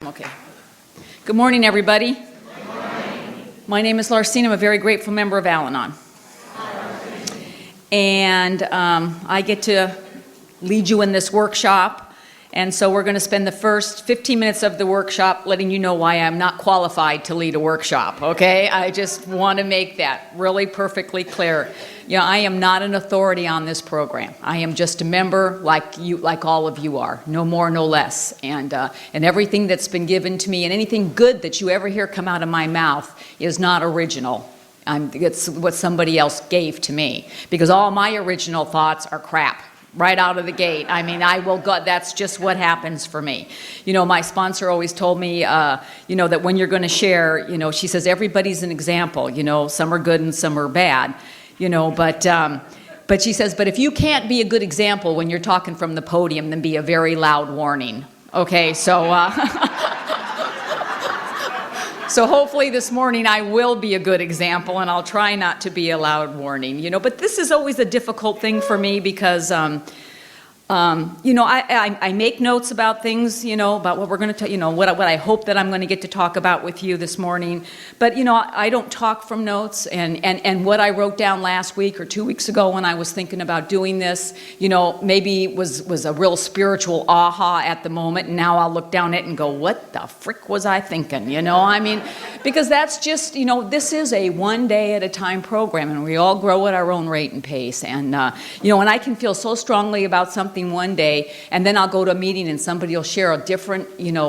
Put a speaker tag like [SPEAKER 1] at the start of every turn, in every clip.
[SPEAKER 1] Okay. Good morning, everybody. Good morning. My name is Larcene. I'm a very grateful member of Al-Anon. And I get to lead you in this workshop. And so we're going to spend the first 15 minutes of the workshop letting you know why I'm not qualified to lead a workshop, okay? I just want to make that really perfectly clear. You know, I am not an authority on this program. I am just a member like you, like all of you are, no more, no less. And everything that's been given to me and anything good that you ever hear come out of my mouth is not original. It's what somebody else gave to me, because all my original thoughts are crap. Right out of the gate. I mean, that's just what happens for me. You know, my sponsor always told me, that when you're going to share, she says, everybody's an example. Some are good and some are bad, but she says, but if you can't be a good example when you're talking from the podium, then be a very loud warning. Okay, so, so hopefully this morning I will be a good example, and I'll try not to be a loud warning, but this is always a difficult thing for me because, I make notes about things, about what we're going to, what I hope that I'm going to get to talk about with you this morning. But, I don't talk from notes, and what I wrote down last week or 2 weeks ago when I was thinking about doing this, maybe was a real spiritual aha at the moment, and now I'll look down it and go, what the frick was I thinking, because that's just, this is a one day at a time program, and we all grow at our own rate and pace, and, and I can feel so strongly about something one day, and then I'll go to a meeting and somebody will share a different,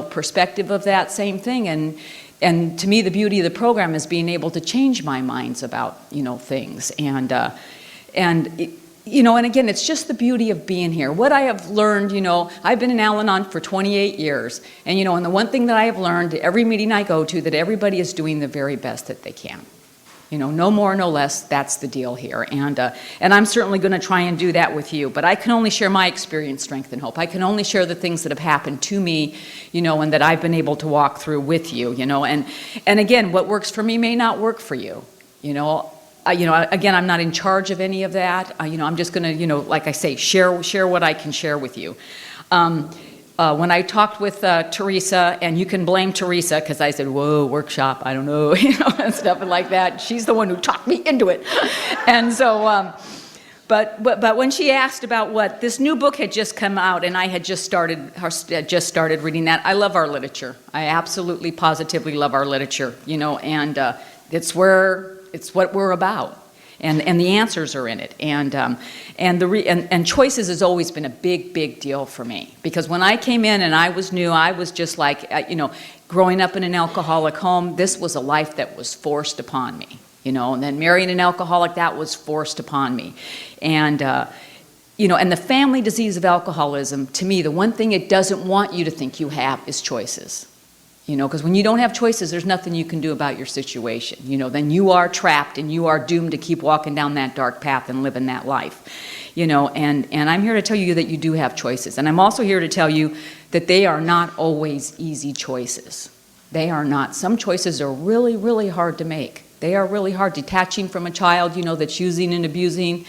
[SPEAKER 1] perspective of that same thing, and to me the beauty of the program is being able to change my minds about, things, and again, it's just the beauty of being here. What I have learned, I've been in Al-Anon for 28 years, and and the one thing that I have learned, every meeting I go to, that everybody is doing the very best that they can. No more, no less, that's the deal here. And I'm certainly going to try and do that with you. But I can only share my experience, strength, and hope. I can only share the things that have happened to me, and that I've been able to walk through with you, And again, what works for me may not work for you, Again, I'm not in charge of any of that. I'm just going to, like I say, share what I can share with you. When I talked with Teresa, and you can blame Teresa, because I said, whoa, workshop, I don't know, and stuff like that. She's the one who talked me into it. And so, but when she asked about what, this new book had just come out, and I had just started reading that. I love our literature. I absolutely, positively love our literature, and it's what we're about. And the answers are in it, and choices has always been a big deal for me, because when I came in and I was new, I was just like, growing up in an alcoholic home, this was a life that was forced upon me, and then marrying an alcoholic, that was forced upon me, and and the family disease of alcoholism, to me, the one thing it doesn't want you to think you have is choices. Because when you don't have choices, there's nothing you can do about your situation. Then you are trapped and you are doomed to keep walking down that dark path and living that life. And I'm here to tell you that you do have choices. And I'm also here to tell you that they are not always easy choices. They are not. Some choices are really, really hard to make. They are really hard. Detaching from a child, that's using and abusing,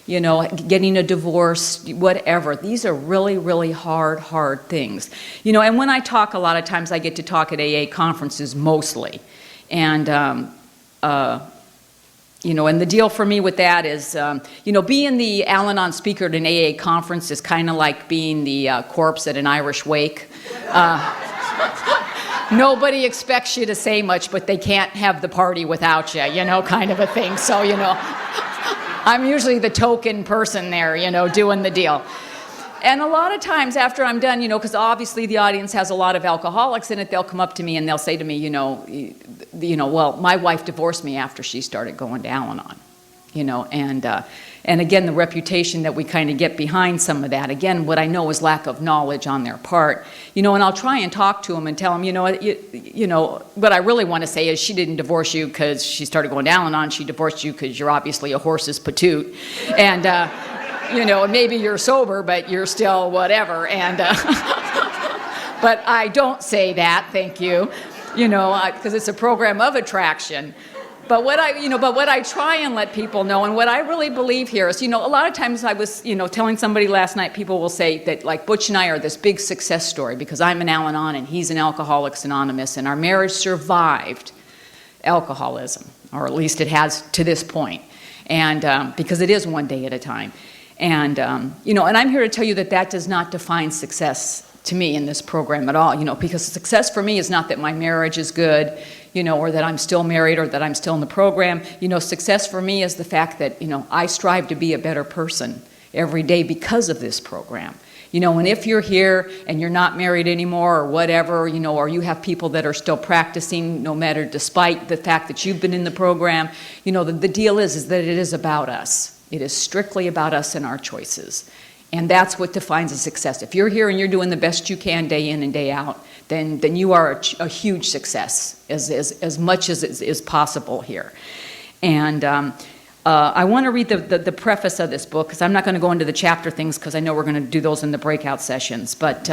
[SPEAKER 1] getting a divorce, whatever. These are really, really hard things. And when I talk, a lot of times I get to talk at AA conferences mostly. And, and the deal for me with that is, being the Al-Anon speaker at an AA conference is kind of like being the corpse at an Irish wake. Nobody expects you to say much, but they can't have the party without you, kind of a thing. So, I'm usually the token person there, doing the deal. And a lot of times after I'm done, because obviously the audience has a lot of alcoholics in it, they'll come up to me and they'll say to me, well, my wife divorced me after she started going to Al-Anon, and again, the reputation that we kind of get behind some of that, again, what I know is lack of knowledge on their part, and I'll try and talk to them and tell them, what I really want to say is she didn't divorce you because she started going to Al-Anon, she divorced you because you're obviously a horse's patoot, and, maybe you're sober, but you're still whatever, and, but I don't say that, thank you, because it's a program of attraction. But what I try and let people know, and what I really believe here is, a lot of times I was, telling somebody last night, people will say that, like, Butch and I are this big success story because I'm an Al-Anon and he's an Alcoholics Anonymous, and our marriage survived alcoholism, or at least it has to this point, and because it is one day at a time. And, and I'm here to tell you that that does not define success to me in this program at all, because success for me is not that my marriage is good, or that I'm still married or that I'm still in the program. Success for me is the fact that, I strive to be a better person every day because of this program. And if you're here and you're not married anymore or whatever, or you have people that are still practicing no matter, despite the fact that you've been in the program, the deal is that it is about us. It is strictly about us and our choices. And that's what defines a success. If you're here and you're doing the best you can day in and day out, then you are a huge success, as much as is possible here. And I want to read the preface of this book, because I'm not going to go into the chapter things, because I know we're going to do those in the breakout sessions. But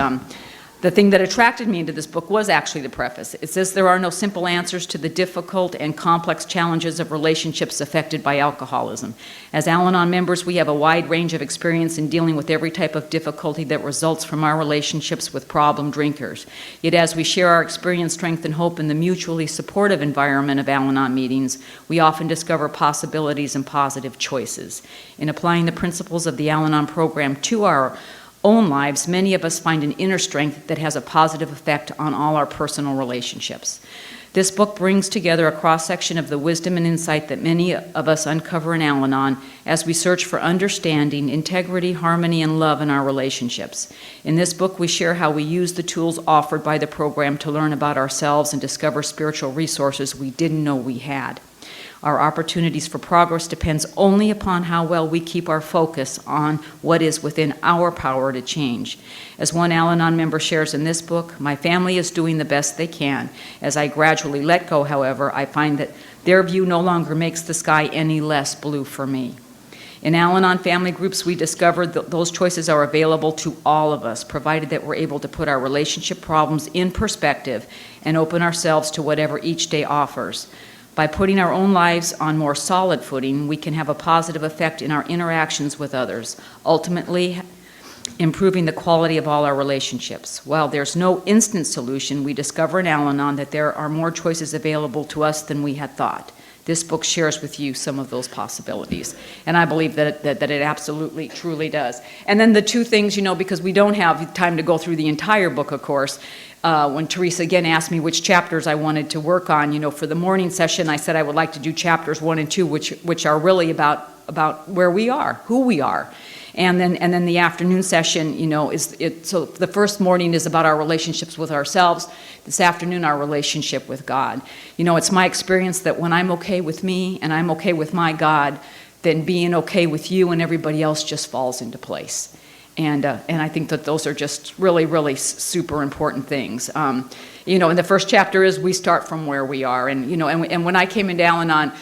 [SPEAKER 1] the thing that attracted me into this book was actually the preface. It says there are no simple answers to the difficult and complex challenges of relationships affected by alcoholism. As Al-Anon members, we have a wide range of experience in dealing with every type of difficulty that results from our relationships with problem drinkers. Yet as we share our experience, strength, and hope in the mutually supportive environment of Al-Anon meetings, we often discover possibilities and positive choices. In applying the principles of the Al-Anon program to our own lives, many of us find an inner strength that has a positive effect on all our personal relationships. This book brings together a cross-section of the wisdom and insight that many of us uncover in Al-Anon as we search for understanding, integrity, harmony, and love in our relationships. In this book, we share how we use the tools offered by the program to learn about ourselves and discover spiritual resources we didn't know we had. Our opportunities for progress depends only upon how well we keep our focus on what is within our power to change. As one Al-Anon member shares in this book, my family is doing the best they can. As I gradually let go, however, I find that their view no longer makes the sky any less blue for me. In Al-Anon Family Groups, we discovered that those choices are available to all of us, provided that we're able to put our relationship problems in perspective and open ourselves to whatever each day offers. By putting our own lives on more solid footing, we can have a positive effect in our interactions with others, ultimately improving the quality of all our relationships. While there's no instant solution, we discover in Al-Anon that there are more choices available to us than we had thought. This book shares with you some of those possibilities, and I believe that it absolutely, truly does. And then the two things, because we don't have time to go through the entire book, of course, when Teresa again asked me which chapters I wanted to work on, for the morning session, I said I would like to do chapters 1 and 2, which are really about where we are, who we are. And then the afternoon session, so the first morning is about our relationships with ourselves. This afternoon, our relationship with God. It's my experience that when I'm okay with me and I'm okay with my God, then being okay with you and everybody else just falls into place. And I think that those are just really, really super important things. And the first chapter is we start from where we are. And when I came into Al-Anon,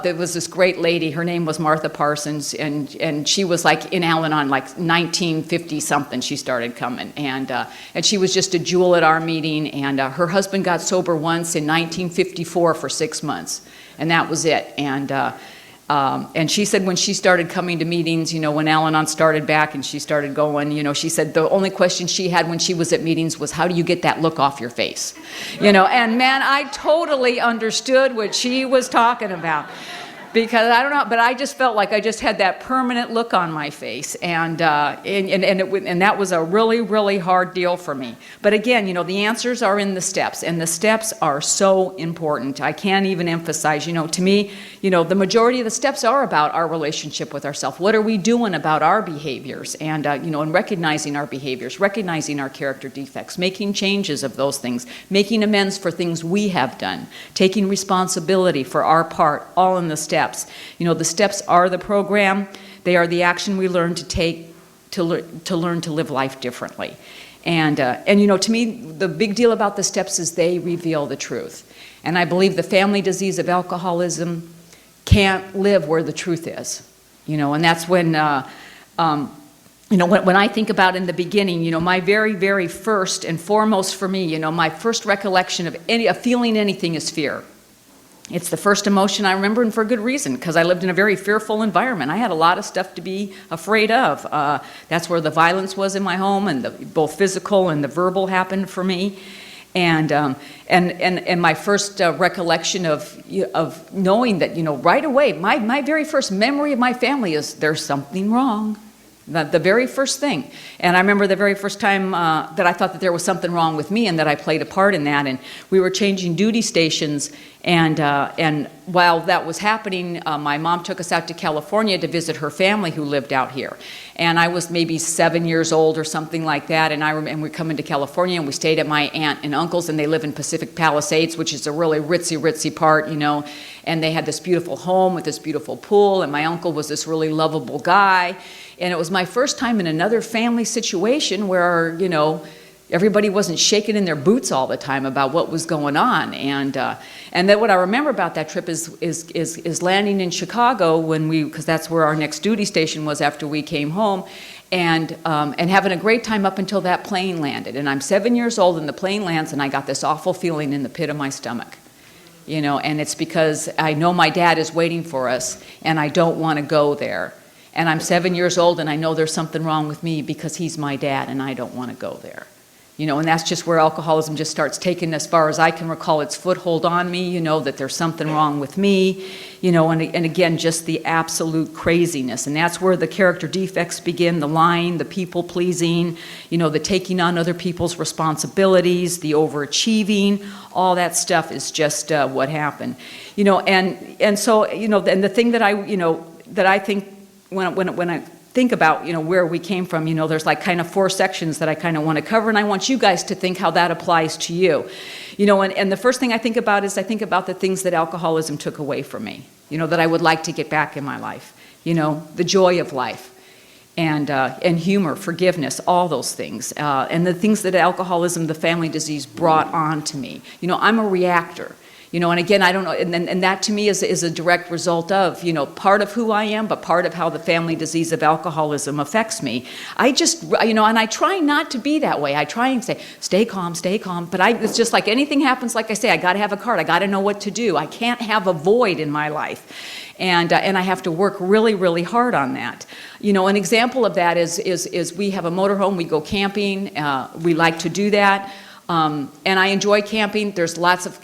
[SPEAKER 1] there was this great lady. Her name was Martha Parsons, and she was like in Al-Anon like 1950 something. She started coming, and she was just a jewel at our meeting. And her husband got sober once in 1954 for 6 months, and that was it. And she said when she started coming to meetings, when Al-Anon started back and she started going, she said the only question she had when she was at meetings was, how do you get that look off your face? And man, I totally understood what she was talking about. Because I don't know, but I just felt like I just had that permanent look on my face, and that was a really, really hard deal for me. But again, the answers are in the steps, and the steps are so important. I can't even emphasize, to me, the majority of the steps are about our relationship with ourselves. What are we doing about our behaviors, and and recognizing our behaviors, recognizing our character defects, making changes of those things, making amends for things we have done, taking responsibility for our part, all in the steps. The steps are the program. They are the action we learn to take to learn to live life differently. And to me, the big deal about the steps is they reveal the truth. And I believe the family disease of alcoholism can't live where the truth is. And that's when, when I think about in the beginning, my very, very first and foremost for me, my first recollection of feeling anything is fear. It's the first emotion I remember, and for good reason, because I lived in a very fearful environment. I had a lot of stuff to be afraid of. That's where the violence was in my home, and both physical and the verbal happened for me. And my first recollection of knowing that, right away, my very first memory of my family is there's something wrong. The very first thing. And I remember the very first time that I thought that there was something wrong with me and that I played a part in that. And we were changing duty stations. And while that was happening, my mom took us out to California to visit her family who lived out here. And I was maybe 7 years old or something like that. And we come into California and we stayed at my aunt and uncle's, and they live in Pacific Palisades, which is a really ritzy part, And they had this beautiful home with this beautiful pool. And my uncle was this really lovable guy. And it was my first time in another family situation where, everybody wasn't shaking in their boots all the time about what was going on. And then what I remember about that trip is landing in Chicago because that's where our next duty station was after we came home, and having a great time up until that plane landed. And I'm 7 years old, and the plane lands, and I got this awful feeling in the pit of my stomach. And it's because I know my dad is waiting for us, and I don't want to go there. And I'm 7 years old, and I know there's something wrong with me because he's my dad, and I don't want to go there. And that's just where alcoholism just starts taking, as far as I can recall, its foothold on me, that there's something wrong with me, and again, just the absolute craziness. And that's where the character defects begin, the lying, the people-pleasing, the taking on other people's responsibilities, the overachieving, all that stuff is just what happened. And so, and the thing that I think when I think about, where we came from, there's like kind of 4 sections that I kind of want to cover, and I want you guys to think how that applies to you. And the first thing I think about is I think about the things that alcoholism took away from me, that I would like to get back in my life, the joy of life, and humor, forgiveness, all those things, and the things that alcoholism, the family disease, brought on to me. I'm a reactor. And again, I don't know, and that to me is a direct result of, part of who I am, but part of how the family disease of alcoholism affects me. I just, and I try not to be that way. I try and say, stay calm, but it's just like anything happens, like I say, I got to have a card, I got to know what to do. I can't have a void in my life. And I have to work really, really hard on that. An example of that is we have a motorhome, we go camping, we like to do that. And I enjoy camping.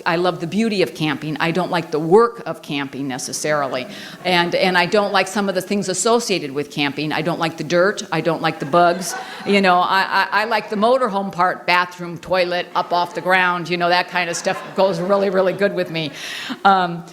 [SPEAKER 1] I love the beauty of camping. I don't like the work of camping necessarily. And I don't like some of the things associated with camping. I don't like the dirt. I don't like the bugs. I like the motorhome part, bathroom, toilet, up off the ground, that kind of stuff goes really, really good with me. But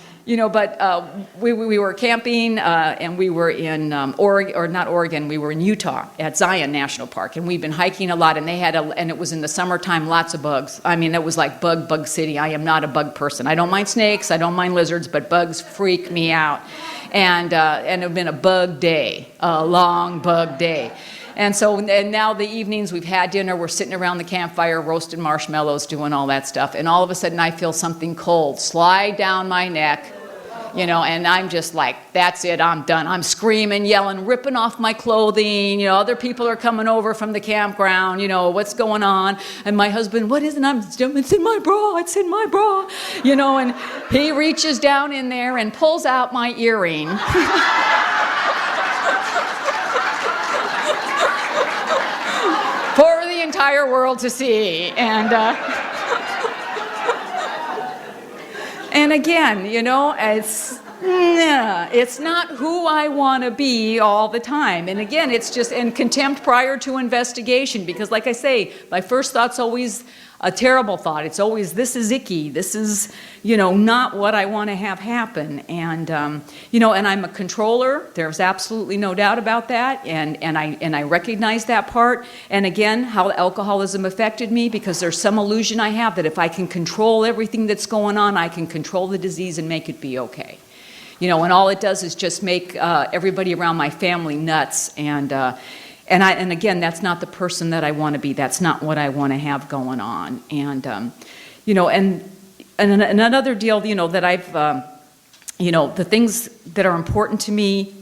[SPEAKER 1] we were camping, and we were in we were in Utah at Zion National Park, and we've been hiking a lot, and and it was in the summertime, lots of bugs. I mean, it was like bug city. I am not a bug person. I don't mind snakes, I don't mind lizards, but bugs freak me out. And it had been a bug day, a long bug day. And now the evenings, we've had dinner, we're sitting around the campfire, roasting marshmallows, doing all that stuff. And all of a sudden I feel something cold slide down my neck, and I'm just like, that's it, I'm done. I'm screaming, yelling, ripping off my clothing. Other people are coming over from the campground, what's going on? And my husband, what is it? It's in my bra, and he reaches down in there and pulls out my earring. For the entire world to see. And again, it's not who I want to be all the time. And again, it's just in contempt prior to investigation, because like I say, my first thought's always a terrible thought. It's always, this is icky. This is, not what I want to have happen. And, and I'm a controller. There's absolutely no doubt about that. And I recognize that part. And again, how alcoholism affected me, because there's some illusion I have that if I can control everything that's going on, I can control the disease and make it be okay. And all it does is just make everybody around my family nuts. And again, that's not the person that I want to be. That's not what I want to have going on. And and another deal, that I've, the things that are important to me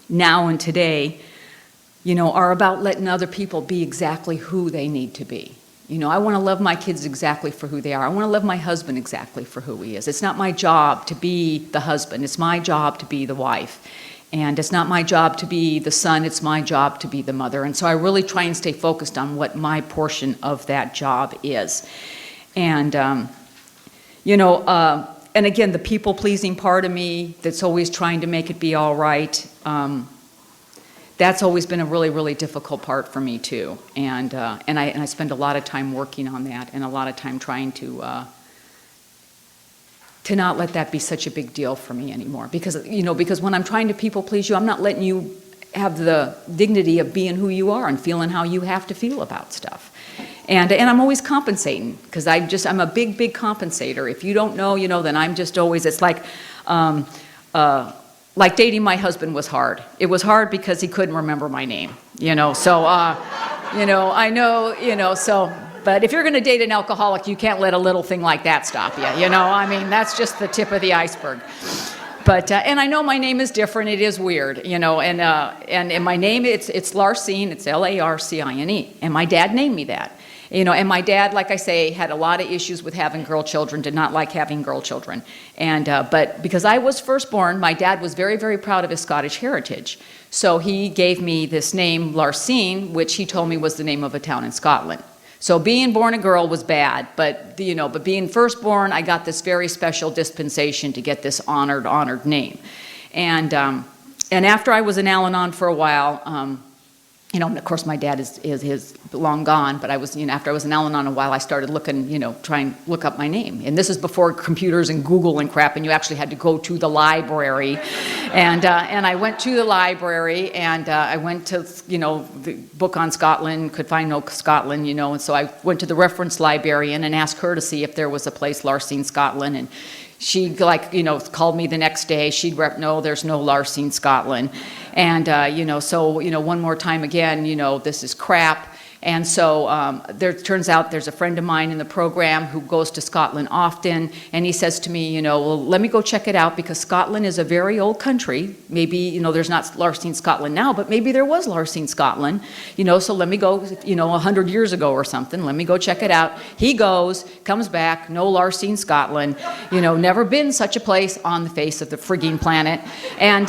[SPEAKER 1] now and today, are about letting other people be exactly who they need to be. You know, I want to love my kids exactly for who they are. I want to love my husband exactly for who he is. It's not my job to be the husband. It's my job to be the wife. And it's not my job to be the son. It's my job to be the mother. And so I really try and stay focused on what my portion of that job is. And, you know, and again, the people-pleasing part of me that's always trying to make it be all right, that's always been a really, really difficult part for me too. And I spend a lot of time working on that, and a lot of time trying to not let that be such a big deal for me anymore. Because, you know, because when I'm trying to people please you, I'm not letting you have the dignity of being who you are and feeling how you have to feel about stuff. And I'm always compensating, because I'm a big, big compensator. If you don't know, you know, then I'm just always, it's like dating my husband was hard. It was hard because he couldn't remember my name, you know, so, you know, I know, you know, so, but if you're going to date an alcoholic, you can't let a little thing like that stop you, you know, I mean, that's just the tip of the iceberg. But, and I know my name is different, it is weird, you know, and my name, it's Larcene, it's Larcine, and my dad named me that. You know, and my dad, like I say, had a lot of issues with having girl children, did not like having girl children. And, but because I was firstborn, my dad was very, very proud of his Scottish heritage. So he gave me this name, Larcene, which he told me was the name of a town in Scotland. So being born a girl was bad, but, you know, but being firstborn, I got this very special dispensation to get this honored name. And after I was in Al-Anon for a while, you know, of course my dad is long gone, but I was, you know, after I was in Al-Anon a while, I started looking, you know, try and look up my name. And this is before computers and Google and crap, and you actually had to go to the library. And I went to the library, and I went to, you know, the book on Scotland, could find no Scotland, you know, and so I went to the reference librarian and asked her to see if there was a place, Larcene, Scotland, and she, like, you know, called me the next day. She'd no, there's no Larcene, Scotland. And, you know, so, you know, one more time again, you know, this is crap. And so there turns out there's a friend of mine in the program who goes to Scotland often, and he says to me, you know, well, let me go check it out, because Scotland is a very old country. Maybe, you know, there's not Larcene, Scotland now, but maybe there was Larcene, Scotland, you know, so let me go, you know, 100 years ago or something, let me go check it out. He goes, comes back, no Larcene, Scotland, you know, never been such a place on the face of the frigging planet. And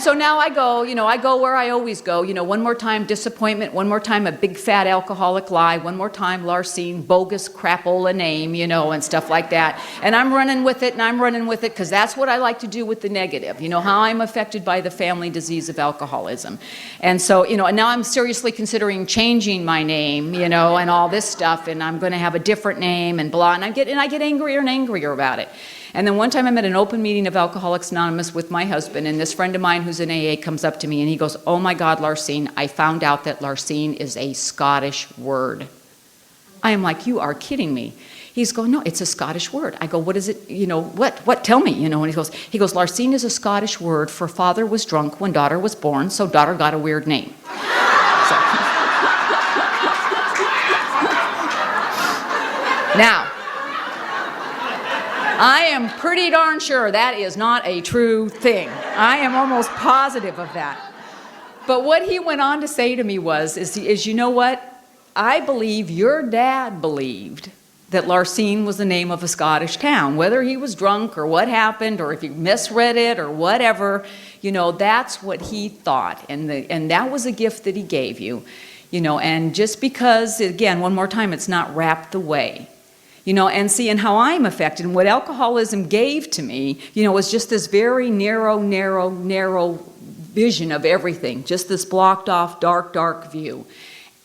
[SPEAKER 1] so now I go, you know, I go where I always go, you know, one more time disappointment, one more time a big fat alcoholic lie, one more time Larcene, bogus crapola name, you know, and stuff like that. And I'm running with it, and I'm running with it, because that's what I like to do with the negative, you know, how I'm affected by the family disease of alcoholism. And so, you know, and now I'm seriously considering changing my name, you know, and all this stuff, and I'm going to have a different name and blah, and I get angrier and angrier about it. And then one time I'm at an open meeting of Alcoholics Anonymous with my husband, and this friend of mine who's in AA comes up to me and he goes, oh my God, Larcene, I found out that Larcene is a Scottish word. I am like, you are kidding me. He's going, no, it's a Scottish word. I go, what is it, you know, what, tell me, you know, and he goes, Larcene is a Scottish word for father was drunk when daughter was born, so daughter got a weird name. So. Now, I am pretty darn sure that is not a true thing. I am almost positive of that. But what he went on to say to me is you know what? I believe your dad believed that Larcene was the name of a Scottish town. Whether he was drunk or what happened, or if he misread it or whatever, you know, that's what he thought. And that was a gift that he gave you. You know, and just because, again, one more time, it's not wrapped away. You know, and see, and how I'm affected, and what alcoholism gave to me, you know, was just this very narrow vision of everything, just this blocked off, dark view.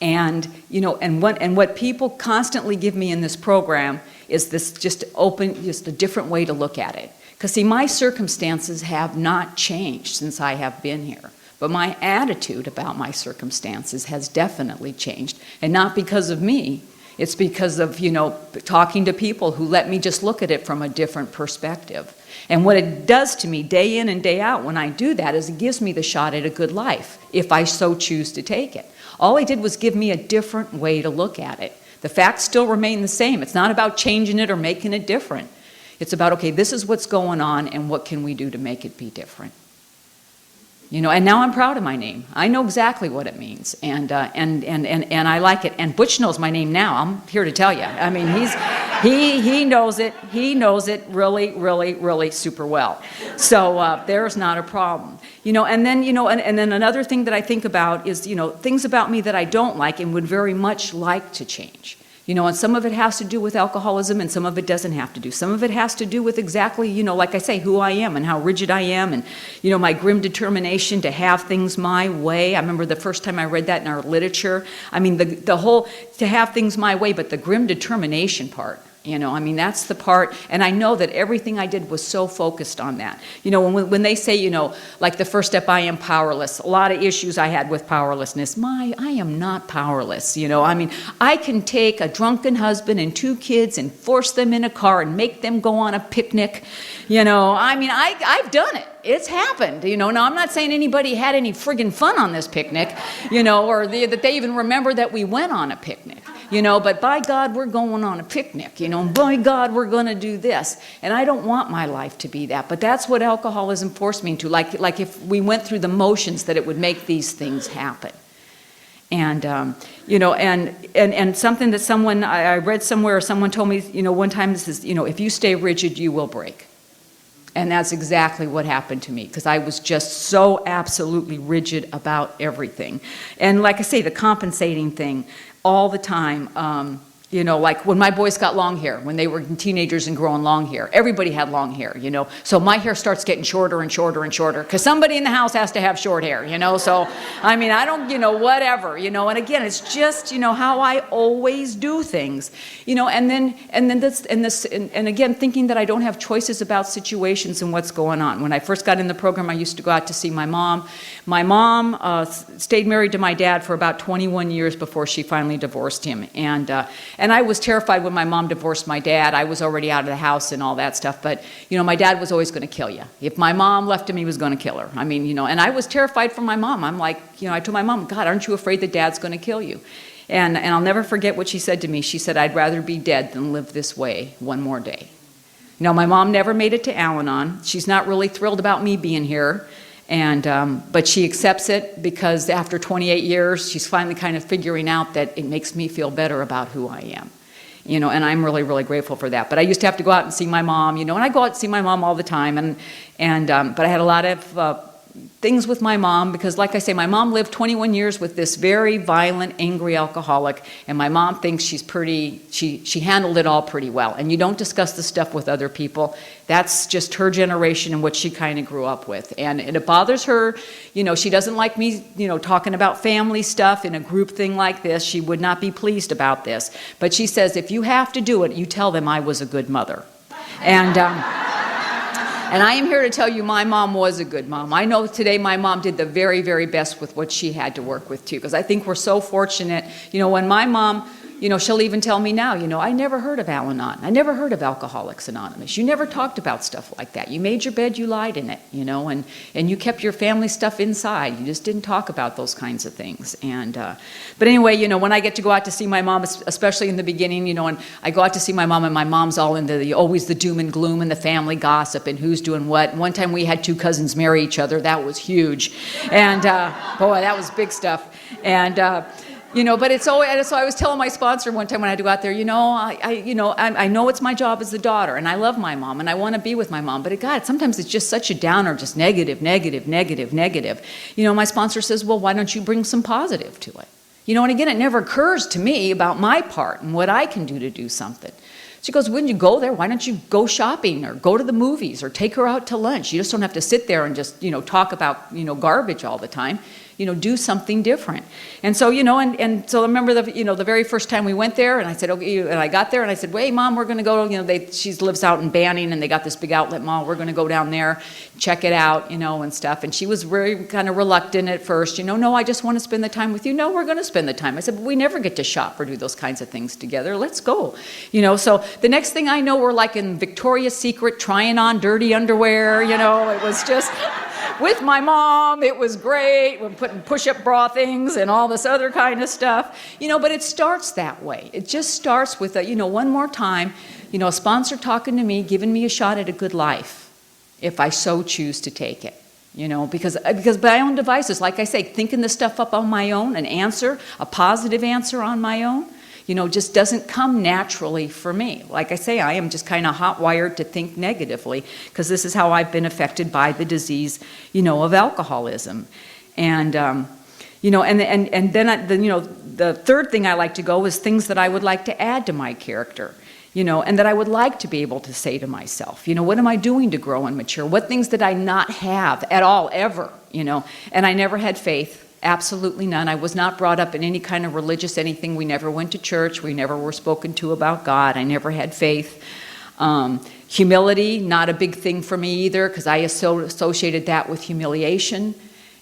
[SPEAKER 1] And, you know, and what people constantly give me in this program is this just a different way to look at it. Because, see, my circumstances have not changed since I have been here. But my attitude about my circumstances has definitely changed. And not because of me. It's because of, you know, talking to people who let me just look at it from a different perspective. And what it does to me day in and day out when I do that is it gives me the shot at a good life, if I so choose to take it. All it did was give me a different way to look at it. The facts still remain the same. It's not about changing it or making it different. It's about, okay, this is what's going on, and what can we do to make it be different? And now I'm proud of my name. I know exactly what it means, and I like it. And Butch knows my name now. I'm here to tell you. I mean, he knows it. He knows it really, really, really super well. So there's not a problem. And then another thing that I think about is things about me that I don't like and would very much like to change. And some of it has to do with alcoholism and some of it doesn't have to do. Some of it has to do with exactly, like I say, who I am and how rigid I am and, my grim determination to have things my way. I remember the first time I read that in our literature. I mean, the whole to have things my way, but the grim determination part. That's the part, and I know that everything I did was so focused on that. When they say, like the first step, I am powerless, a lot of issues I had with powerlessness. I am not powerless, I can take a drunken husband and 2 kids and force them in a car and make them go on a picnic, I've done it. It's happened, Now, I'm not saying anybody had any friggin' fun on this picnic, or that they even remember that we went on a picnic. But by God, we're going on a picnic, and by God, we're going to do this. And I don't want my life to be that. But that's what alcoholism forced me into. Like if we went through the motions, that it would make these things happen. And, and something that I read somewhere, someone told me, one time, this is, if you stay rigid, you will break. And that's exactly what happened to me, because I was just so absolutely rigid about everything. And like I say, the compensating thing all the time. Like when my boys got long hair, when they were teenagers and growing long hair, everybody had long hair, So my hair starts getting shorter and shorter and shorter because somebody in the house has to have short hair, So, I don't, whatever, And again, it's just, how I always do things, And again, thinking that I don't have choices about situations and what's going on. When I first got in the program, I used to go out to see my mom. My mom stayed married to my dad for about 21 years before she finally divorced him, and I was terrified when my mom divorced my dad. I was already out of the house and all that stuff. But, my dad was always going to kill you. If my mom left him, he was going to kill her. And I was terrified for my mom. I'm like, I told my mom, God, aren't you afraid that Dad's going to kill you? And I'll never forget what she said to me. She said, I'd rather be dead than live this way one more day. My mom never made it to Al-Anon. She's not really thrilled about me being here. But she accepts it because after 28 years, she's finally kind of figuring out that it makes me feel better about who I am. And I'm really, really grateful for that. But I used to have to go out and see my mom, and I go out and see my mom all the time. But I had a lot of things with my mom because, like I say, my mom lived 21 years with this very violent, angry alcoholic, and my mom thinks she handled it all pretty well. And you don't discuss the stuff with other people. That's just her generation and what she kind of grew up with. And it bothers her. She doesn't like me, talking about family stuff in a group thing like this. She would not be pleased about this. But she says, if you have to do it, you tell them I was a good mother. And I am here to tell you my mom was a good mom. I know today my mom did the very, very best with what she had to work with too, because I think we're so fortunate. When my mom, she'll even tell me now, I never heard of Al-Anon. I never heard of Alcoholics Anonymous. You never talked about stuff like that. You made your bed, you lied in it, and you kept your family stuff inside. You just didn't talk about those kinds of things. But anyway, when I get to go out to see my mom, especially in the beginning, and I go out to see my mom, and my mom's all into always the doom and gloom and the family gossip and who's doing what. One time we had 2 cousins marry each other. That was huge. And boy, that was big stuff. But it's always, so I was telling my sponsor one time when I had to go out there, I know it's my job as the daughter, and I love my mom, and I want to be with my mom, but God, sometimes it's just such a downer, just negative. My sponsor says, well, why don't you bring some positive to it? And again, it never occurs to me about my part and what I can do to do something. She goes, wouldn't you go there? Why don't you go shopping or go to the movies or take her out to lunch? You just don't have to sit there and just, talk about, garbage all the time. Do something different. And so, and so I remember the very first time we went there, and I said, okay, and I got there and I said, wait, Mom, we're going to go, she lives out in Banning, and they got this big outlet mall. We're going to go down there, check it out, and stuff. And she was very kind of reluctant at first, no, I just want to spend the time with you. No, we're going to spend the time. I said, but we never get to shop or do those kinds of things together. Let's go. So the next thing I know, we're like in Victoria's Secret trying on dirty underwear, it was just... with my mom, it was great. We're putting push-up bra things and all this other kind of stuff. But it starts that way. It just starts with, one more time, a sponsor talking to me, giving me a shot at a good life, if I so choose to take it. because by my own devices, like I say, thinking this stuff up on my own, a positive answer on my own, just doesn't come naturally for me. Like I say, I am just kind of hot-wired to think negatively because this is how I've been affected by the disease, of alcoholism. And, then the third thing I like to go is things that I would like to add to my character, and that I would like to be able to say to myself, what am I doing to grow and mature? What things did I not have at all, ever, And I never had faith. Absolutely none. I was not brought up in any kind of religious anything. We never went to church. We never were spoken to about God. I never had faith. Humility, not a big thing for me either, because I associated that with humiliation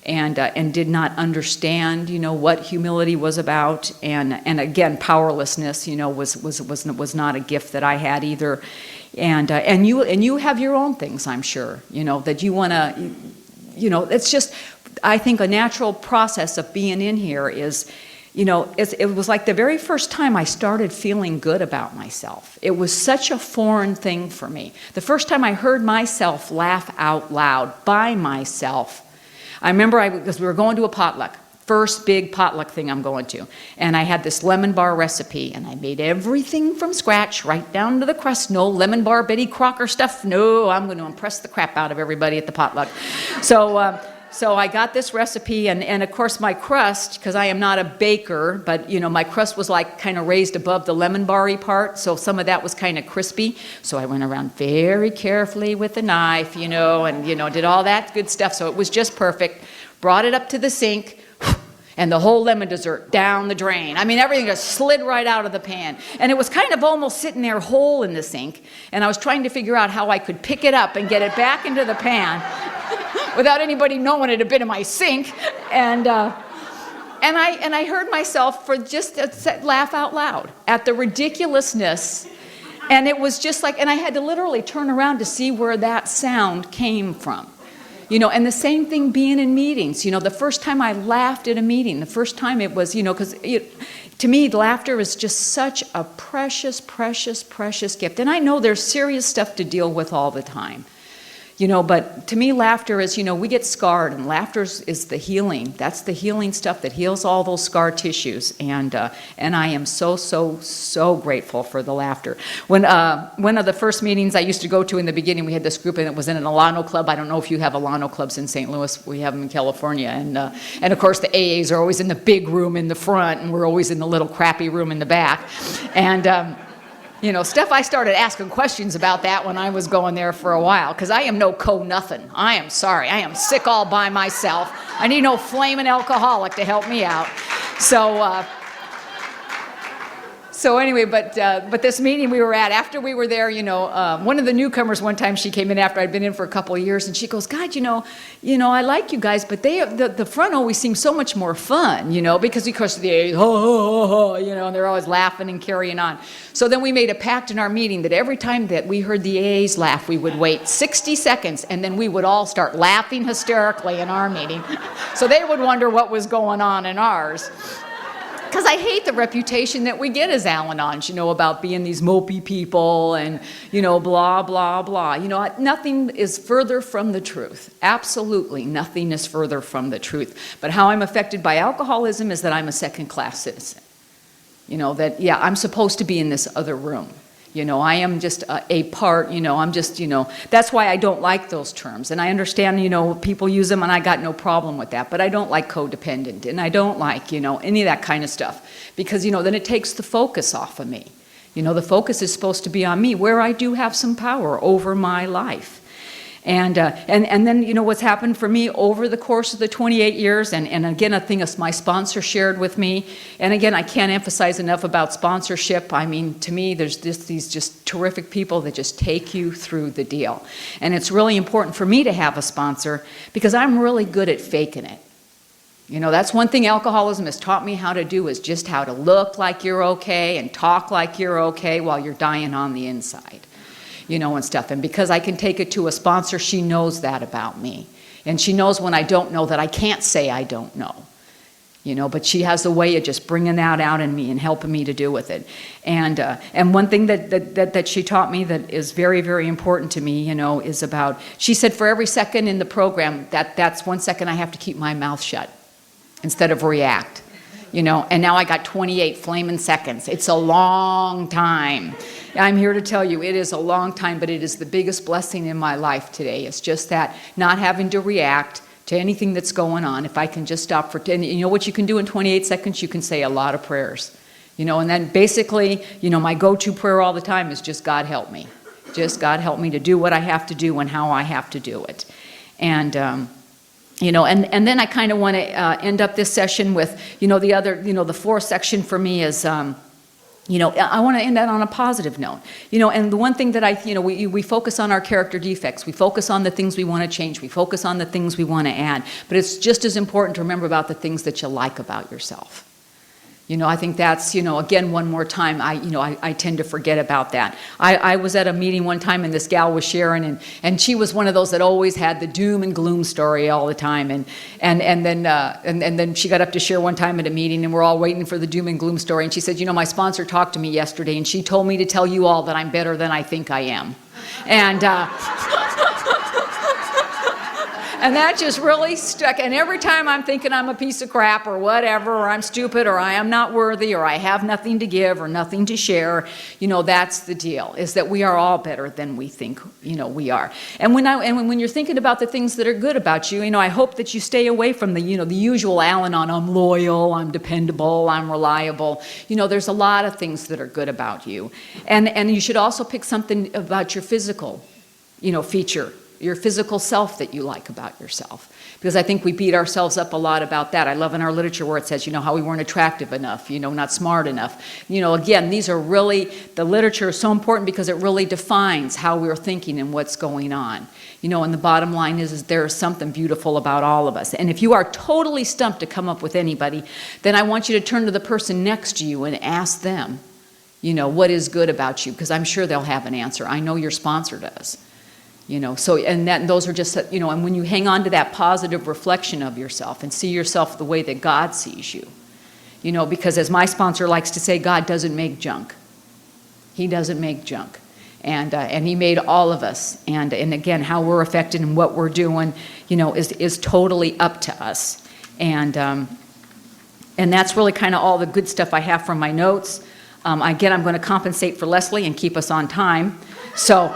[SPEAKER 1] and did not understand, what humility was about. And again, powerlessness, was not a gift that I had either. And you have your own things, I'm sure, that you want to, it's just, I think a natural process of being in here is, it was like the very first time I started feeling good about myself. It was such a foreign thing for me. The first time I heard myself laugh out loud by myself, I remember because we were going to a potluck, first big potluck thing I'm going to, and I had this lemon bar recipe, and I made everything from scratch, right down to the crust. No lemon bar Betty Crocker stuff. No, I'm going to impress the crap out of everybody at the potluck. So I got this recipe, and of course my crust, because I am not a baker, but my crust was like kind of raised above the lemon bar-y part, so some of that was kind of crispy. So I went around very carefully with a knife, and did all that good stuff. So it was just perfect. Brought it up to the sink, and the whole lemon dessert down the drain. I mean, everything just slid right out of the pan. And it was kind of almost sitting there whole in the sink, and I was trying to figure out how I could pick it up and get it back into the pan without anybody knowing it had been in my sink. And I heard myself for just laugh out loud at the ridiculousness. And it was just like, and I had to literally turn around to see where that sound came from. And the same thing being in meetings. The first time I laughed at a meeting, the first time it was, because to me, laughter is just such a precious, precious, precious gift. And I know there's serious stuff to deal with all the time. But to me, laughter is, we get scarred, and laughter is the healing. That's the healing stuff that heals all those scar tissues. And I am so, so, so grateful for the laughter. When one of the first meetings I used to go to in the beginning, we had this group, and it was in an Al-Anon club. I don't know if you have Al-Anon clubs in St. Louis. We have them in California. And of course, the AAs are always in the big room in the front, and we're always in the little crappy room in the back. And Steph, I started asking questions about that when I was going there for a while, because I am no nothing. I am sorry. I am sick all by myself. I need no flaming alcoholic to help me out. So anyway, but this meeting we were at, after we were there, one of the newcomers one time, she came in after I'd been in for a couple of years, and she goes, God, I like you guys, but the front always seems so much more fun, because of course the A's, and they're always laughing and carrying on. So then we made a pact in our meeting that every time that we heard the A's laugh, we would wait 60 seconds, and then we would all start laughing hysterically in our meeting. So they would wonder what was going on in ours. Because I hate the reputation that we get as Al-Anons, about being these mopey people and, blah, blah, blah. Nothing is further from the truth. Absolutely nothing is further from the truth. But how I'm affected by alcoholism is that I'm a second-class citizen. I'm supposed to be in this other room. I am just a part, I'm just, that's why I don't like those terms. And I understand, people use them, and I got no problem with that. But I don't like codependent, and I don't like, any of that kind of stuff. Because, then it takes the focus off of me. The focus is supposed to be on me, where I do have some power over my life. And then, what's happened for me over the course of the 28 years, and again, a thing my sponsor shared with me, and again, I can't emphasize enough about sponsorship. I mean, to me, there's these just terrific people that just take you through the deal. And it's really important for me to have a sponsor, because I'm really good at faking it. That's one thing alcoholism has taught me how to do, is just how to look like you're okay and talk like you're okay while you're dying on the inside. And stuff. And because I can take it to a sponsor, she knows that about me. And she knows when I don't know that I can't say I don't know. But she has a way of just bringing that out in me and helping me to do with it. And one thing that she taught me that is very, very important to me, is about, she said for every second in the program, that's 1 second I have to keep my mouth shut instead of react. And now I got 28 flaming seconds. It's a long time. I'm here to tell you it is a long time, but it is the biggest blessing in my life today. It's just that not having to react to anything that's going on. If I can just stop for 10, what you can do in 28 seconds? You can say a lot of prayers. And then basically, my go-to prayer all the time is just God help me. Just God help me to do what I have to do and how I have to do it. And then I kind of want to end up this session with, the fourth section for me is, I want to end that on a positive note. And the one thing that we focus on our character defects. We focus on the things we want to change. We focus on the things we want to add. But it's just as important to remember about the things that you like about yourself. I think that's, again, one more time, I tend to forget about that. I was at a meeting one time and this gal was sharing, and she was one of those that always had the doom and gloom story all the time. And then she got up to share one time at a meeting and we're all waiting for the doom and gloom story. And she said, my sponsor talked to me yesterday and she told me to tell you all that I'm better than I think I am. And that just really stuck. And every time I'm thinking I'm a piece of crap or whatever, or I'm stupid, or I am not worthy, or I have nothing to give or nothing to share, that's the deal, is that we are all better than we think, we are. And when you're thinking about the things that are good about you, I hope that you stay away from the usual Al-Anon, I'm loyal, I'm dependable, I'm reliable. There's a lot of things that are good about you. And you should also pick something about your physical, feature, your physical self that you like about yourself. Because I think we beat ourselves up a lot about that. I love in our literature where it says, how we weren't attractive enough, not smart enough. Again, these are really, the literature is so important because it really defines how we're thinking and what's going on. And the bottom line is there is something beautiful about all of us. And if you are totally stumped to come up with anybody, then I want you to turn to the person next to you and ask them, what is good about you? Because I'm sure they'll have an answer. I know your sponsor does. Those are just, and when you hang on to that positive reflection of yourself and see yourself the way that God sees you, because as my sponsor likes to say, God doesn't make junk. He doesn't make junk. And he made all of us. And again, how we're affected and what we're doing, is totally up to us. And that's really kind of all the good stuff I have from my notes. Again, I'm going to compensate for Leslie and keep us on time. So...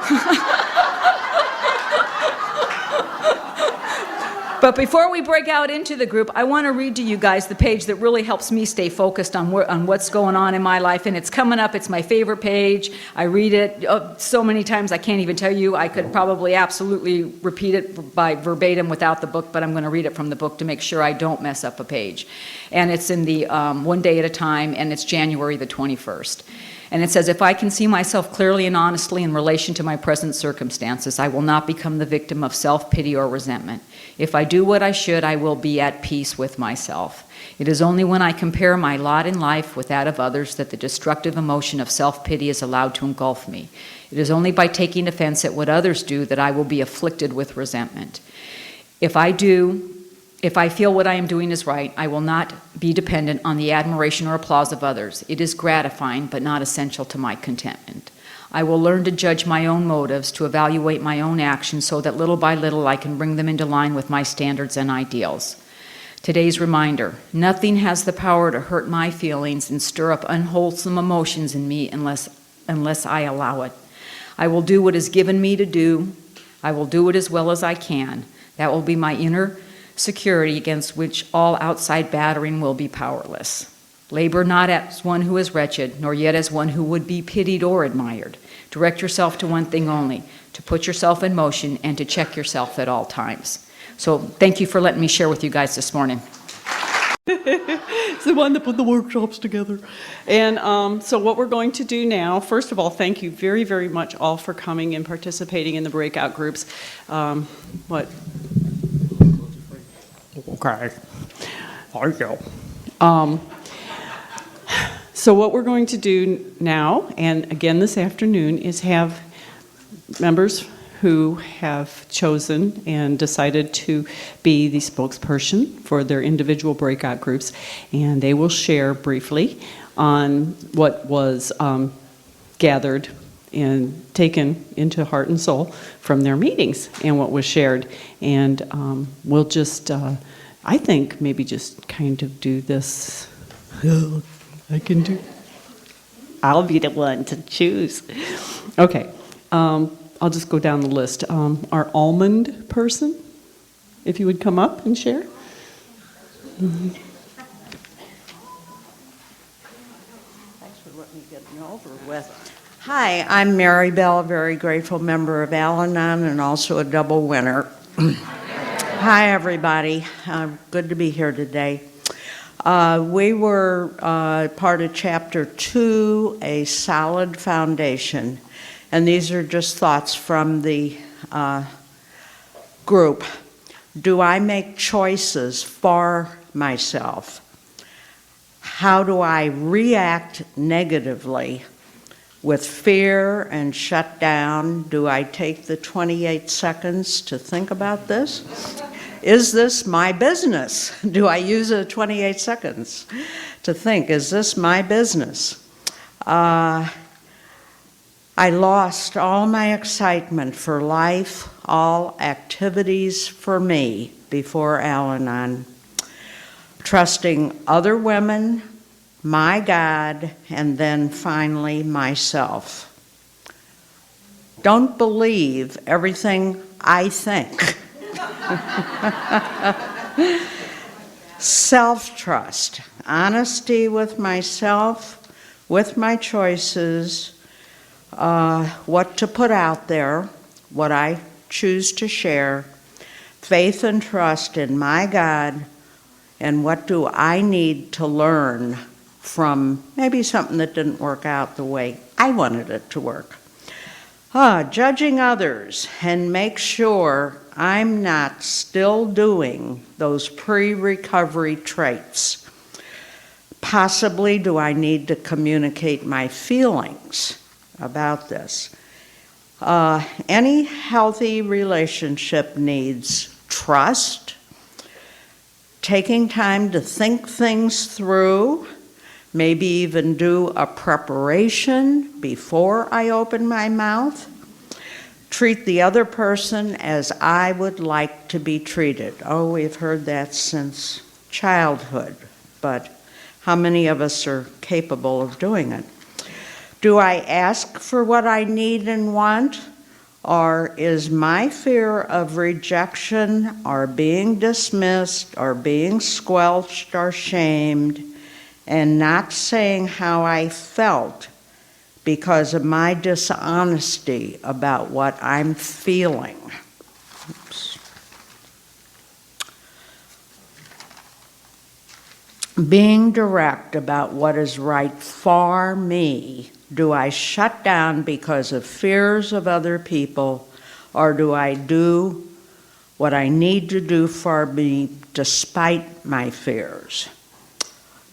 [SPEAKER 1] But before we break out into the group, I want to read to you guys the page that really helps me stay focused on what's going on in my life. And it's coming up. It's my favorite page. I read it so many times I can't even tell you. I could probably absolutely repeat it by verbatim without the book, but I'm going to read it from the book to make sure I don't mess up a page. And it's in the One Day at a Time, and it's January the 21st. And it says, if I can see myself clearly and honestly in relation to my present circumstances, I will not become the victim of self-pity or resentment. If I do what I should, I will be at peace with myself. It is only when I compare my lot in life with that of others that the destructive emotion of self-pity is allowed to engulf me. It is only by taking offense at what others do that I will be afflicted with resentment. If I feel what I am doing is right, I will not be dependent on the admiration or applause of others. It is gratifying, but not essential to my contentment. I will learn to judge my own motives, to evaluate my own actions so that little by little I can bring them into line with my standards and ideals. Today's reminder, nothing has the power to hurt my feelings and stir up unwholesome emotions in me unless I allow it. I will do what is given me to do. I will do it as well as I can. That will be my inner security against which all outside battering will be powerless. Labor not as one who is wretched, nor yet as one who would be pitied or admired. Direct yourself to one thing only, to put yourself in motion and to check yourself at all times. So thank you for letting me share with you guys this morning.
[SPEAKER 2] It's the one that put the workshops together. And so what we're going to do now, first of all, thank you very, very much all for coming and participating in the breakout groups. Okay. There you go. So what we're going to do now, and again this afternoon, is have members who have chosen and decided to be the spokesperson for their individual breakout groups, and they will share briefly on what was gathered and taken into heart and soul from their meetings and what was shared. And we'll just, I think, maybe just kind of do this. I'll be the one to choose. Okay. I'll just go down the list. Our almond person, if you would come up and share. Mm-hmm.
[SPEAKER 3] Thanks for letting me get me over with. Hi, I'm Mary Bell, a very grateful member of Al-Anon and also a double winner. Hi, everybody. Good to be here today. We were part of Chapter 2, A Solid Foundation. And these are just thoughts from the group. Do I make choices for myself? How do I react negatively with fear and shut down? Do I take the 28 seconds to think about this? Is this my business? Do I use the 28 seconds to think, is this my business? I lost all my excitement for life, all activities for me before Al-Anon, trusting other women, my God, and then finally myself. Don't believe everything I think. Self-trust, honesty with myself, with my choices, what to put out there, what I choose to share, faith and trust in my God, and what do I need to learn from maybe something that didn't work out the way I wanted it to work. Judging others and make sure I'm not still doing those pre-recovery traits. Possibly do I need to communicate my feelings about this. Any healthy relationship needs trust, taking time to think things through, maybe even do a preparation before I open my mouth, treat the other person as I would like to be treated. Oh, we've heard that since childhood, but how many of us are capable of doing it? Do I ask for what I need and want? Or is my fear of rejection or being dismissed or being squelched or shamed and not saying how I felt because of my dishonesty about what I'm feeling? Oops. Being direct about what is right for me. Do I shut down because of fears of other people, or do I do what I need to do for me despite my fears?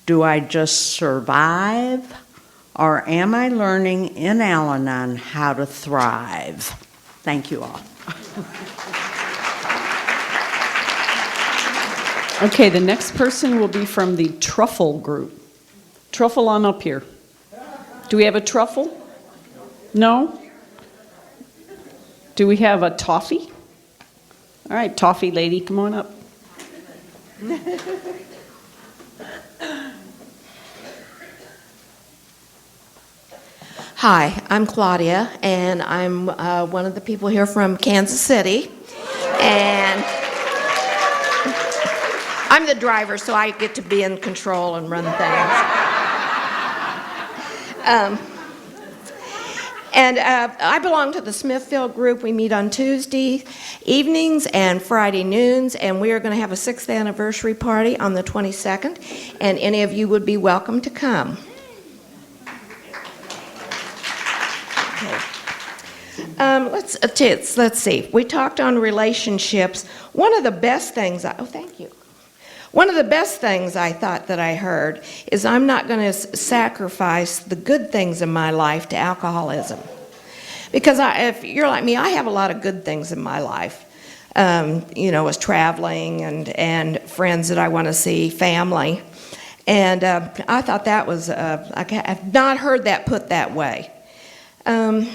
[SPEAKER 3] Do I just survive, or am I learning in Al-Anon how to thrive? Thank you all.
[SPEAKER 2] Okay, the next person will be from the truffle group. Truffle on up here. Do we have a truffle? No? Do we have a toffee? All right, toffee lady, come on up.
[SPEAKER 4] Hi, I'm Claudia, and I'm one of the people here from Kansas City. And I'm the driver, so I get to be in control and run things. I belong to the Smithfield group. We meet on Tuesday evenings and Friday noons, and we are going to have a 6th anniversary party on the 22nd, and any of you would be welcome to come. Let's see. We talked on relationships. One of the best things One of the best things I thought that I heard is I'm not going to sacrifice the good things in my life to alcoholism. Because if you're like me, I have a lot of good things in my life. As traveling and friends that I want to see, family. And I thought that was, I've not heard that put that way. So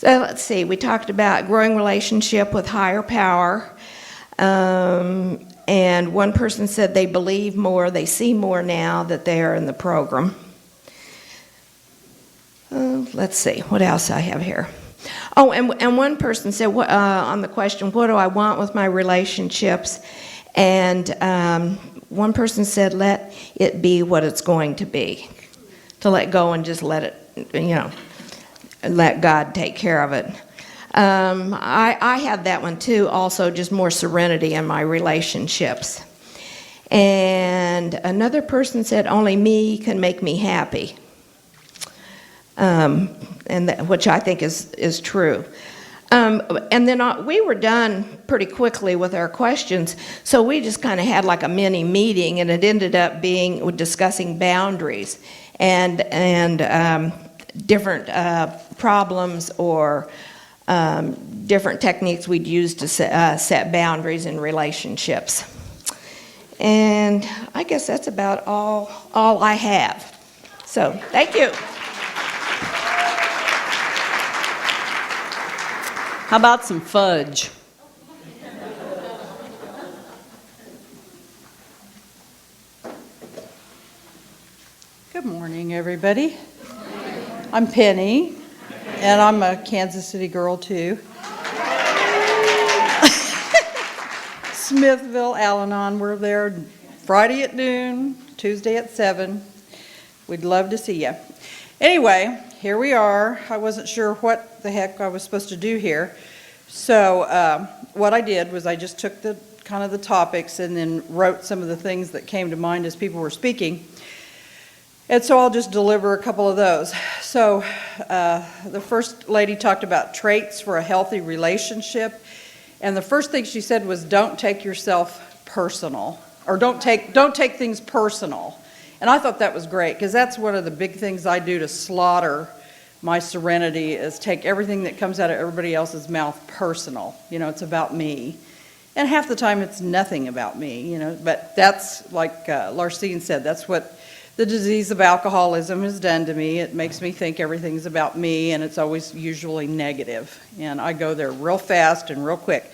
[SPEAKER 4] let's see, we talked about growing relationship with higher power. And one person said they believe more, they see more now that they are in the program. Let's see, what else I have here? Oh, and one person said on the question, what do I want with my relationships? And one person said, let it be what it's going to be. To let go and just let it, let God take care of it. I had that one too, also just more serenity in my relationships. And another person said, only me can make me happy. Which I think is true. And then we were done pretty quickly with our questions, so we just kind of had like a mini meeting, and it ended up being discussing boundaries and different problems or different techniques we'd use to set boundaries in relationships. And I guess that's about all I have. So thank you.
[SPEAKER 2] How about some fudge? Good morning, everybody. I'm Penny, and I'm a Kansas City girl, too. Smithville, Al-Anon, we're there Friday at noon, Tuesday at 7. We'd love to see you. Anyway, here we are. I wasn't sure what the heck I was supposed to do here. So what I did was I just took the topics and then wrote some of the things that came to mind as people were speaking. And so I'll just deliver a couple of those. So the first lady talked about traits for a healthy relationship. And the first thing she said was, don't take yourself personal, or don't take things personal. And I thought that was great, because that's one of the big things I do to slaughter my serenity, is take everything that comes out of everybody else's mouth personal. It's about me. And half the time it's nothing about me, but that's, like Larcene said, that's what the disease of alcoholism has done to me. It makes me think everything's about me, and it's always usually negative. And I go there real fast and real quick.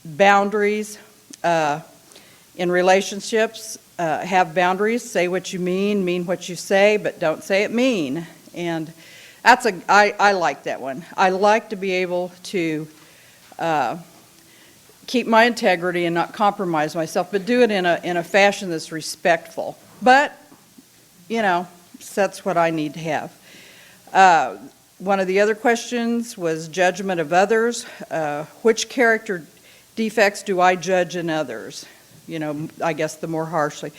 [SPEAKER 2] Boundaries in relationships. Have boundaries, say what you mean what you say, but don't say it mean. And I like that one. I like to be able to keep my integrity and not compromise myself, but do it in a fashion that's respectful. But, that's what I need to have. One of the other questions was judgment of others. Which character defects do I judge in others? I guess the more harshly.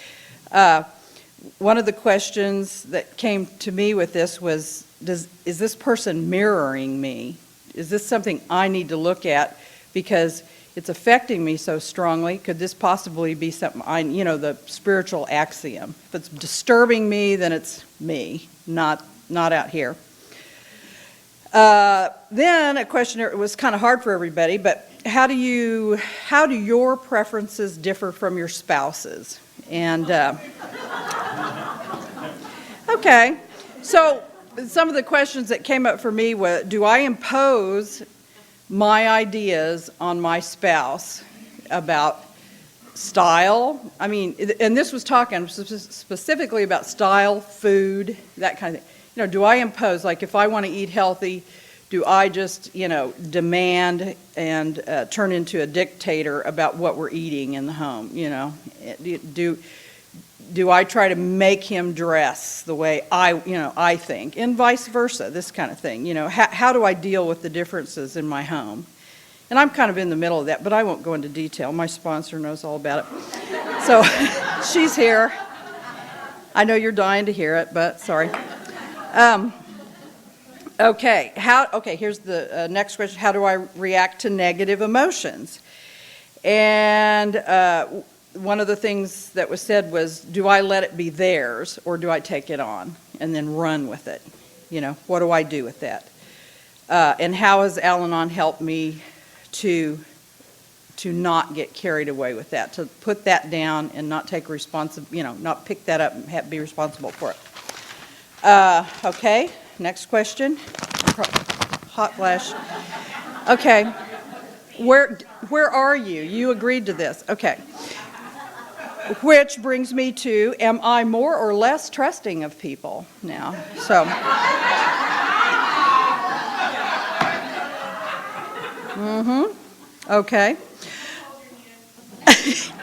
[SPEAKER 2] One of the questions that came to me with this was, is this person mirroring me? Is this something I need to look at because it's affecting me so strongly? Could this possibly be something the spiritual axiom? If it's disturbing me, then it's me, not out here. Then a question, it was kind of hard for everybody, but how do your preferences differ from your spouse's? And okay, so some of the questions that came up for me were, do I impose my ideas on my spouse about style? I mean, and this was talking specifically about style, food, that kind of thing. Do I impose, like if I want to eat healthy, do I just, demand and turn into a dictator about what we're eating in the home? Do I try to make him dress the way I think, and vice versa, this kind of thing? How do I deal with the differences in my home? And I'm kind of in the middle of that, but I won't go into detail. My sponsor knows all about it. So she's here. I know you're dying to hear it, but sorry. Okay, here's the next question. How do I react to negative emotions? And one of the things that was said was, do I let it be theirs, or do I take it on and then run with it?
[SPEAKER 5] What do I do with that? And how has Al-Anon helped me to not get carried away with that, to put that down and not take not pick that up and be responsible for it. Okay, next question. Hot flash. Okay, where are you? You agreed to this. Okay. Which brings me to, am I more or less trusting of people now? So. Okay.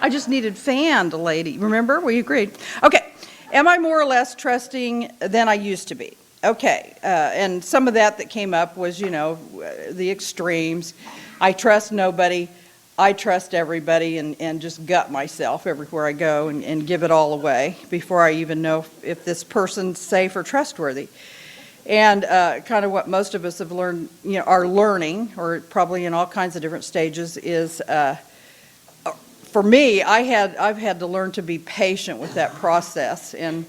[SPEAKER 5] I just needed fanned, lady. Remember? We agreed. Okay. Am I more or less trusting than I used to be? Okay. And some of that came up was, the extremes. I trust nobody. I trust everybody and just gut myself everywhere I go and give it all away before I even know if this person's safe or trustworthy. And kind of what most of us have learned, are learning, or probably in all kinds of different stages, is for me, I've had to learn to be patient with that process and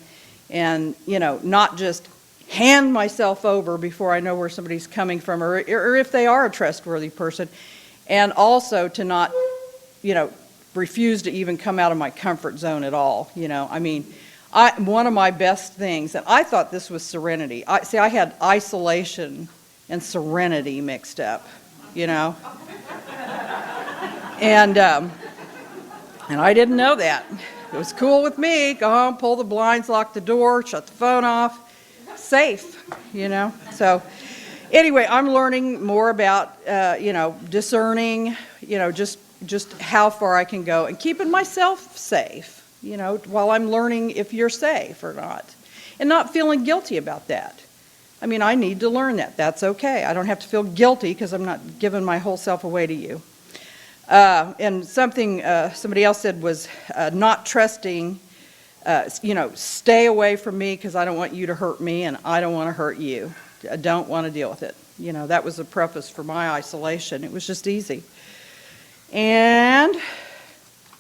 [SPEAKER 5] not just hand myself over before I know where somebody's coming from, or if they are a trustworthy person, and also to not, refuse to even come out of my comfort zone at all. One of my best things, and I thought this was serenity. I had isolation and serenity mixed up, and I didn't know that. It was cool with me. Go home, pull the blinds, lock the door, shut the phone off, safe, So anyway, I'm learning more about, discerning, just how far I can go and keeping myself safe. While I'm learning if you're safe or not. And not feeling guilty about that. I need to learn that. That's okay. I don't have to feel guilty because I'm not giving my whole self away to you. And something somebody else said was not trusting, stay away from me because I don't want you to hurt me and I don't want to hurt you. I don't want to deal with it. That was the preface for my isolation. It was just easy. And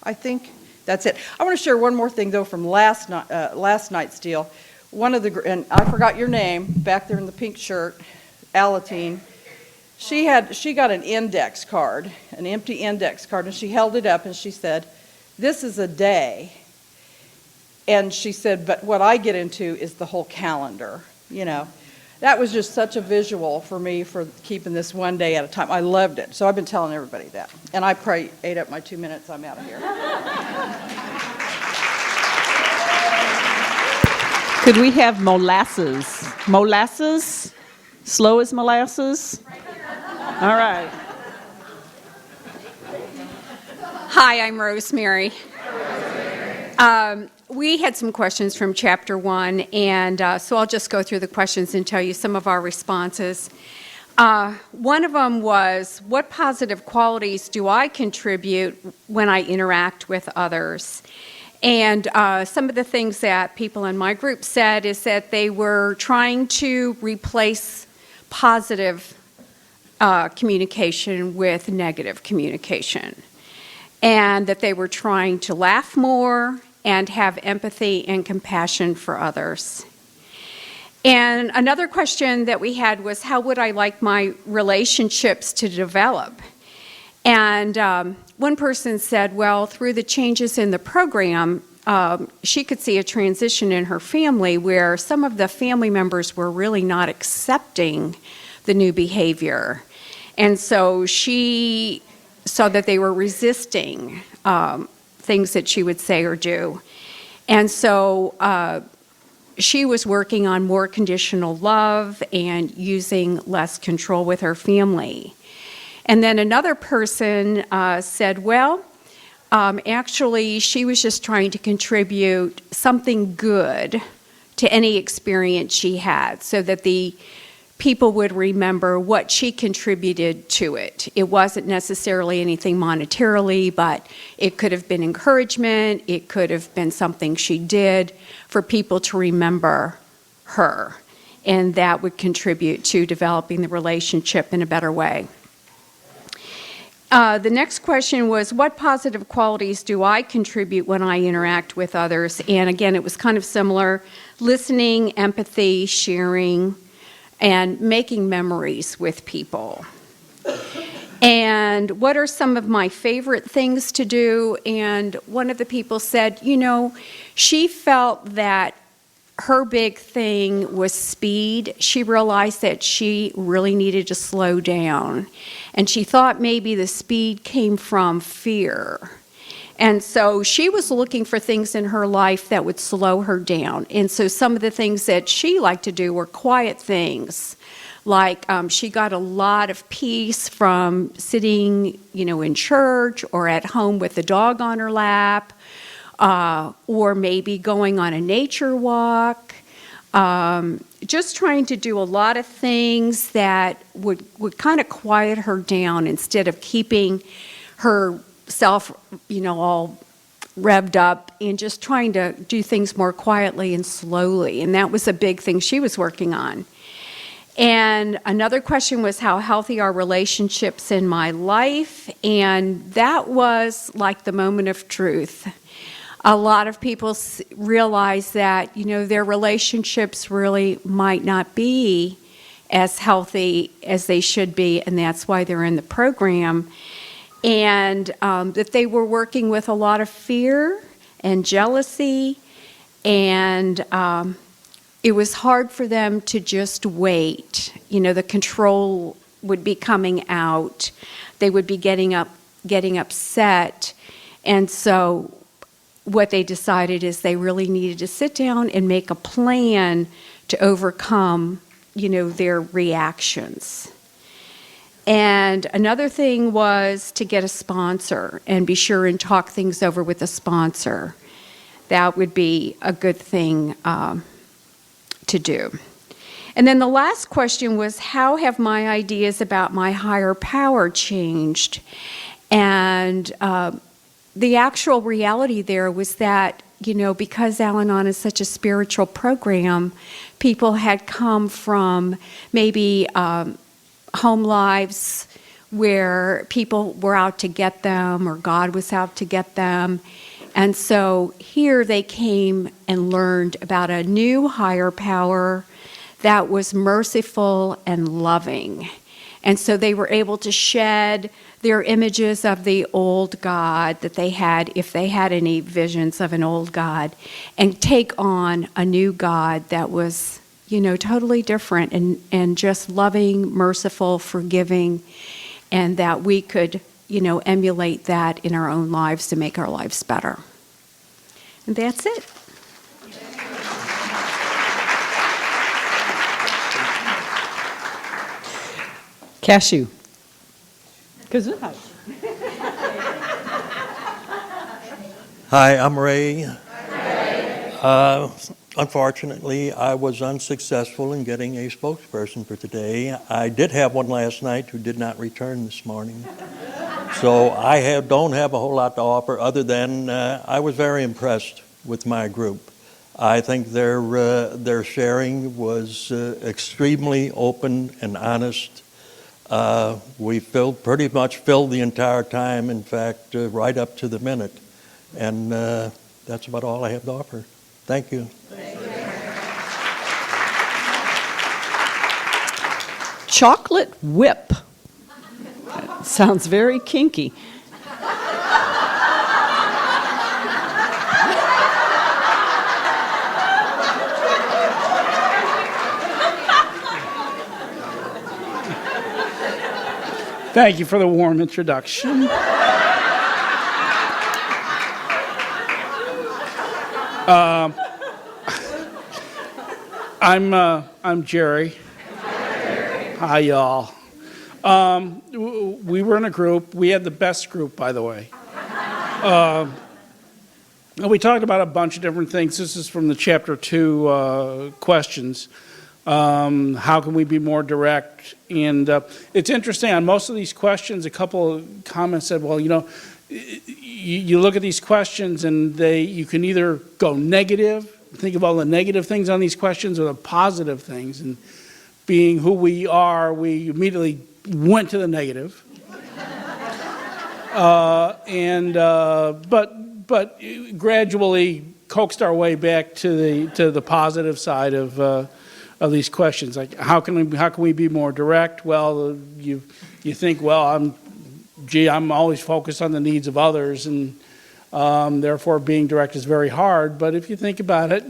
[SPEAKER 5] I think that's it. I want to share one more thing, though, from last night's deal. And I forgot your name, back there in the pink shirt, Alateen. She got an index card, an empty index card, and she held it up and she said, "This is a day." And she said, "But what I get into is the whole calendar." That was just such a visual for me for keeping this one day at a time. I loved it. So I've been telling everybody that. And I probably ate up my 2 minutes. I'm out of here.
[SPEAKER 2] Could we have molasses? Molasses? Slow as molasses? All right.
[SPEAKER 6] Hi, I'm Rosemary. We had some questions from Chapter 1, and so I'll just go through the questions and tell you some of our responses. One of them was, what positive qualities do I contribute when I interact with others? And some of the things that people in my group said is that they were trying to replace positive communication with negative communication, and that they were trying to laugh more and have empathy and compassion for others. And another question that we had was, how would I like my relationships to develop? And one person said, well, through the changes in the program, she could see a transition in her family where some of the family members were really not accepting the new behavior. And so she saw that they were resisting things that she would say or do. And so she was working on more conditional love and using less control with her family. And then another person said, well, actually she was just trying to contribute something good to any experience she had so that the people would remember what she contributed to it. It wasn't necessarily anything monetarily, but it could have been encouragement, it could have been something she did for people to remember her, and that would contribute to developing the relationship in a better way. The next question was, what positive qualities do I contribute when I interact with others? And again, it was kind of similar: listening, empathy, sharing, and making memories with people. And what are some of my favorite things to do? And one of the people said, she felt that her big thing was speed. She realized that she really needed to slow down. And she thought maybe the speed came from fear. And so she was looking for things in her life that would slow her down. And so some of the things that she liked to do were quiet things. Like she got a lot of peace from sitting, in church or at home with the dog on her lap, or maybe going on a nature walk. Just trying to do a lot of things that would kind of quiet her down instead of keeping herself, all revved up, and just trying to do things more quietly and slowly. And that was a big thing she was working on. And another question was, how healthy are relationships in my life? And that was like the moment of truth. A lot of people realize that, their relationships really might not be as healthy as they should be, and that's why they're in the program. And that they were working with a lot of fear and jealousy, and it was hard for them to just wait. The control would be coming out. They would be getting upset. And so what they decided is they really needed to sit down and make a plan to overcome, their reactions. And another thing was to get a sponsor and be sure and talk things over with a sponsor. That would be a good thing to do. And then the last question was, how have my ideas about my higher power changed? And the actual reality there was that, because Al-Anon is such a spiritual program, people had come from maybe home lives where people were out to get them, or God was out to get them. And so here they came and learned about a new higher power that was merciful and loving. And so they were able to shed their images of the old God that they had, if they had any visions of an old God, and take on a new God that was, totally different and just loving, merciful, forgiving, and that we could, emulate that in our own lives to make our lives better. And that's it.
[SPEAKER 2] Cashew. Gesundheit.
[SPEAKER 7] Hi, I'm Ray. Unfortunately, I was unsuccessful in getting a spokesperson for today. I did have one last night who did not return this morning. So I don't have a whole lot to offer other than I was very impressed with my group. I think their sharing was extremely open and honest. We pretty much filled the entire time, in fact, right up to the minute. And that's about all I have to offer. Thank you.
[SPEAKER 2] Chocolate whip. That sounds very kinky.
[SPEAKER 8] Thank you for the warm introduction. I'm Jerry. Hi, y'all. We were in a group. We had the best group, by the way. We talked about a bunch of different things. This is from the Chapter 2 questions. How can we be more direct? And it's interesting, on most of these questions, a couple of comments said, well, you look at these questions and you can either go negative, think of all the negative things on these questions, or the positive things. And being who we are, we immediately went to the negative. But gradually coaxed our way back to the positive side of these questions. Like, how can we be more direct? Well, you think, well, I'm always focused on the needs of others, and therefore being direct is very hard. But if you think about it,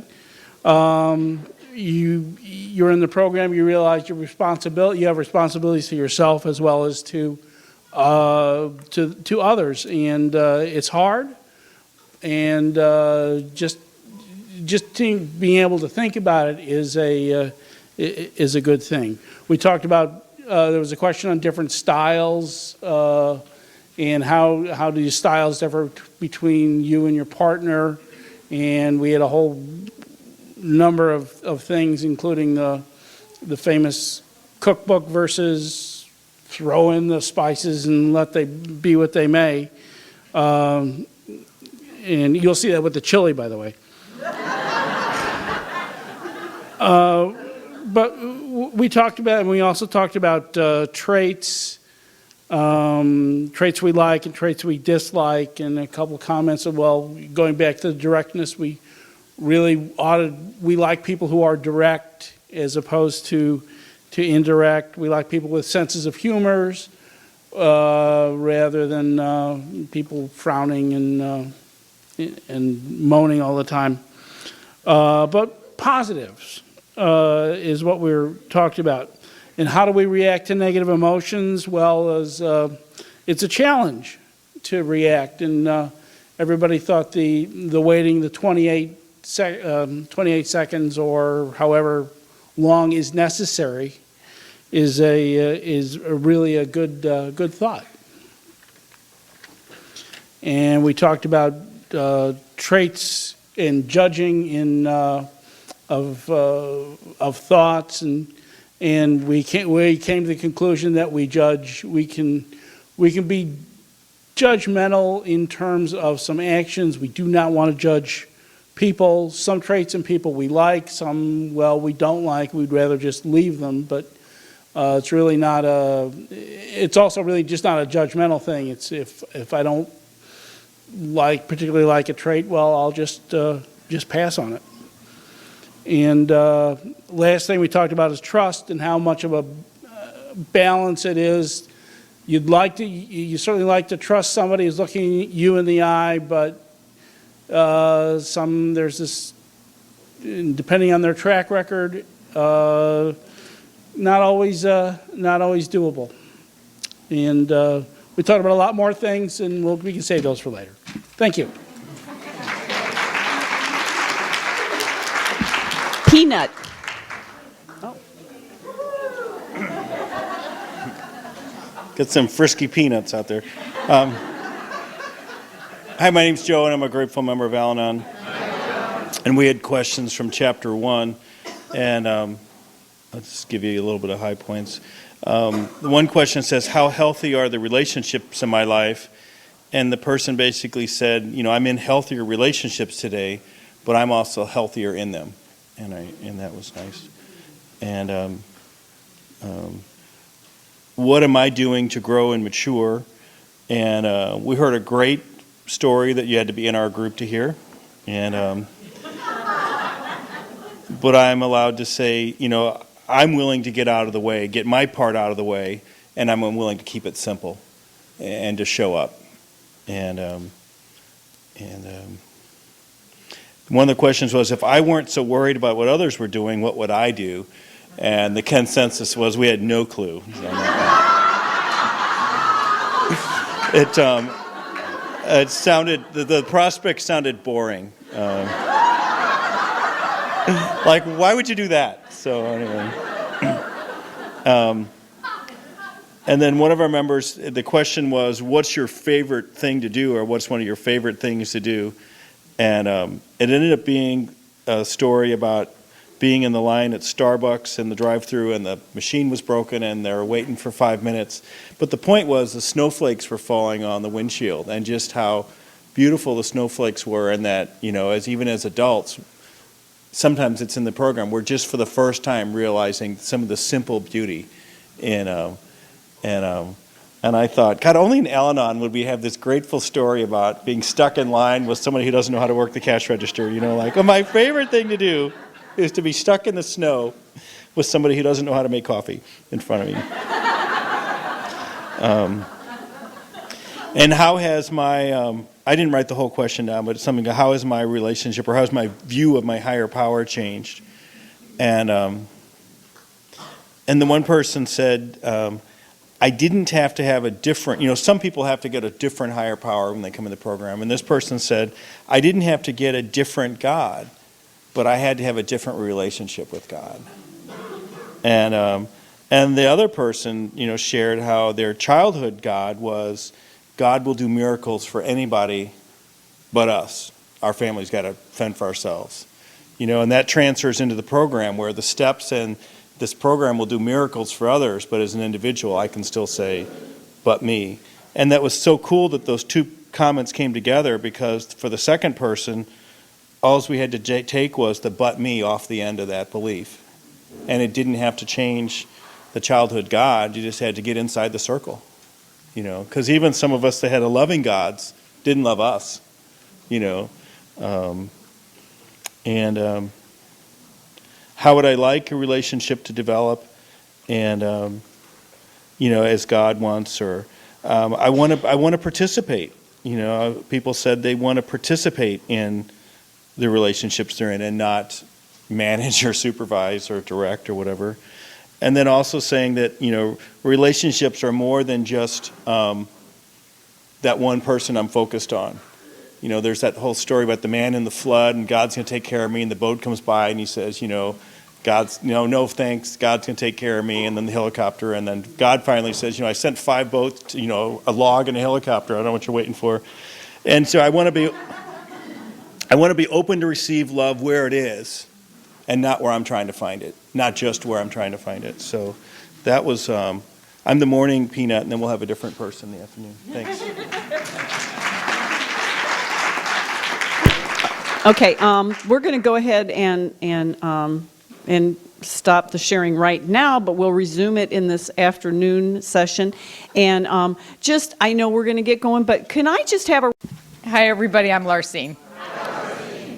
[SPEAKER 8] you're in the program, you realize you have responsibilities to yourself as well as to others, and it's hard, and just being able to think about it is a good thing. We talked about there was a question on different styles and how do your styles differ between you and your partner, and we had a whole number of things, including the famous cookbook versus throw in the spices and let they be what they may. And you'll see that with the chili, by the way. But we talked about, and we also talked about traits we like and traits we dislike, and a couple of comments of, well, going back to the directness, we like people who are direct as opposed to indirect. We like people with senses of humors rather than people frowning and moaning all the time. But positives is what we're talking about. And how do we react to negative emotions? Well, it's a challenge to react. And everybody thought the waiting the 28 seconds or however long is necessary is really a good thought. And we talked about traits in judging of thoughts, and we came to the conclusion that we can be judgmental in terms of some actions. We do not want to judge people. Some traits in people we like, some, well, we don't like. We'd rather just leave them, but it's really not it's also really just not a judgmental thing. It's if I don't particularly like a trait, well, I'll just pass on it. And last thing we talked about is trust and how much of a balance it is. You certainly like to trust somebody who's looking you in the eye, but there's this, depending on their track record, not always doable. And we talked about a lot more things, and we can save those for later. Thank you.
[SPEAKER 2] Peanut.
[SPEAKER 9] Get some frisky peanuts out there. Hi, my name's Joe, and I'm a grateful member of Al-Anon. And we had questions from Chapter 1, and I'll just give you a little bit of high points. The one question says, how healthy are the relationships in my life? And the person basically said, I'm in healthier relationships today, but I'm also healthier in them. And that was nice. And what am I doing to grow and mature? And we heard a great story that you had to be in our group to hear. And but I'm allowed to say, I'm willing to get out of the way, get my part out of the way, and I'm willing to keep it simple and to show up. And one of the questions was, if I weren't so worried about what others were doing, what would I do? And the consensus was we had no clue. It sounded, the prospect sounded boring. Like, why would you do that? So anyway. And then one of our members, the question was, what's your favorite thing to do, or what's one of your favorite things to do? And it ended up being a story about being in the line at Starbucks in the drive-thru, and the machine was broken and they were waiting for 5 minutes. But the point was the snowflakes were falling on the windshield, and just how beautiful the snowflakes were, and that, even as adults, sometimes it's in the program, we're just for the first time realizing some of the simple beauty and I thought, God, only in Al-Anon would we have this grateful story about being stuck in line with somebody who doesn't know how to work the cash register. My favorite thing to do is to be stuck in the snow with somebody who doesn't know how to make coffee in front of me. And how has my, I didn't write the whole question down, but it's something, how has my relationship or how has my view of my higher power changed? And the one person said, I didn't have to have a different, some people have to get a different higher power when they come in the program. And this person said, I didn't have to get a different God, but I had to have a different relationship with God. And the other person, shared how their childhood God was, God will do miracles for anybody but us. Our family's got to fend for ourselves. And that transfers into the program where the steps and this program will do miracles for others, but as an individual, I can still say, but me. And that was so cool that those two comments came together, because for the second person, all we had to take was the but me off the end of that belief. And it didn't have to change the childhood God, you just had to get inside the circle. Because even some of us that had a loving gods didn't love us, how would I like a relationship to develop, and as God wants, or I want to participate. People said they want to participate in the relationships they're in and not manage or supervise or direct or whatever. And then also saying that relationships are more than just that one person I'm focused on. There's that whole story about the man in the flood, and God's going to take care of me, and the boat comes by, and he says, God's, no thanks, God's going to take care of me, and then the helicopter, and then God finally says, I sent 5 boats, a log and a helicopter, I don't know what you're waiting for. And so I want to be open to receive love where it is, and not where I'm trying to find it, not just where I'm trying to find it. So that was, I'm the morning Peanut, and then we'll have a different person in the afternoon. Thanks.
[SPEAKER 2] Okay, we're going to go ahead and stop the sharing right now, but we'll resume it in this afternoon session. And I know we're going to get going, but can I just have a...
[SPEAKER 1] Hi, everybody. I'm Larcene.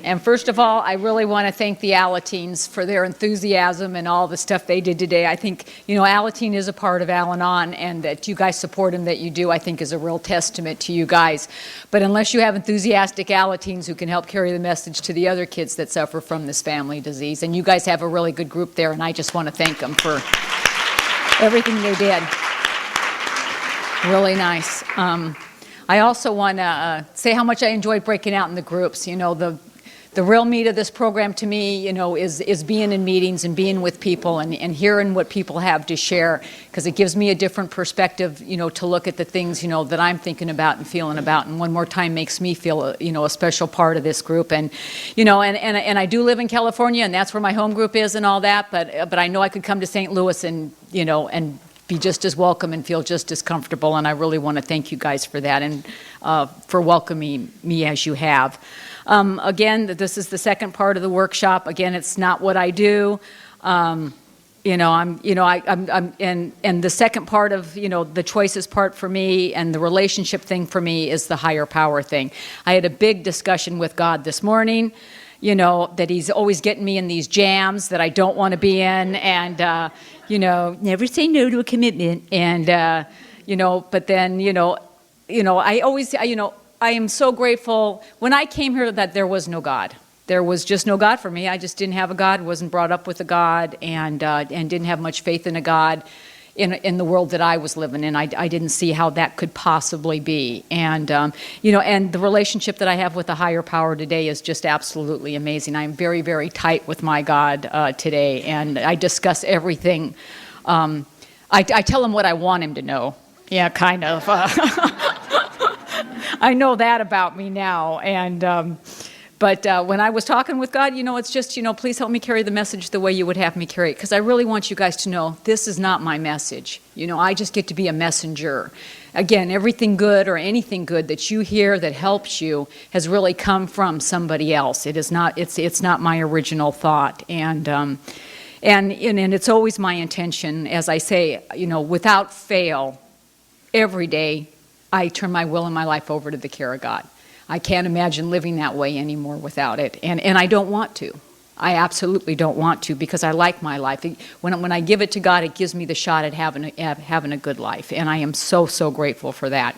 [SPEAKER 1] And first of all, I really want to thank the Alateens for their enthusiasm and all the stuff they did today. I think, Alateen is a part of Al-Anon, and that you guys support him, that you do, I think is a real testament to you guys. But unless you have enthusiastic Alateens who can help carry the message to the other kids that suffer from this family disease, and you guys have a really good group there, and I just want to thank them for everything they did. Really nice. I also want to say how much I enjoyed breaking out in the groups. The real meat of this program to me, is being in meetings and being with people and hearing what people have to share, because it gives me a different perspective, to look at the things, that I'm thinking about and feeling about, and one more time makes me feel, a special part of this group. And, and I do live in California, and that's where my home group is and all that, but I know I could come to St. Louis and, and be just as welcome and feel just as comfortable, and I really want to thank you guys for that and for welcoming me as you have. Again, this is the second part of the workshop. Again, it's not what I do. And the second part of, the choices part for me and the relationship thing for me is the higher power thing. I had a big discussion with God this morning, that he's always getting me in these jams that I don't want to be in, and, never say no to a commitment. And, but then, I always, I am so grateful when I came here that there was no God. There was just no God for me. I just didn't have a God, wasn't brought up with a God, and didn't have much faith in a God in the world that I was living in. I didn't see how that could possibly be. And, and the relationship that I have with the higher power today is just absolutely amazing. I'm very, very tight with my God today, and I discuss everything. I tell him what I want him to know. Yeah, kind of. I know that about me now, and but when I was talking with God, it's just, please help me carry the message the way you would have me carry it, because I really want you guys to know this is not my message. I just get to be a messenger. Again, everything good or anything good that you hear that helps you has really come from somebody else. It is not. It's not my original thought, and it's always my intention, as I say, without fail, every day. I turn my will and my life over to the care of God. I can't imagine living that way anymore without it, and I don't want to. I absolutely don't want to because I like my life. When I give it to God, it gives me the shot at having a good life, and I am so, so grateful for that.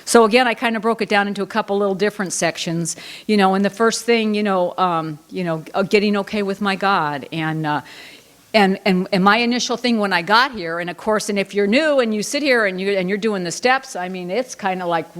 [SPEAKER 1] So again, I kind of broke it down into a couple little different sections, and the first thing, getting okay with my God, and my initial thing when I got here, and of course, and if you're new and you sit here and you're doing the steps, I mean, it's kind of like,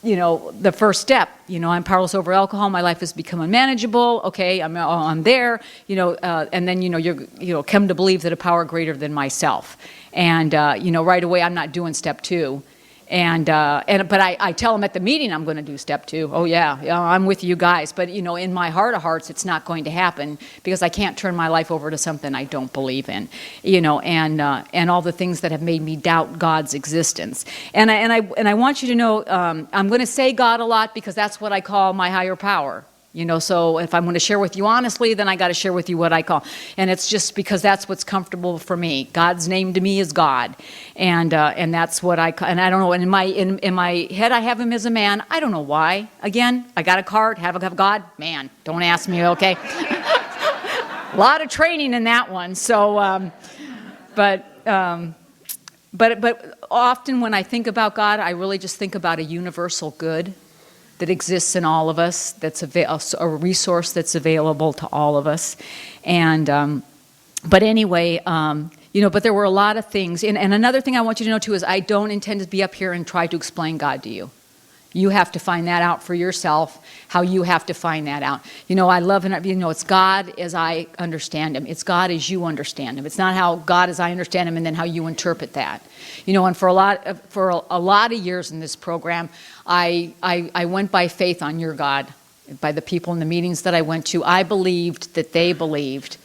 [SPEAKER 1] the first step, I'm powerless over alcohol, my life has become unmanageable, okay, I'm there, and then, you're come to believe that a power greater than myself. And, right away, I'm not doing step 2. But I tell them at the meeting I'm going to do step 2. Oh yeah, I'm with you guys. But in my heart of hearts, it's not going to happen because I can't turn my life over to something I don't believe in. And all the things that have made me doubt God's existence. And I want you to know I'm going to say God a lot because that's what I call my higher power. So if I'm going to share with you honestly, then I got to share with you what I call, and it's just because that's what's comfortable for me. God's name to me is God, and that's what I call. And I don't know. And in my head, I have him as a man. I don't know why. Again, I got a card. Have God, man. Don't ask me. Okay. A lot of training in that one. So, but often when I think about God, I really just think about a universal good that exists in all of us, that's a resource that's available to all of us. And, but anyway, but there were a lot of things. And another thing I want you to know too is I don't intend to be up here and try to explain God to you. You have to find that out for yourself, how you have to find that out. I love it, it's God as I understand him. It's God as you understand him. It's not how God as I understand him and then how you interpret that. And for a lot of years in this program, I went by faith on your God, by the people in the meetings that I went to. I believed that they believed,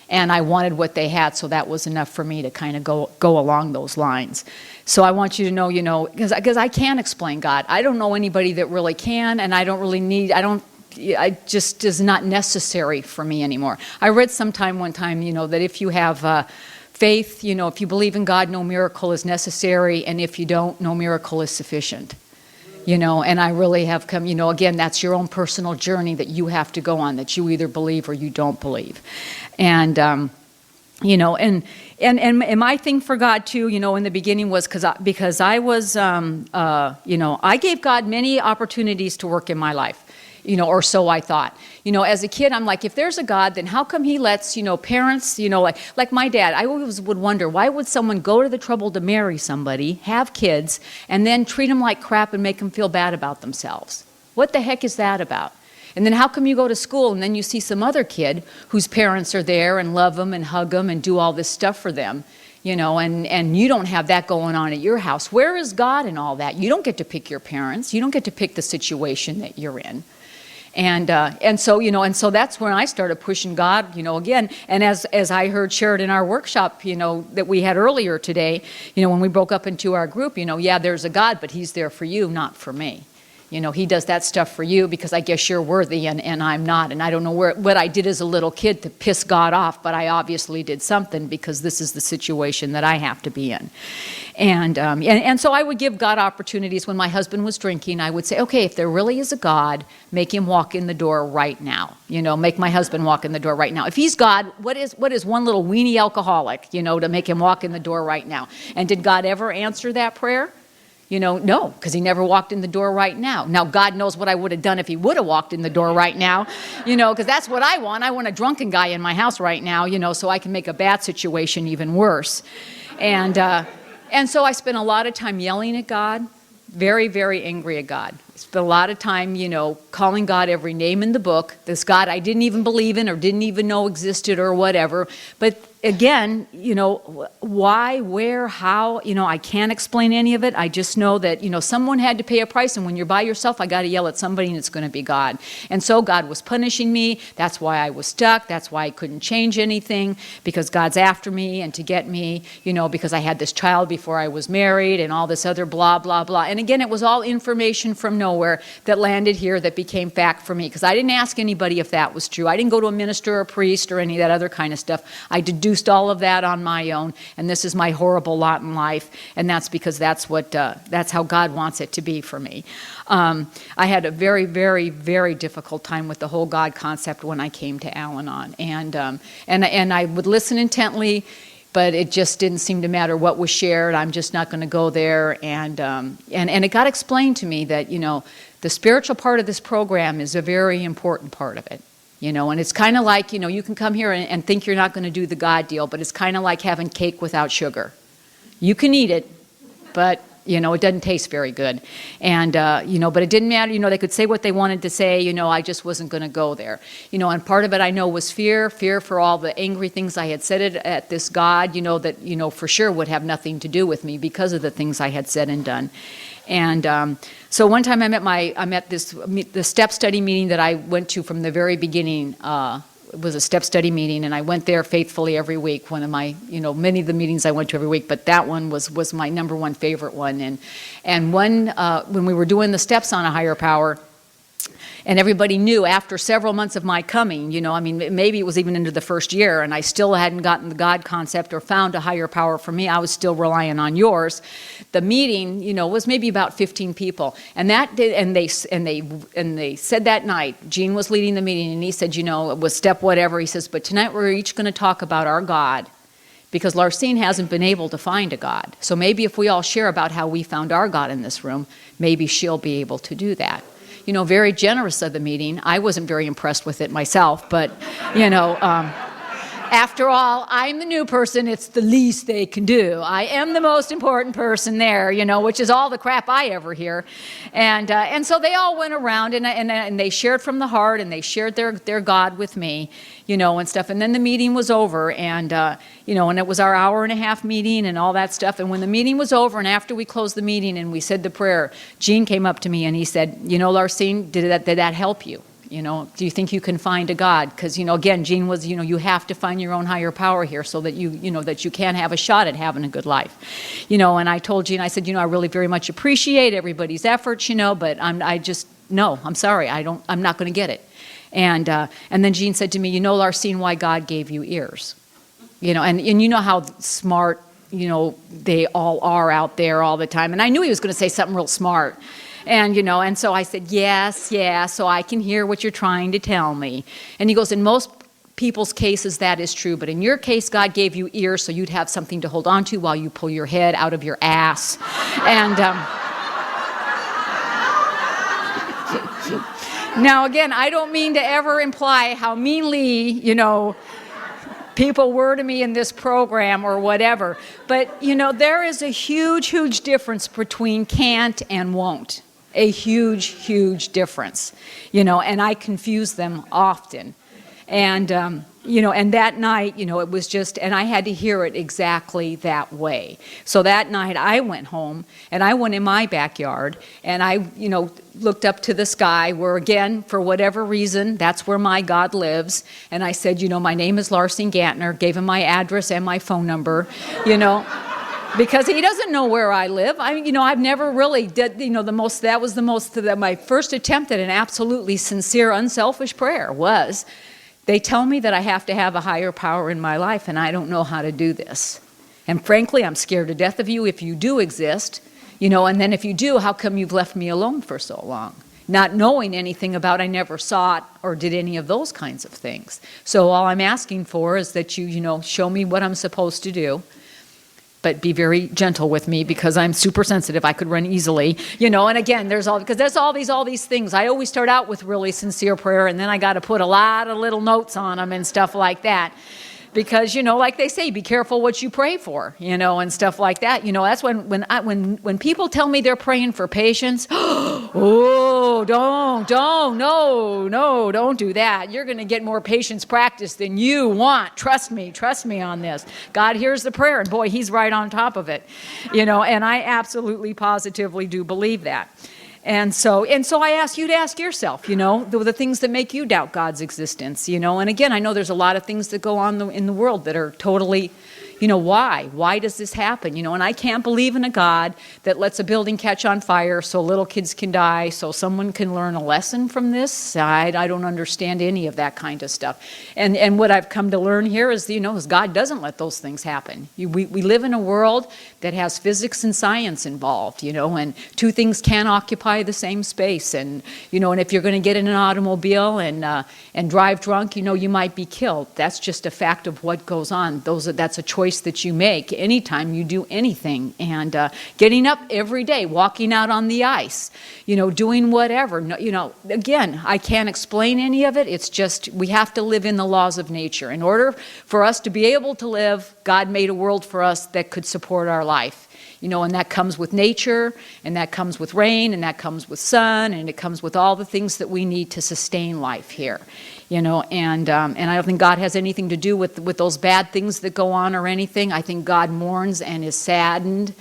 [SPEAKER 1] and I wanted what they had, so that was enough for me to kind of go along those lines. So I want you to know, because I can't explain God. I don't know anybody that really can, and I don't really need, I just is not necessary for me anymore. I read one time, that if you have faith, if you believe in God, no miracle is necessary, and if you don't, no miracle is sufficient. And I really have come, again, that's your own personal journey that you have to go on, that you either believe or you don't believe. And, and my thing for God too, in the beginning was because I was, I gave God many opportunities to work in my life, or so I thought. As a kid, I'm like, if there's a God, then how come he lets, parents, like my dad, I always would wonder, why would someone go to the trouble to marry somebody, have kids, and then treat them like crap and make them feel bad about themselves? What the heck is that about? And then how come you go to school and then you see some other kid whose parents are there and love them and hug them and do all this stuff for them, and you don't have that going on at your house? Where is God in all that? You don't get to pick your parents. You don't get to pick the situation that you're in. And so that's when I started pushing God, again. And as I heard shared in our workshop, that we had earlier today, when we broke up into our group, yeah, there's a God, but he's there for you, not for me. He does that stuff for you because I guess you're worthy and I'm not. And I don't know what I did as a little kid to piss God off, but I obviously did something because this is the situation that I have to be in. And so I would give God opportunities. When my husband was drinking, I would say, okay, if there really is a God, make him walk in the door right now. Make my husband walk in the door right now. If he's God, what is one little weenie alcoholic, to make him walk in the door right now? And did God ever answer that prayer? No, because he never walked in the door right now. Now, God knows what I would have done if he would have walked in the door right now, because that's what I want. I want a drunken guy in my house right now, so I can make a bad situation even worse. And so I spent a lot of time yelling at God, very, very angry at God. I spent a lot of time, calling God every name in the book, this God I didn't even believe in or didn't even know existed or whatever. But again, why, where, how, I can't explain any of it. I just know that, someone had to pay a price. And when you're by yourself, I got to yell at somebody and it's going to be God. And so God was punishing me. That's why I was stuck. That's why I couldn't change anything, because God's after me and to get me, because I had this child before I was married and all this other blah, blah, blah. And again, it was all information from nowhere that landed here that became fact for me, because I didn't ask anybody if that was true. I didn't go to a minister or a priest or any of that other kind of stuff. I deduced produced all of that on my own, and this is my horrible lot in life, and that's because that's how God wants it to be for me. I had a very, very, very difficult time with the whole God concept when I came to Al-Anon, and I would listen intently, but it just didn't seem to matter what was shared. I'm just not going to go there, and it got explained to me that, you know, the spiritual part of this program is a very important part of it. You know, and it's kind of like, you know, you can come here and think you're not going to do the God deal, but it's kind of like having cake without sugar. You can eat it, but, you know, it doesn't taste very good. And, you know, but it didn't matter. You know, they could say what they wanted to say. You know, I just wasn't going to go there. You know, and part of it I know was fear for all the angry things I had said at this God, you know, that, you know, for sure would have nothing to do with me because of the things I had said and done. And so one time I'm at the step study meeting that I went to from the very beginning. It was a step study meeting, and I went there faithfully every week. One of my, you know, many of the meetings I went to every week, but that one was my number one favorite one. And when we were doing the steps on a higher power, and everybody knew after several months of my coming, you know, I mean, maybe it was even into the first year, and I still hadn't gotten the God concept or found a higher power for me. I was still relying on yours. The meeting, you know, was maybe about 15 people, and they said that night, Gene was leading the meeting, and he said, you know, it was step whatever. He says, but tonight we're each going to talk about our God, because Larcene hasn't been able to find a God. So maybe if we all share about how we found our God in this room, maybe she'll be able to do that. You know, very generous of the meeting. I wasn't very impressed with it myself, but, you know, after all, I'm the new person. It's the least they can do. I am the most important person there, you know, which is all the crap I ever hear. And so they all went around, and they shared from the heart, and they shared their God with me, you know, and stuff. And then the meeting was over, and, you know, and it was our hour-and-a-half meeting and all that stuff. And when the meeting was over, and after we closed the meeting and we said the prayer, Gene came up to me and he said, you know, Larcene, did that help you? You know, do you think you can find a God? Because, you know, again, Gene was, you know, you have to find your own higher power here so that you know, that you can have a shot at having a good life. You know, and I told Gene, I said, you know, I really very much appreciate everybody's efforts, you know, but I'm sorry, I'm not going to get it. And then Gene said to me, you know, Larcene, why God gave you ears. You know, and you know how smart, you know, they all are out there all the time. And I knew he was going to say something real smart. And, you know, and so I said, yes, so I can hear what you're trying to tell me. And he goes, in most people's cases, that is true. But in your case, God gave you ears so you'd have something to hold on to while you pull your head out of your ass. And now, again, I don't mean to ever imply how meanly, you know, people were to me in this program or whatever. But, you know, there is a huge, huge difference between can't and won't. A huge, huge difference, you know, and I confuse them often. And, you know, and that night, you know, it was just, and I had to hear it exactly that way. So that night I went home and I went in my backyard and I, you know, looked up to the sky where, again, for whatever reason, that's where my God lives. And I said, you know, my name is Larcene Gantner, gave him my address and my phone number, you know. Because he doesn't know where I live. I mean, you know, I've never really did, you know, my first attempt at an absolutely sincere, unselfish prayer was, they tell me that I have to have a higher power in my life, and I don't know how to do this. And frankly, I'm scared to death of you if you do exist, you know, and then if you do, how come you've left me alone for so long? Not knowing anything about, I never saw it or did any of those kinds of things. So all I'm asking for is that you know, show me what I'm supposed to do. But be very gentle with me because I'm super sensitive. I could run easily, you know. And again, there's all these things. I always start out with really sincere prayer, and then I got to put a lot of little notes on them and stuff like that. Because, you know, like they say, be careful what you pray for, you know, and stuff like that. You know, that's when people tell me they're praying for patience, oh, don't do that. You're going to get more patience practice than you want. Trust me on this. God hears the prayer, and boy, he's right on top of it, you know, and I absolutely positively do believe that. And so I ask you to ask yourself, you know, the things that make you doubt God's existence, you know. And again, I know there's a lot of things that go on in the world that are totally, Why? Why does this happen? And I can't believe in a God that lets a building catch on fire so little kids can die, so someone can learn a lesson from this. I don't understand any of that kind of stuff. And what I've come to learn here is, is God doesn't let those things happen. We live in a world that has physics and science involved, and two things can't occupy the same space. And if you're going to get in an automobile and drive drunk, you might be killed. That's just a fact of what goes on. That's a choice that you make anytime you do anything. And getting up every day, walking out on the ice, doing whatever. Again, I can't explain any of it. It's just we have to live in the laws of nature. In order for us to be able to live, God made a world for us that could support our life. And that comes with nature, and that comes with rain, and that comes with sun, and it comes with all the things that we need to sustain life here. And I don't think God has anything to do with those bad things that go on or anything. I think God mourns and is saddened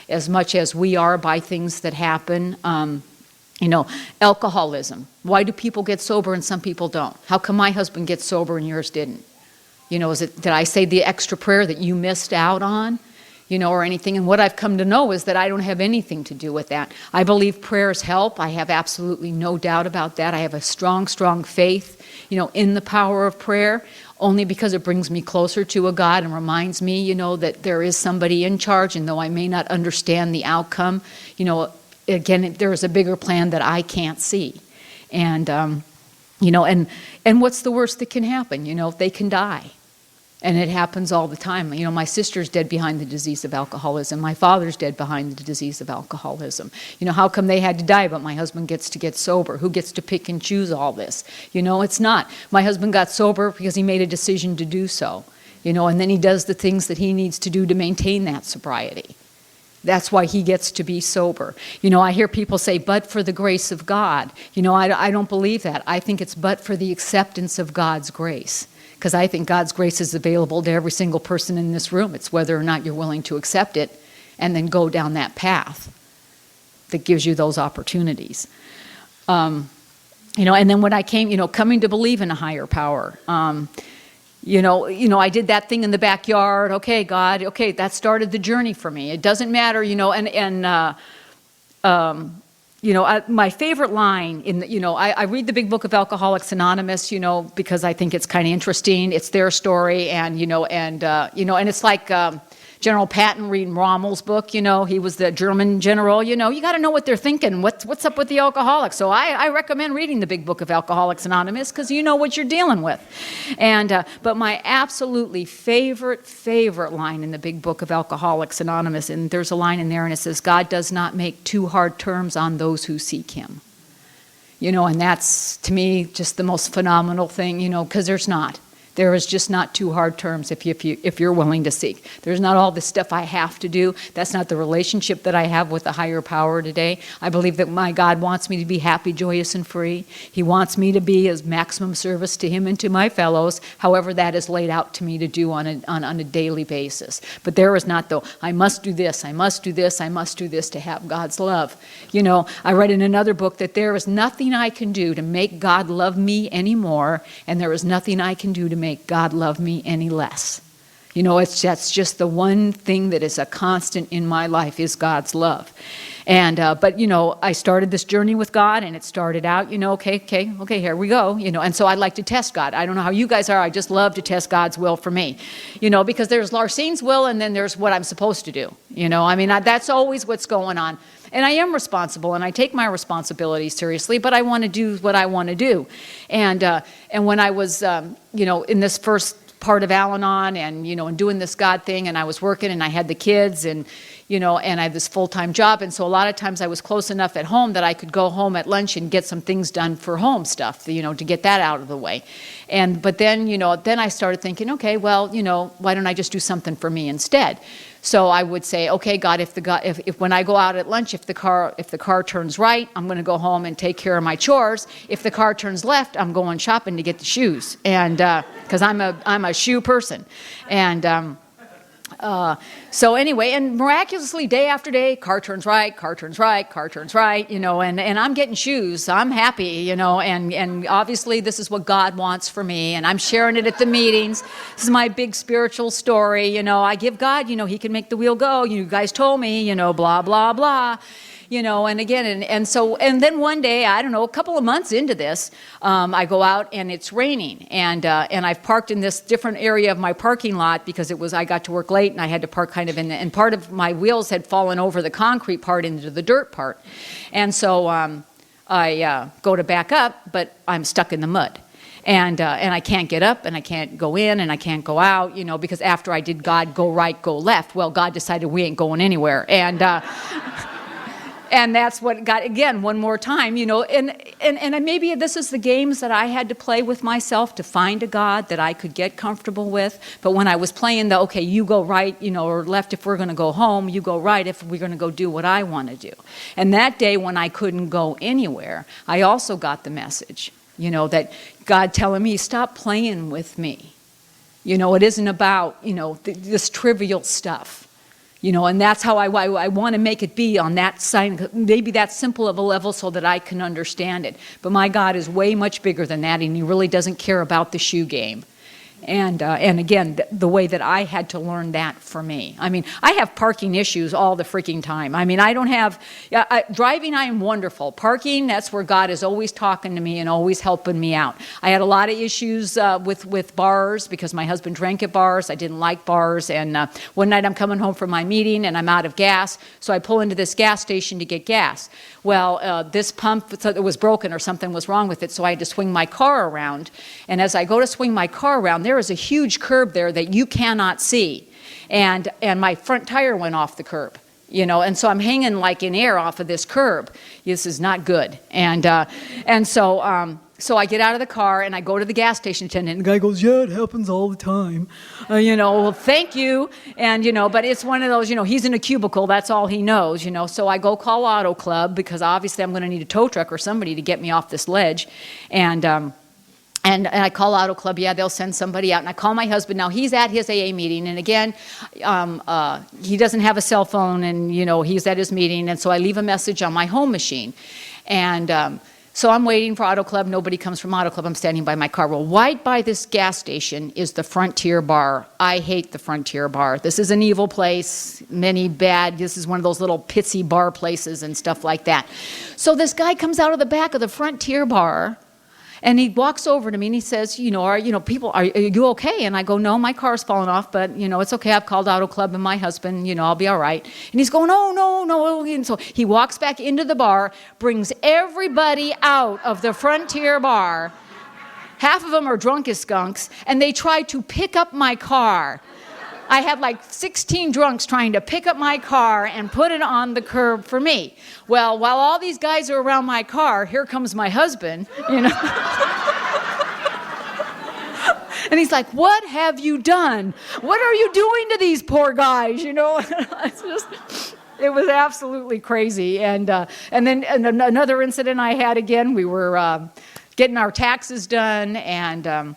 [SPEAKER 1] as much as we are by things that happen. Alcoholism. Why do people get sober and some people don't? How come my husband gets sober and yours didn't? Did I say the extra prayer that you missed out on? Or anything. And what I've come to know is that I don't have anything to do with that. I believe prayers help. I have absolutely no doubt about that. I have a strong, strong faith, in the power of prayer, only because it brings me closer to a God and reminds me, that there is somebody in charge, and though I may not understand the outcome, again, there is a bigger plan that I can't see. And, and what's the worst that can happen? They can die. And it happens all the time. My sister's dead behind the disease of alcoholism. My father's dead behind the disease of alcoholism. How come they had to die, but my husband gets to get sober? Who gets to pick and choose all this? It's not. My husband got sober because he made a decision to do so. And then he does the things that he needs to do to maintain that sobriety. That's why he gets to be sober. I hear people say, but for the grace of God. I don't believe that. I think it's but for the acceptance of God's grace. Because I think God's grace is available to every single person in this room. It's whether or not you're willing to accept it and then go down that path that gives you those opportunities. And then when I came, coming to believe in a higher power, I did that thing in the backyard. Okay, God, okay, that started the journey for me. It doesn't matter, my favorite line I read the big book of Alcoholics Anonymous, because I think it's kind of interesting. It's their story, and it's like General Patton reading Rommel's book. He was the German general. You got to know what they're thinking. What's up with the alcoholics? So I recommend reading the big book of Alcoholics Anonymous because you know what you're dealing with. And but my absolutely favorite line in the big book of Alcoholics Anonymous, and there's a line in there, and it says, "God does not make too hard terms on those who seek Him." And that's to me just the most phenomenal thing. Because there's not. There is just not too hard terms if you're willing to seek. There's not all this stuff I have to do. That's not the relationship that I have with a higher power today. I believe that my God wants me to be happy, joyous, and free. He wants me to be as maximum service to Him and to my fellows, however that is laid out to me to do on a daily basis. But there is not, though, I must do this, I must do this, I must do this to have God's love. I read in another book that there is nothing I can do to make God love me anymore, and there is nothing I can do to make God love me any less. That's just the one thing that is a constant in my life is God's love. And but I started this journey with God, and it started out, okay, here we go, and so I like to test God. I don't know how you guys are. I just love to test God's will for me, because there's Larcene's will, and then there's what I'm supposed to do. That's always what's going on. And I am responsible, and I take my responsibility seriously, but I want to do what I want to do. And when I was, in this first part of Al-Anon and doing this God thing, and I was working, and I had the kids, and I had this full-time job, and so a lot of times I was close enough at home that I could go home at lunch and get some things done for home stuff, to get that out of the way. But then, then I started thinking, okay, well, why don't I just do something for me instead? So I would say, okay, God, if when I go out at lunch, if the car turns right, I'm going to go home and take care of my chores. If the car turns left, I'm going shopping to get the shoes, and because I'm a shoe person, and So anyway, and miraculously, day after day, car turns right, car turns right, car turns right, you know, and I'm getting shoes. I'm happy, you know, and obviously this is what God wants for me, and I'm sharing it at the meetings. This is my big spiritual story, you know. I give God, you know, he can make the wheel go. You guys told me, you know, blah, blah, blah. You know, and again, and then one day, I don't know, a couple of months into this, I go out and it's raining, and I've parked in this different area of my parking lot because I got to work late and I had to park kind of and part of my wheels had fallen over the concrete part into the dirt part, and so I go to back up, but I'm stuck in the mud. And I can't get up, and I can't go in, and I can't go out, you know, because after I did God, go right, go left, well, God decided we ain't going anywhere, and that's what got, again, one more time, you know, and maybe this is the games that I had to play with myself to find a God that I could get comfortable with. But when I was playing okay, you go right, you know, or left if we're going to go home, you go right if we're going to go do what I want to do. And that day when I couldn't go anywhere, I also got the message, you know, that God telling me, stop playing with me. You know, it isn't about, you know, this trivial stuff. You know, and that's how I want to make it be on that side, maybe that simple of a level so that I can understand it. But my God is way much bigger than that, and he really doesn't care about the shoe game. And again, the way that I had to learn that for me. I mean, I have parking issues all the freaking time. I mean, I don't have, driving I am wonderful. Parking, that's where God is always talking to me and always helping me out. I had a lot of issues with bars because my husband drank at bars. I didn't like bars. And one night I'm coming home from my meeting and I'm out of gas. So I pull into this gas station to get gas. Well, this pump it was broken or something was wrong with it, so I had to swing my car around. And as I go to swing my car around, there is a huge curb there that you cannot see. And my front tire went off the curb, you know, and so I'm hanging like in air off of this curb. This is not good. And so I get out of the car and I go to the gas station attendant, and the guy goes, yeah, it happens all the time. You know, well, thank you. And, you know, but it's one of those, you know, he's in a cubicle, that's all he knows, you know. So I go call Auto Club because obviously I'm going to need a tow truck or somebody to get me off this ledge. And I call Auto Club, yeah, they'll send somebody out. And I call my husband. Now, he's at his AA meeting. And again, he doesn't have a cell phone, and, you know, he's at his meeting. And so I leave a message on my home machine. And so I'm waiting for Auto Club. Nobody comes from Auto Club. I'm standing by my car. Well, right by this gas station is the Frontier Bar. I hate the Frontier Bar. This is an evil place, many bad. This is one of those little pitsy bar places and stuff like that. So this guy comes out of the back of the Frontier Bar, and he walks over to me and he says, you know, are you okay? And I go, no, my car's fallen off, but, you know, it's okay. I've called Auto Club and my husband, you know, I'll be all right. And he's going, oh, no. And so he walks back into the bar, brings everybody out of the Frontier Bar. Half of them are drunk as skunks, and they try to pick up my car. I had like 16 drunks trying to pick up my car and put it on the curb for me. Well, while all these guys are around my car, here comes my husband, you know. And he's like, what have you done? What are you doing to these poor guys, you know? It was absolutely crazy. And then another incident I had again, we were getting our taxes done, and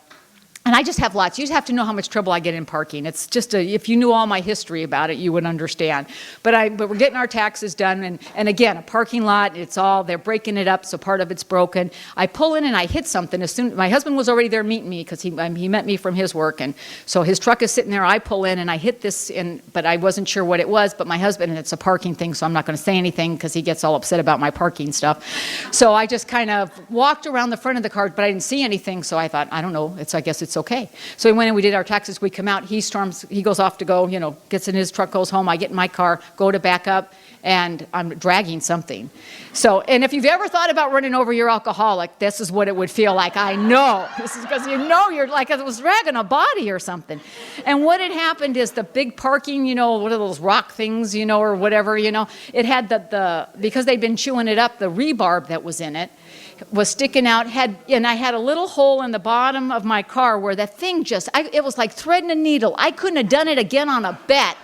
[SPEAKER 1] I just have lots. You just have to know how much trouble I get in parking. It's just if you knew all my history about it, you would understand. But we're getting our taxes done, and again, a parking lot. They're breaking it up, so part of it's broken. I pull in and I hit something. My husband was already there meeting me because he met me from his work, and so his truck is sitting there. I pull in and I hit this, but I wasn't sure what it was. But my husband, and it's a parking thing, so I'm not going to say anything because he gets all upset about my parking stuff. So I just kind of walked around the front of the car, but I didn't see anything. So I thought, I don't know. I guess it's okay. So we went and we did our taxes. We come out. He goes off to go, you know, gets in his truck, goes home. I get in my car, go to back up, and I'm dragging something. So, and if you've ever thought about running over your alcoholic, this is what it would feel like. I know. This is because you know you're like, it was dragging a body or something. And what had happened is the big parking, you know, what are those rock things, you know, or whatever, you know, it had because they'd been chewing it up, the rebarb that was in it was sticking out, and I had a little hole in the bottom of my car where that thing it was like threading a needle. I couldn't have done it again on a bet.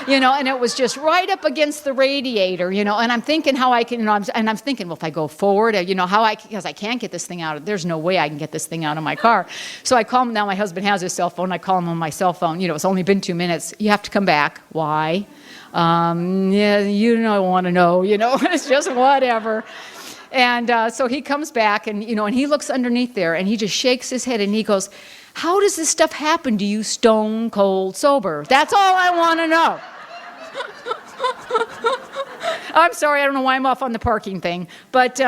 [SPEAKER 1] And it was just right up against the radiator, and I'm thinking how I can, I'm thinking, well, if I go forward, because I can't get this thing out, there's no way I can get this thing out of my car. So I call him, now my husband has his cell phone, I call him on my cell phone, it's only been 2 minutes, you have to come back. Why? Yeah, you don't want to know, it's just whatever. And so he comes back and he looks underneath there and he just shakes his head and he goes, how does this stuff happen to you stone cold sober? That's all I want to know. I'm sorry, I don't know why I'm off on the parking thing, but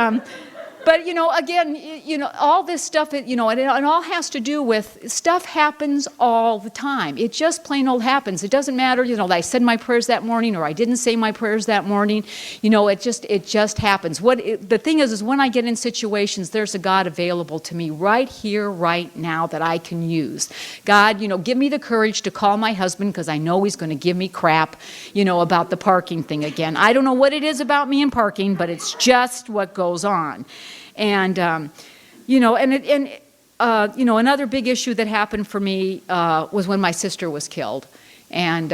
[SPEAKER 1] again, all this stuff, and it all has to do with stuff happens all the time. It just plain old happens. It doesn't matter, that I said my prayers that morning or I didn't say my prayers that morning. It just happens. The thing is when I get in situations, there's a God available to me right here, right now that I can use. God, give me the courage to call my husband because I know he's going to give me crap, about the parking thing again. I don't know what it is about me and parking, but it's just what goes on. And another big issue that happened for me was when my sister was killed. And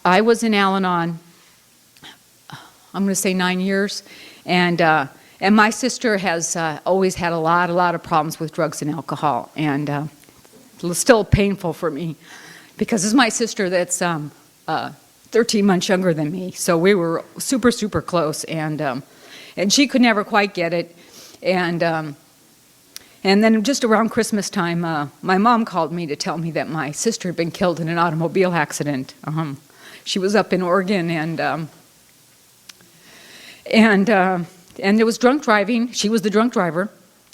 [SPEAKER 1] I was in Al-Anon, I'm going to say 9 years. And my sister has always had a lot of problems with drugs and alcohol. And it's still painful for me because it's my sister that's 13 months younger than me. So we were super, super close. And she could never quite get it. And then just around Christmas time, my mom called me to tell me that my sister had been killed in an automobile accident. She was up in Oregon, and it was drunk driving. She was the drunk driver,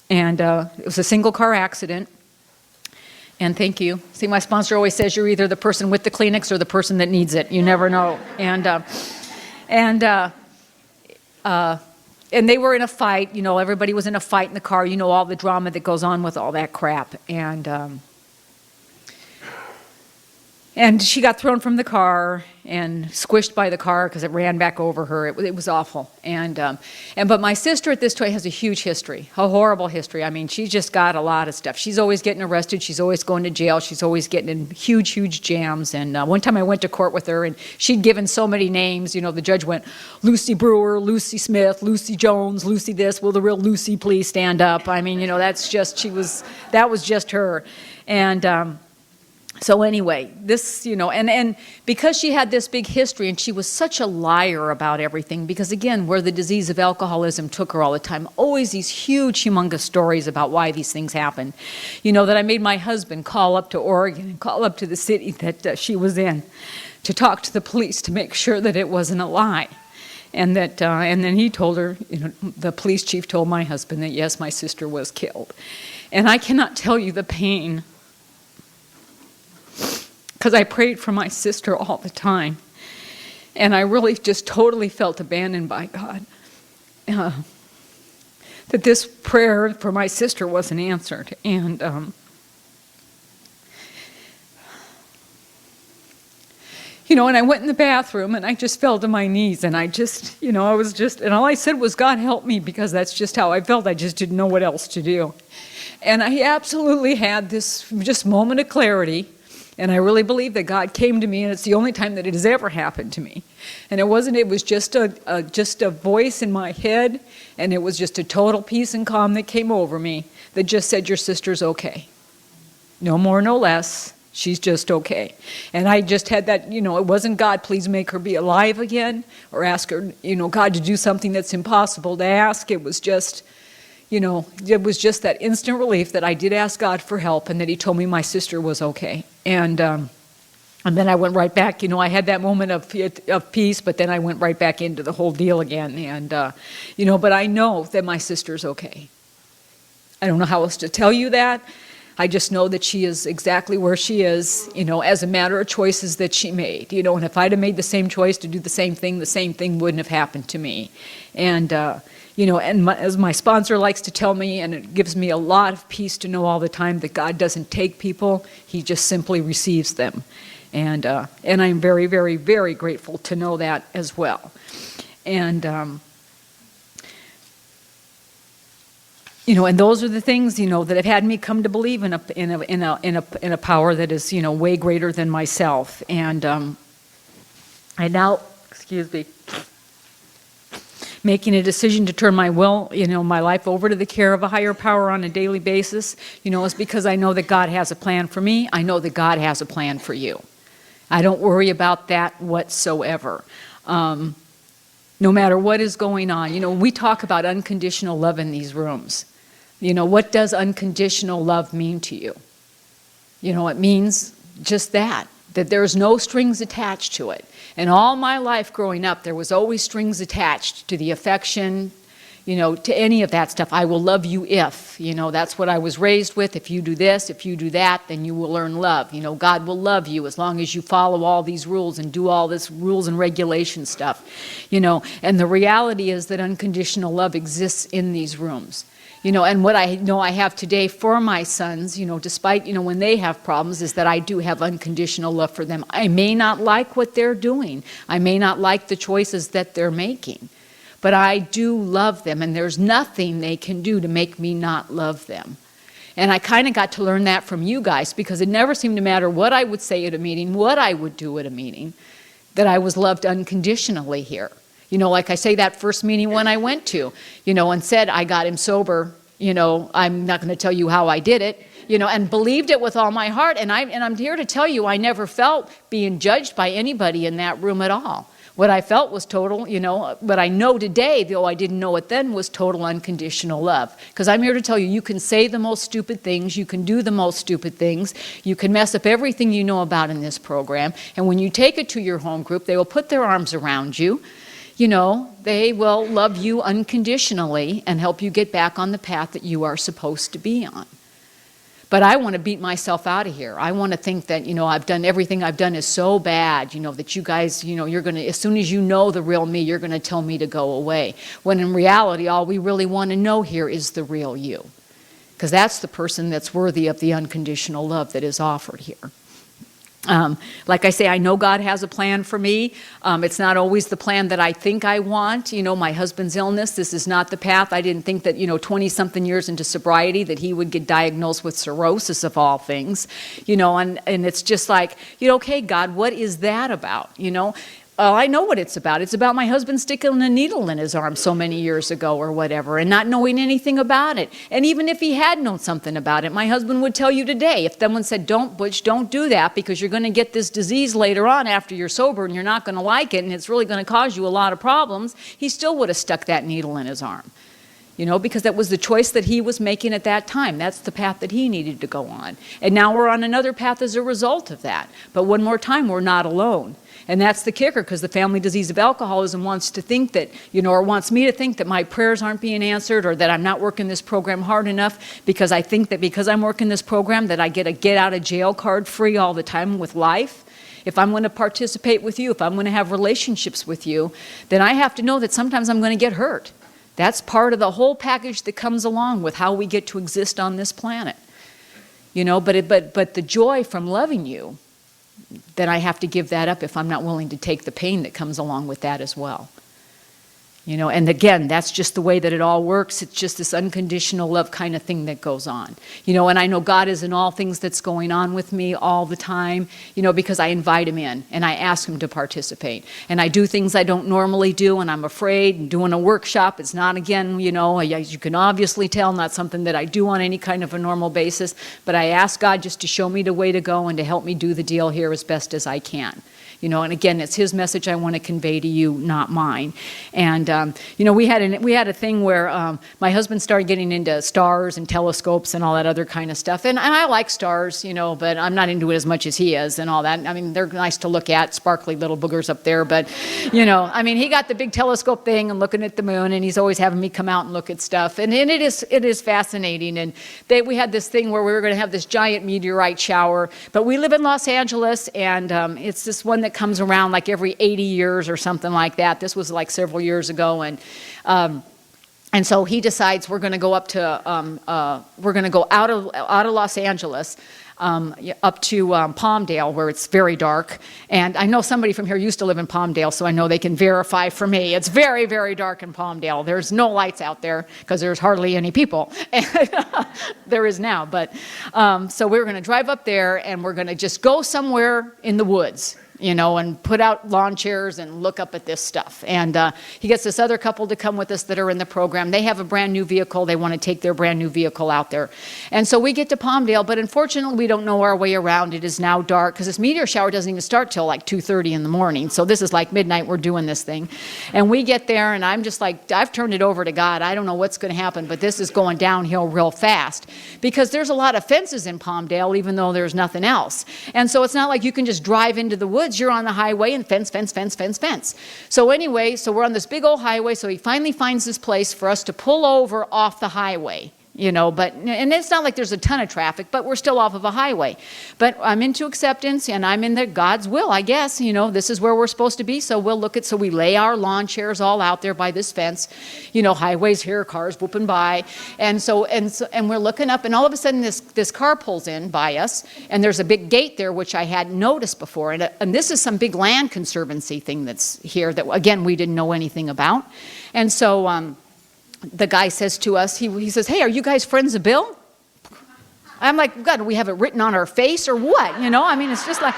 [SPEAKER 1] and it was a single car accident. And thank you. See, my sponsor always says you're either the person with the Kleenex or the person that needs it. You never know. And they were in a fight, everybody was in a fight in the car, all the drama that goes on with all that crap. And she got thrown from the car and squished by the car because it ran back over her. It was awful. But my sister at this time has a huge history, a horrible history. I mean, she's just got a lot of stuff. She's always getting arrested. She's always going to jail. She's always getting in huge jams. And one time I went to court with her, and she'd given so many names. The judge went, Lucy Brewer, Lucy Smith, Lucy Jones, Lucy this. Will the real Lucy please stand up? I mean, that was just her. And so anyway, this, and because she had this big history and she was such a liar about everything, because again, where the disease of alcoholism took her all the time, always these huge, humongous stories about why these things happen. That I made my husband call up to Oregon and call up to the city that she was in to talk to the police to make sure that it wasn't a lie. And then he told her, the police chief told my husband that yes, my sister was killed. And I cannot tell you the pain, because I prayed for my sister all the time. And I really just totally felt abandoned by God. That this prayer for my sister wasn't answered. And and I went in the bathroom and I just fell to my knees and I just, and all I said was, God help me, because that's just how I felt. I just didn't know what else to do. And I absolutely had this just moment of clarity. And I really believe that God came to me, and it's the only time that it has ever happened to me. And it was just a voice in my head, and it was just a total peace and calm that came over me that just said, your sister's okay. No more, no less. She's just okay. And I just had that, it wasn't God, please make her be alive again, or ask her, God to do something that's impossible to ask. It was just, it was just that instant relief that I did ask God for help and that he told me my sister was okay. And then I went right back, I had that moment of peace, but then I went right back into the whole deal again. And, but I know that my sister's okay. I don't know how else to tell you that. I just know that she is exactly where she is, as a matter of choices that she made, and if I'd have made the same choice to do the same thing wouldn't have happened to me. And, as my sponsor likes to tell me, and it gives me a lot of peace to know all the time that God doesn't take people, he just simply receives them. And I'm very, very, very grateful to know that as well. And, and those are the things, that have had me come to believe in a power that is, way greater than myself. And I now, excuse me, making a decision to turn my will, my life over to the care of a higher power on a daily basis, is because I know that God has a plan for me. I know that God has a plan for you. I don't worry about that whatsoever. No matter what is going on. We talk about unconditional love in these rooms. What does unconditional love mean to you? It means just that there's no strings attached to it. And all my life growing up, there was always strings attached to the affection, to any of that stuff. I will love you if, that's what I was raised with. If you do this, if you do that, then you will learn love. God will love you as long as you follow all these rules and do all this rules and regulation stuff, And the reality is that unconditional love exists in these rooms. And what I know I have today for my sons, despite, when they have problems, is that I do have unconditional love for them. I may not like what they're doing. I may not like the choices that they're making. But I do love them, and there's nothing they can do to make me not love them. And I kind of got to learn that from you guys, because it never seemed to matter what I would say at a meeting, what I would do at a meeting, that I was loved unconditionally here. Like I say, that first meeting when I went to, and said I got him sober, I'm not going to tell you how I did it, and believed it with all my heart. And I'm here to tell you, I never felt being judged by anybody in that room at all. What I felt was total, what I know today, though I didn't know it then, was total unconditional love. Because I'm here to tell you, you can say the most stupid things, you can do the most stupid things, you can mess up everything you know about in this program, and when you take it to your home group, they will put their arms around you. They will love you unconditionally and help you get back on the path that you are supposed to be on. But I want to beat myself out of here. I want to think that, I've done everything I've done is so bad, that you guys, you're going to, as soon as you know the real me, you're going to tell me to go away. When in reality, all we really want to know here is the real you. Because that's the person that's worthy of the unconditional love that is offered here. Like I say, I know God has a plan for me. It's not always the plan that I think I want. My husband's illness, this is not the path. I didn't think that, 20-something years into sobriety that he would get diagnosed with cirrhosis of all things. And it's just like, okay, God, what is that about? Well, I know what it's about. It's about my husband sticking a needle in his arm so many years ago or whatever and not knowing anything about it. And even if he had known something about it, my husband would tell you today, if someone said, don't, Butch, don't do that because you're going to get this disease later on after you're sober and you're not going to like it and it's really going to cause you a lot of problems, he still would have stuck that needle in his arm. Because that was the choice that he was making at that time. That's the path that he needed to go on. And now we're on another path as a result of that. But one more time, we're not alone. And that's the kicker, because the family disease of alcoholism wants to think that, or wants me to think that my prayers aren't being answered or that I'm not working this program hard enough because I think that because I'm working this program that I get a get out of jail card free all the time with life. If I'm going to participate with you, if I'm going to have relationships with you, then I have to know that sometimes I'm going to get hurt. That's part of the whole package that comes along with how we get to exist on this planet. But the joy from loving you, then I have to give that up if I'm not willing to take the pain that comes along with that as well. And again, that's just the way that it all works. It's just this unconditional love kind of thing that goes on. And I know God is in all things that's going on with me all the time, because I invite him in and I ask him to participate. And I do things I don't normally do and I'm afraid. And doing a workshop, it's not, again, as you can obviously tell, not something that I do on any kind of a normal basis. But I ask God just to show me the way to go and to help me do the deal here as best as I can. And again, it's his message I want to convey to you, not mine. And, we had a thing where my husband started getting into stars and telescopes and all that other kind of stuff. And I like stars, but I'm not into it as much as he is and all that. I mean, they're nice to look at, sparkly little boogers up there. But, he got the big telescope thing and looking at the moon, and he's always having me come out and look at stuff. And it is fascinating. And we had this thing where we were going to have this giant meteorite shower. But we live in Los Angeles, and it's this one that comes around like every 80 years or something like that. This was like several years ago, and so he decides we're going to go up to we're going to go out of Los Angeles up to Palmdale, where it's very dark. And I know somebody from here used to live in Palmdale, so I know they can verify for me. It's very, very dark in Palmdale. There's no lights out there because there's hardly any people. There is now, but so we're going to drive up there and we're going to just go somewhere in the woods. and put out lawn chairs and look up at this stuff. And he gets this other couple to come with us that are in the program. They have a brand new vehicle. They want to take their brand new vehicle out there. And so we get to Palmdale, but unfortunately we don't know our way around. It is now dark because this meteor shower doesn't even start till like 2:30 in the morning. So this is like midnight, we're doing this thing. And we get there and I'm just like, I've turned it over to God. I don't know what's going to happen, but this is going downhill real fast because there's a lot of fences in Palmdale, even though there's nothing else. And so it's not like you can just drive into the woods. You're on the highway and fence. So anyway, so we're on this big old highway. So he finally finds this place for us to pull over off the highway. And it's not like there's a ton of traffic, but we're still off of a highway. But I'm into acceptance and I'm in God's will, I guess. This is where we're supposed to be. So so we lay our lawn chairs all out there by this fence, highways here, cars whooping by. And we're looking up and all of a sudden this car pulls in by us and there's a big gate there, which I hadn't noticed before. And this is some big land conservancy thing that's here that, again, we didn't know anything about. And so, the guy says to us, he says, "Hey, are you guys friends of Bill?" I'm like, God, do we have it written on our face or what? It's just like,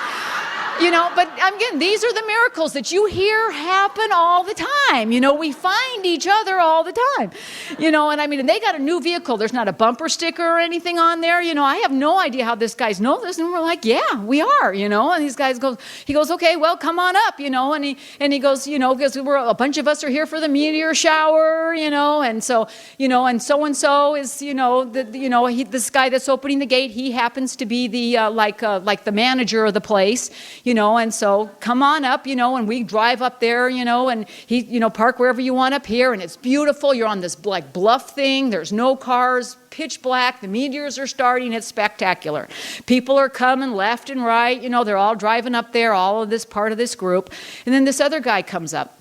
[SPEAKER 1] but again, these are the miracles that you hear happen all the time. We find each other all the time. And they got a new vehicle. There's not a bumper sticker or anything on there. I have no idea how this guys know this. And we're like, yeah, we are, and these guys he goes, okay, well, come on up, and he goes, because a bunch of us are here for the meteor shower, and so, and so-and-so is, this guy that's opening the gate, he happens to be the, like the manager of the place, and so come on up, and we drive up there, and he, park wherever you want up here, and it's beautiful. You're on this like bluff thing. There's no cars, pitch black. The meteors are starting. It's spectacular. People are coming left and right. They're all driving up there, all of this part of this group. And then this other guy comes up.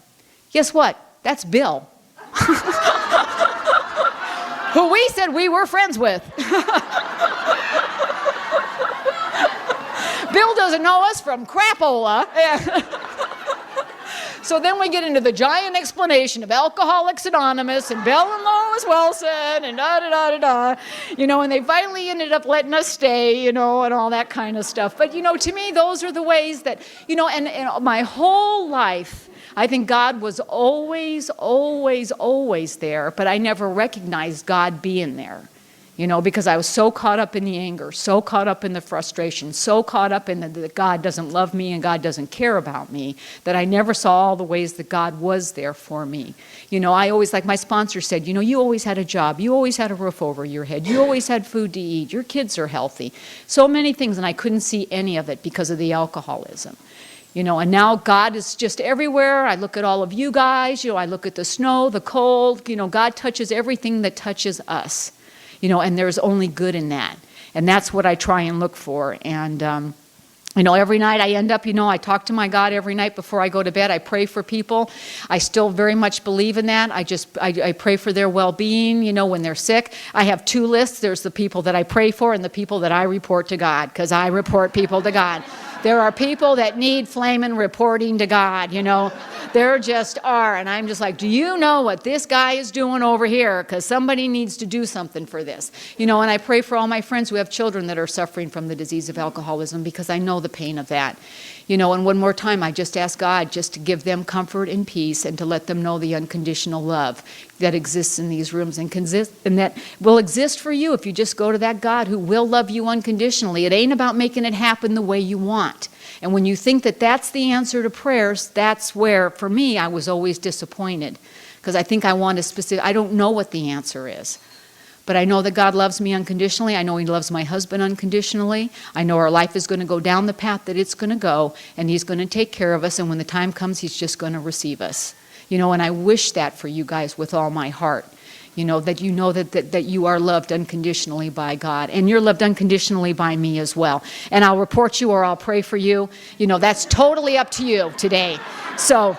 [SPEAKER 1] Guess what? That's Bill. Who we said we were friends with. Bill doesn't know us from crapola. So then we get into the giant explanation of Alcoholics Anonymous and Bill and Lois Wilson and da-da-da-da-da, and they finally ended up letting us stay, and all that kind of stuff. But, to me, those are the ways that, and my whole life, I think God was always, always, always there, but I never recognized God being there. Because I was so caught up in the anger, so caught up in the frustration, so caught up in that God doesn't love me and God doesn't care about me, that I never saw all the ways that God was there for me. I always, like my sponsor said, you always had a job, you always had a roof over your head, you always had food to eat, your kids are healthy. So many things, and I couldn't see any of it because of the alcoholism. And now God is just everywhere. I look at all of you guys, I look at the snow, the cold, God touches everything that touches us. And there's only good in that. And that's what I try and look for. And, every night I end up, I talk to my God every night before I go to bed. I pray for people. I still very much believe in that. I pray for their well-being, when they're sick. I have two lists. There's the people that I pray for and the people that I report to God, because I report people to God. There are people that need flaming reporting to God, There just are. And I'm just like, do you know what this guy is doing over here? Because somebody needs to do something for this. And I pray for all my friends who have children that are suffering from the disease of alcoholism, because I know the pain of that. And one more time, I just ask God just to give them comfort and peace and to let them know the unconditional love that exists in these rooms and that will exist for you if you just go to that God who will love you unconditionally. It ain't about making it happen the way you want. And when you think that that's the answer to prayers, that's where, for me, I was always disappointed, because I think I want a specific, I don't know what the answer is. But I know that God loves me unconditionally. I know He loves my husband unconditionally. I know our life is going to go down the path that it's going to go, and He's going to take care of us, and when the time comes, He's just going to receive us. And I wish that for you guys with all my heart. That you are loved unconditionally by God, and you're loved unconditionally by me as well. And I'll report you or I'll pray for you. That's totally up to you today. So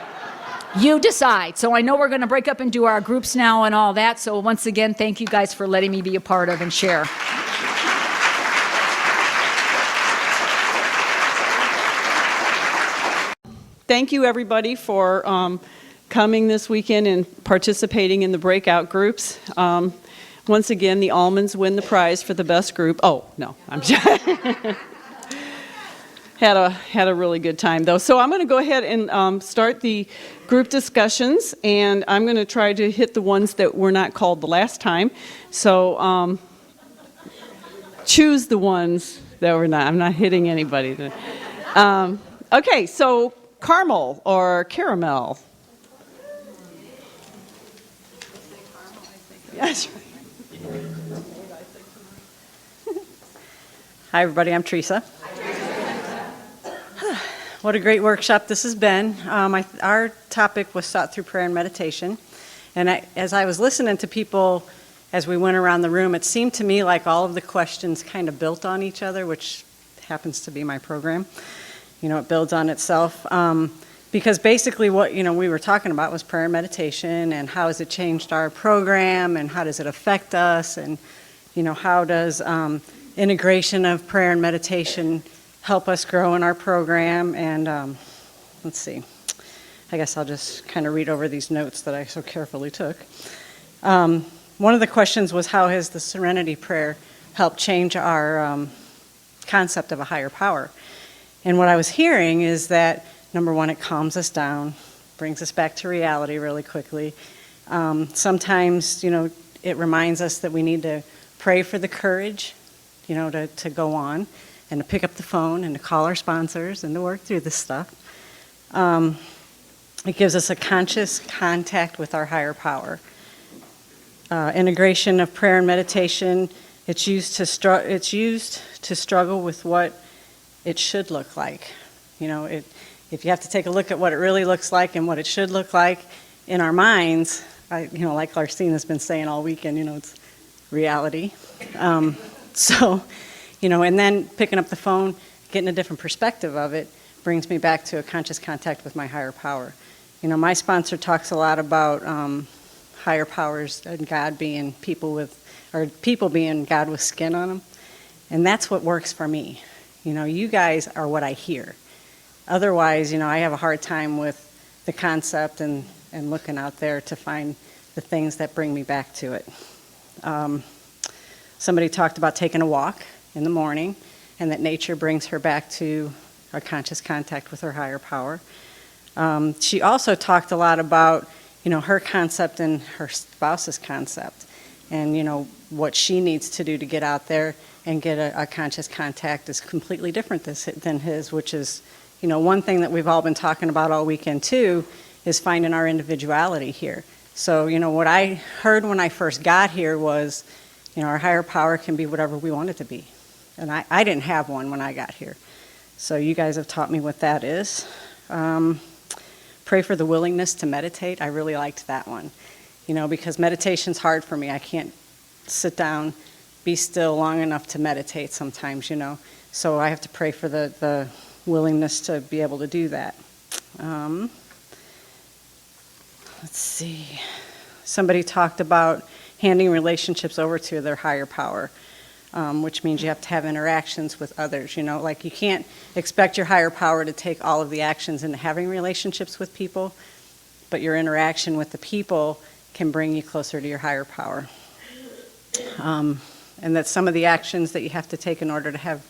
[SPEAKER 1] you decide. So I know we're going to break up and do our groups now and all that. So once again, thank you guys for letting me be a part of and share.
[SPEAKER 2] Thank you, everybody, for coming this weekend and participating in the breakout groups. Once again, the almonds win the prize for the best group. Oh, no, I'm just... Had a really good time, though. So I'm going to go ahead and start the group discussions, and I'm going to try to hit the ones that were not called the last time. So choose the ones that were not. I'm not hitting anybody today. Okay, so caramel or caramel? Yes.
[SPEAKER 10] Hi, everybody. I'm Teresa. What a great workshop this has been. Our topic was thought through prayer and meditation. And as I was listening to people as we went around the room, it seemed to me like all of the questions kind of built on each other, which happens to be my program. It builds on itself. Because basically what we were talking about was prayer and meditation, and how has it changed our program, and how does it affect us, and how does integration of prayer and meditation help us grow in our program. And let's see, I guess I'll just kind of read over these notes that I so carefully took. One of the questions was, how has the Serenity Prayer helped change our concept of a higher power? And what I was hearing is that, number one, it calms us down, brings us back to reality really quickly. Sometimes, it reminds us that we need to pray for the courage, to go on and to pick up the phone and to call our sponsors and to work through this stuff. It gives us a conscious contact with our higher power. Integration of prayer and meditation, it's used to struggle with what it should look like. If you have to take a look at what it really looks like and what it should look like in our minds, like Larcene has been saying all weekend, it's reality. And then picking up the phone, getting a different perspective of it, brings me back to a conscious contact with my higher power. My sponsor talks a lot about higher powers and God being people being God with skin on them. And that's what works for me. You guys are what I hear. Otherwise, I have a hard time with the concept and looking out there to find the things that bring me back to it. Somebody talked about taking a walk in the morning, and that nature brings her back to a conscious contact with her higher power. She also talked a lot about, her concept and her spouse's concept, and, what she needs to do to get out there and get a conscious contact is completely different than his, which is, one thing that we've all been talking about all weekend too, is finding our individuality here. So, what I heard when I first got here was, our higher power can be whatever we want it to be. And I didn't have one when I got here. So you guys have taught me what that is. Pray for the willingness to meditate. I really liked that one. Because meditation's hard for me. I can't sit down, be still long enough to meditate sometimes, So I have to pray for the willingness to be able to do that. Let's see. Somebody talked about handing relationships over to their higher power, which means you have to have interactions with others. Like you can't expect your higher power to take all of the actions into having relationships with people, but your interaction with the people can bring you closer to your higher power. And that some of the actions that you have to take in order to have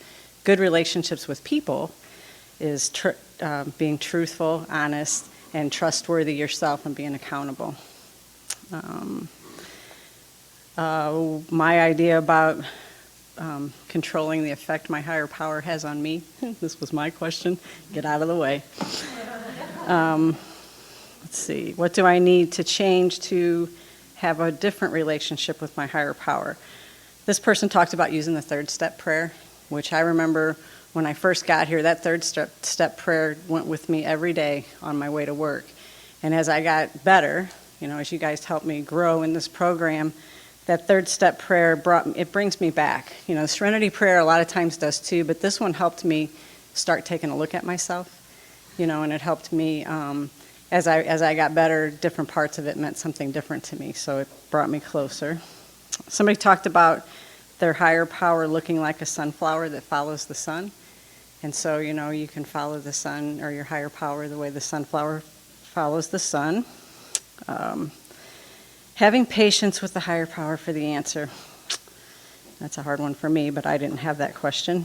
[SPEAKER 10] good relationships with people is being truthful, honest, and trustworthy yourself, and being accountable. My idea about controlling the effect my higher power has on me. This was my question. Get out of the way. Let's see. What do I need to change to have a different relationship with my higher power? This person talked about using the third step prayer, which I remember when I first got here, that third step prayer went with me every day on my way to work. And as I got better, as you guys helped me grow in this program, that third step prayer brings me back. The Serenity Prayer a lot of times does too, but this one helped me start taking a look at myself, and it helped me, as I got better, different parts of it meant something different to me, so it brought me closer. Somebody talked about their higher power looking like a sunflower that follows the sun. And so, you can follow the sun or your higher power the way the sunflower follows the sun. Having patience with the higher power for the answer. That's a hard one for me, but I didn't have that question.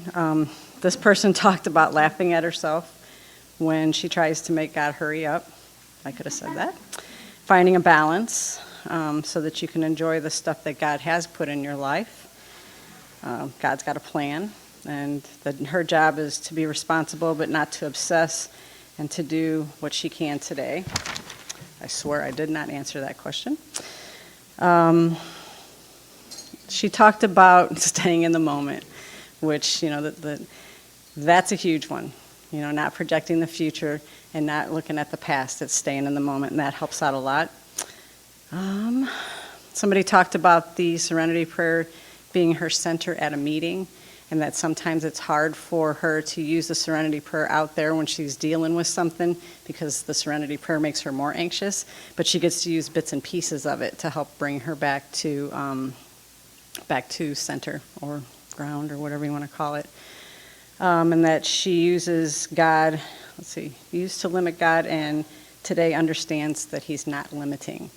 [SPEAKER 10] This person talked about laughing at herself when she tries to make God hurry up. I could have said that. Finding a balance so that you can enjoy the stuff that God has put in your life. God's got a plan, and her job is to be responsible but not to obsess, and to do what she can today. I swear I did not answer that question. She talked about staying in the moment, which, that's a huge one. Not projecting the future and not looking at the past. It's staying in the moment, and that helps out a lot. Somebody talked about the Serenity Prayer being her center at a meeting, and that sometimes it's hard for her to use the Serenity Prayer out there when she's dealing with something because the Serenity Prayer makes her more anxious, but she gets to use bits and pieces of it to help bring her back to center or ground or whatever you want to call it. And that she uses God, used to limit God, and today understands that he's not limiting.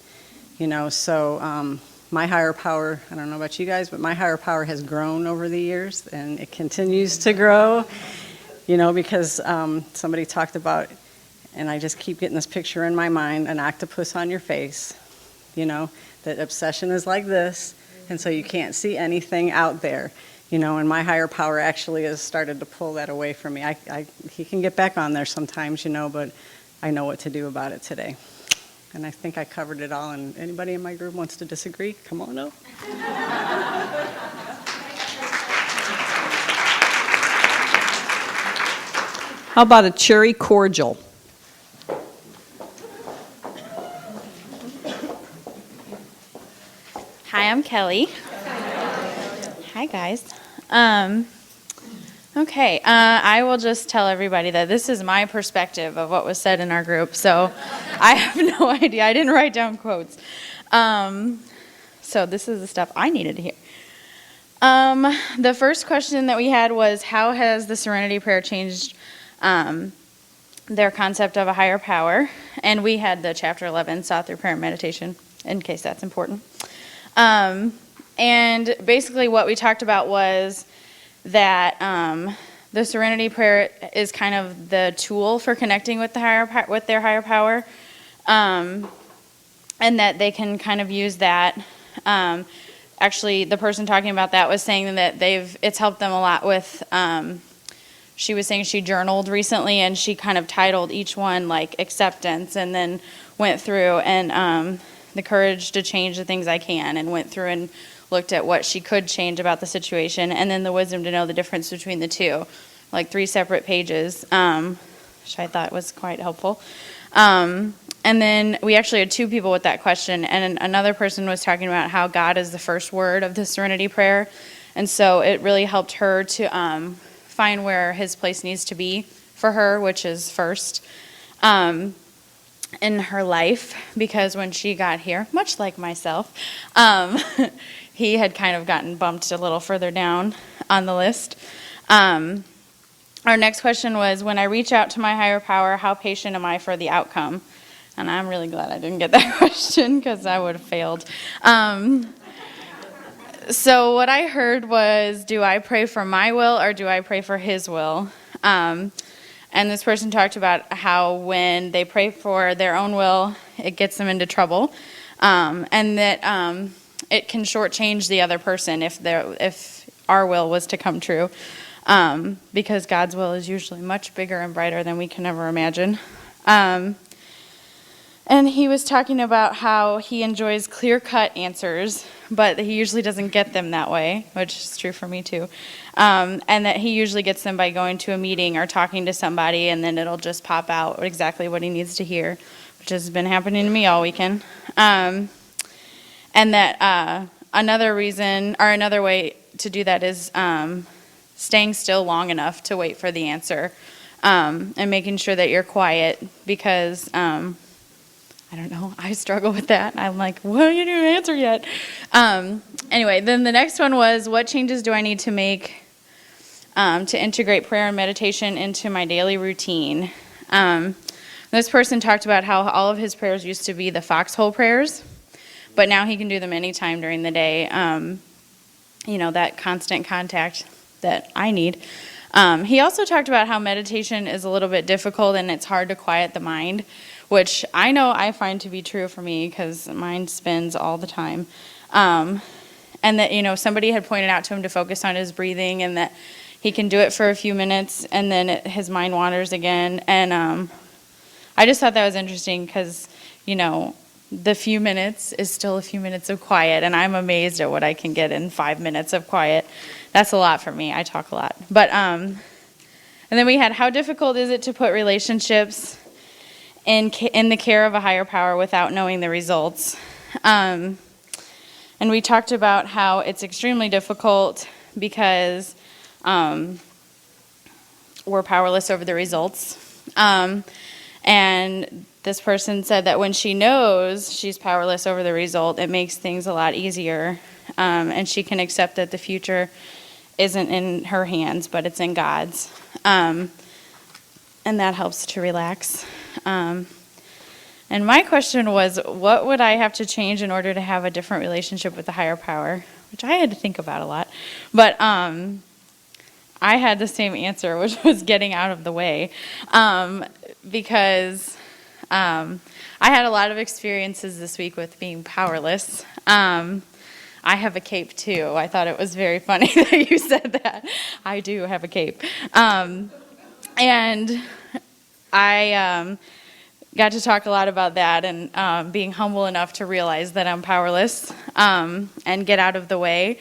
[SPEAKER 10] My higher power, I don't know about you guys, but my higher power has grown over the years, and it continues to grow, because somebody talked about, and I just keep getting this picture in my mind, an octopus on your face, that obsession is like this, and so you can't see anything out there, and my higher power actually has started to pull that away from me. He can get back on there sometimes, but I know what to do about it today. And I think I covered it all, and anybody in my group wants to disagree, come on up.
[SPEAKER 2] How about a cherry cordial?
[SPEAKER 11] Hi, I'm Kelly. Hi, guys. Okay, I will just tell everybody that this is my perspective of what was said in our group, so I have no idea. I didn't write down quotes. So this is the stuff I needed to hear. The first question that we had was, how has the Serenity Prayer changed their concept of a higher power? And we had the chapter 11, Sought Through Prayer and Meditation, in case that's important. And basically what we talked about was that the Serenity Prayer is kind of the tool for connecting with their higher power, and that they can kind of use that. Actually, the person talking about that was saying that it's helped them a lot with. She was saying she journaled recently, and she kind of titled each one like acceptance, and then went through and the courage to change the things I can, and went through and looked at what she could change about the situation, and then the wisdom to know the difference between the two, like 3 separate pages, which I thought was quite helpful. And then we actually had 2 people with that question, and another person was talking about how God is the first word of the Serenity Prayer, and so it really helped her to find where his place needs to be for her, which is first in her life, because when she got here, much like myself, he had kind of gotten bumped a little further down on the list. Our next question was, when I reach out to my higher power, how patient am I for the outcome? And I'm really glad I didn't get that question, because I would have failed. So what I heard was, do I pray for my will or do I pray for his will? And this person talked about how when they pray for their own will, it gets them into trouble, and that it can shortchange the other person if our will was to come true, because God's will is usually much bigger and brighter than we can ever imagine. And he was talking about how he enjoys clear-cut answers, but he usually doesn't get them that way, which is true for me too. And that he usually gets them by going to a meeting or talking to somebody, and then it'll just pop out exactly what he needs to hear, which has been happening to me all weekend. And that another reason, or another way to do that is staying still long enough to wait for the answer, and making sure that you're quiet, because I don't know, I struggle with that. I'm like, well, you didn't answer yet. Anyway, then the next one was, what changes do I need to make to integrate prayer and meditation into my daily routine? This person talked about how all of his prayers used to be the foxhole prayers, but now he can do them anytime during the day. That constant contact that I need. He also talked about how meditation is a little bit difficult and it's hard to quiet the mind, which I know I find to be true for me because mine spins all the time. And that, somebody had pointed out to him to focus on his breathing and that he can do it for a few minutes and then his mind wanders again. And I just thought that was interesting because, the few minutes is still a few minutes of quiet, and I'm amazed at what I can get in 5 minutes of quiet. That's a lot for me. I talk a lot. But and then we had how difficult is it to put relationships in the care of a higher power without knowing the results. And we talked about how it's extremely difficult because we're powerless over the results. And this person said that when she knows she's powerless over the result, it makes things a lot easier. And she can accept that the future isn't in her hands, but it's in God's. And that helps to relax. And my question was, what would I have to change in order to have a different relationship with the higher power? Which I had to think about a lot. But I had the same answer, which was getting out of the way. Because I had a lot of experiences this week with being powerless. I have a cape too. I thought it was very funny that you said that. I do have a cape. And I got to talk a lot about that and being humble enough to realize that I'm powerless and get out of the way.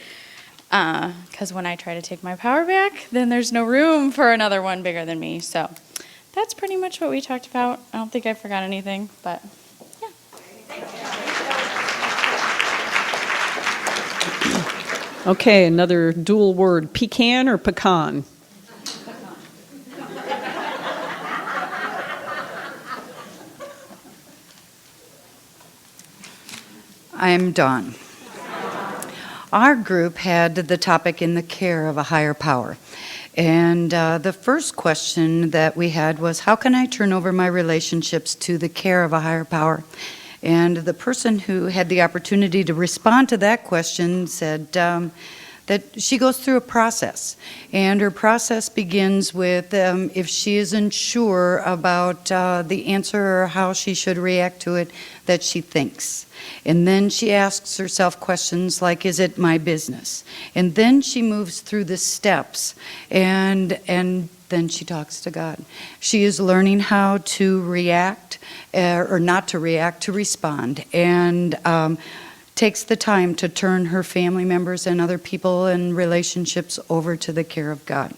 [SPEAKER 11] Because when I try to take my power back, then there's no room for another one bigger than me. So that's pretty much what we talked about. I don't think I forgot anything, but yeah.
[SPEAKER 2] Okay, another dual word, pecan or pecan?
[SPEAKER 12] I'm Dawn. Our group had the topic in the care of a higher power. And the first question that we had was, how can I turn over my relationships to the care of a higher power? And the person who had the opportunity to respond to that question said that she goes through a process. And her process begins with if she isn't sure about the answer or how she should react to it, that she thinks. And then she asks herself questions like, is it my business? And then she moves through the steps and then she talks to God. She is learning how to react, or not to react, to respond. And takes the time to turn her family members and other people and relationships over to the care of God.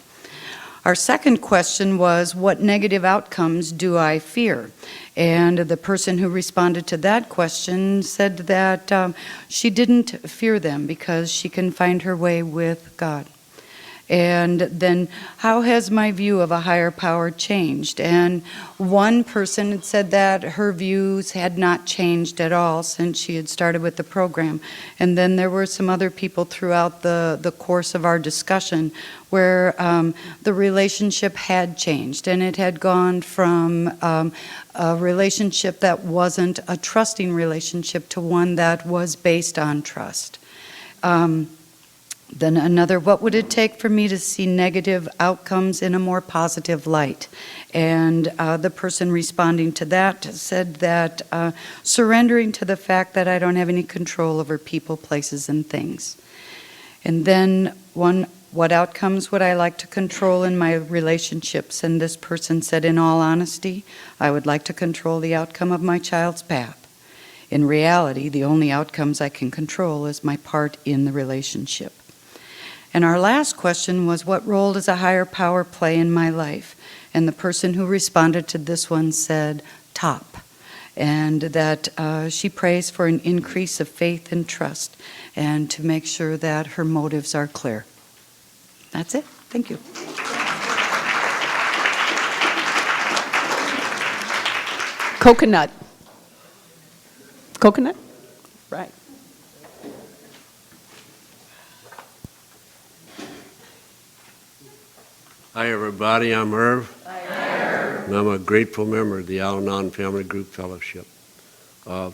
[SPEAKER 12] Our second question was, what negative outcomes do I fear? And the person who responded to that question said that she didn't fear them because she can find her way with God. And then, how has my view of a higher power changed? And one person had said that her views had not changed at all since she had started with the program. And then there were some other people throughout the course of our discussion where the relationship had changed. And it had gone from a relationship that wasn't a trusting relationship to one that was based on trust. Then another, what would it take for me to see negative outcomes in a more positive light? And the person responding to that said that surrendering to the fact that I don't have any control over people, places, and things. And then what outcomes would I like to control in my relationships? And this person said, in all honesty, I would like to control the outcome of my child's path. In reality, the only outcomes I can control is my part in the relationship. And our last question was, what role does a higher power play in my life? And the person who responded to this one said, top. And that she prays for an increase of faith and trust and to make sure that her motives are clear. That's it. Thank you.
[SPEAKER 2] Coconut. Coconut? Right.
[SPEAKER 13] Hi, everybody. I'm Irv. Hi, Irv. And I'm a grateful member of the Al-Anon Family Group Fellowship. I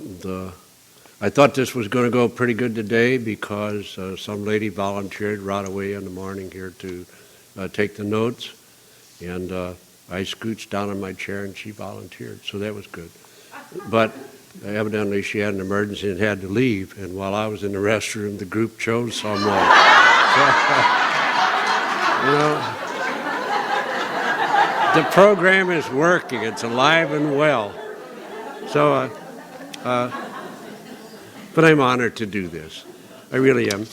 [SPEAKER 13] thought this was going to go pretty good today because some lady volunteered right away in the morning here to take the notes, and I scooched down in my chair and she volunteered, so that was good. But evidently she had an emergency and had to leave, and while I was in the restroom, the group chose someone. The program is working. It's alive and well. So, but I'm honored to do this. I really am.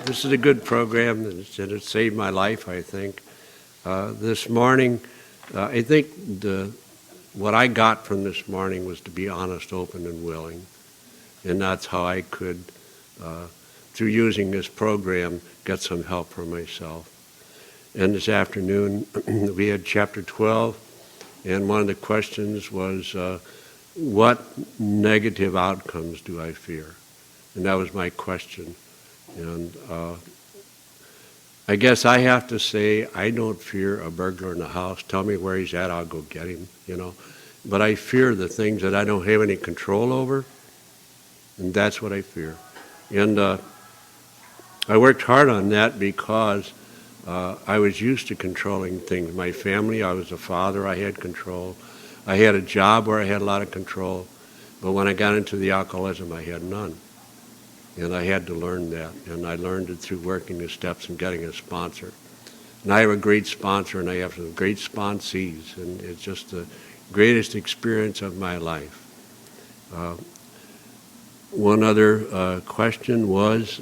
[SPEAKER 13] This is a good program, and it saved my life, I think. This morning, I think what I got from this morning was to be honest, open, and willing. And that's how I could, through using this program, get some help for myself. And this afternoon, we had chapter 12, and one of the questions was, what negative outcomes do I fear? And that was my question. And I guess I have to say, I don't fear a burglar in the house. Tell me where he's at, I'll go get him, But I fear the things that I don't have any control over, and that's what I fear. And I worked hard on that because I was used to controlling things. My family, I was a father, I had control. I had a job where I had a lot of control, but when I got into the alcoholism, I had none. And I had to learn that, and I learned it through working the steps and getting a sponsor. And I have a great sponsor, and I have some great sponsees, and it's just the greatest experience of my life. One other question was,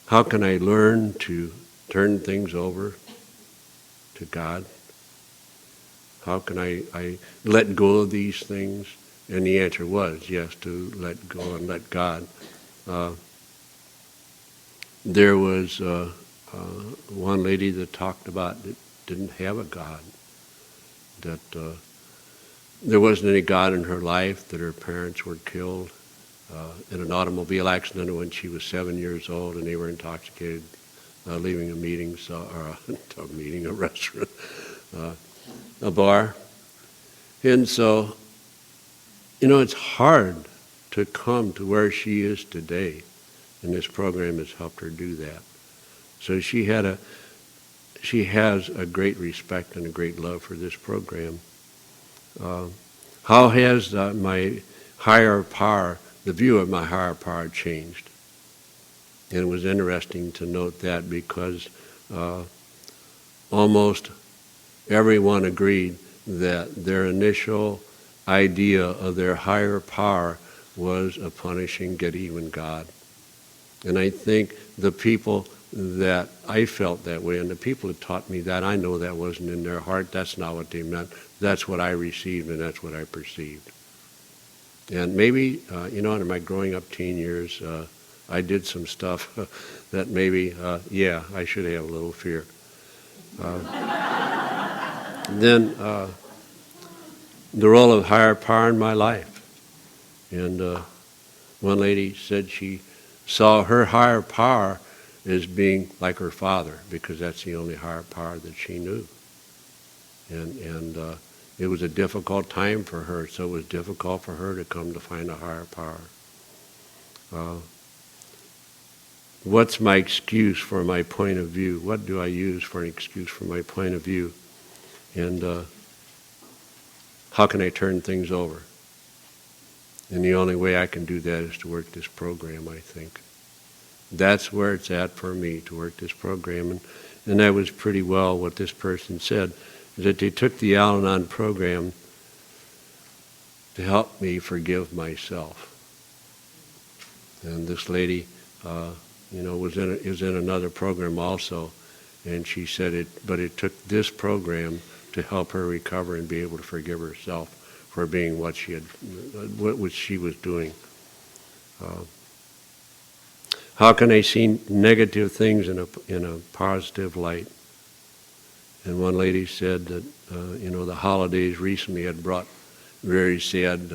[SPEAKER 13] how can I learn to turn things over to God? How can I let go of these things? And the answer was yes, to let go and let God. There was one lady that talked about that didn't have a God, that there wasn't any God in her life, that her parents were killed in an automobile accident when she was 7 years old, and they were intoxicated, leaving a meeting, a restaurant, a bar. And so, it's hard to come to where she is today, and this program has helped her do that. So she has a great respect and a great love for this program. How has my higher power, the view of my higher power, changed? And it was interesting to note that because almost everyone agreed that their initial idea of their higher power was a punishing, get-even God. And I think the people that I felt that way, and the people that taught me that, I know that wasn't in their heart. That's not what they meant. That's what I received, and that's what I perceived. And maybe, in my growing up teen years, I did some stuff that maybe, I should have a little fear. Then the role of higher power in my life. And one lady said she saw her higher power as being like her father, because that's the only higher power that she knew. And it was a difficult time for her, so it was difficult for her to come to find a higher power. What's my excuse for my point of view? What do I use for an excuse for my point of view? And how can I turn things over? And the only way I can do that is to work this program, I think. That's where it's at for me, to work this program. And that was pretty well what this person said, is that they took the Al-Anon program to help me forgive myself. And this lady, was in another program also, and she said but it took this program to help her recover and be able to forgive herself for being what she was doing. How can I see negative things in a positive light? And one lady said that the holidays recently had brought very sad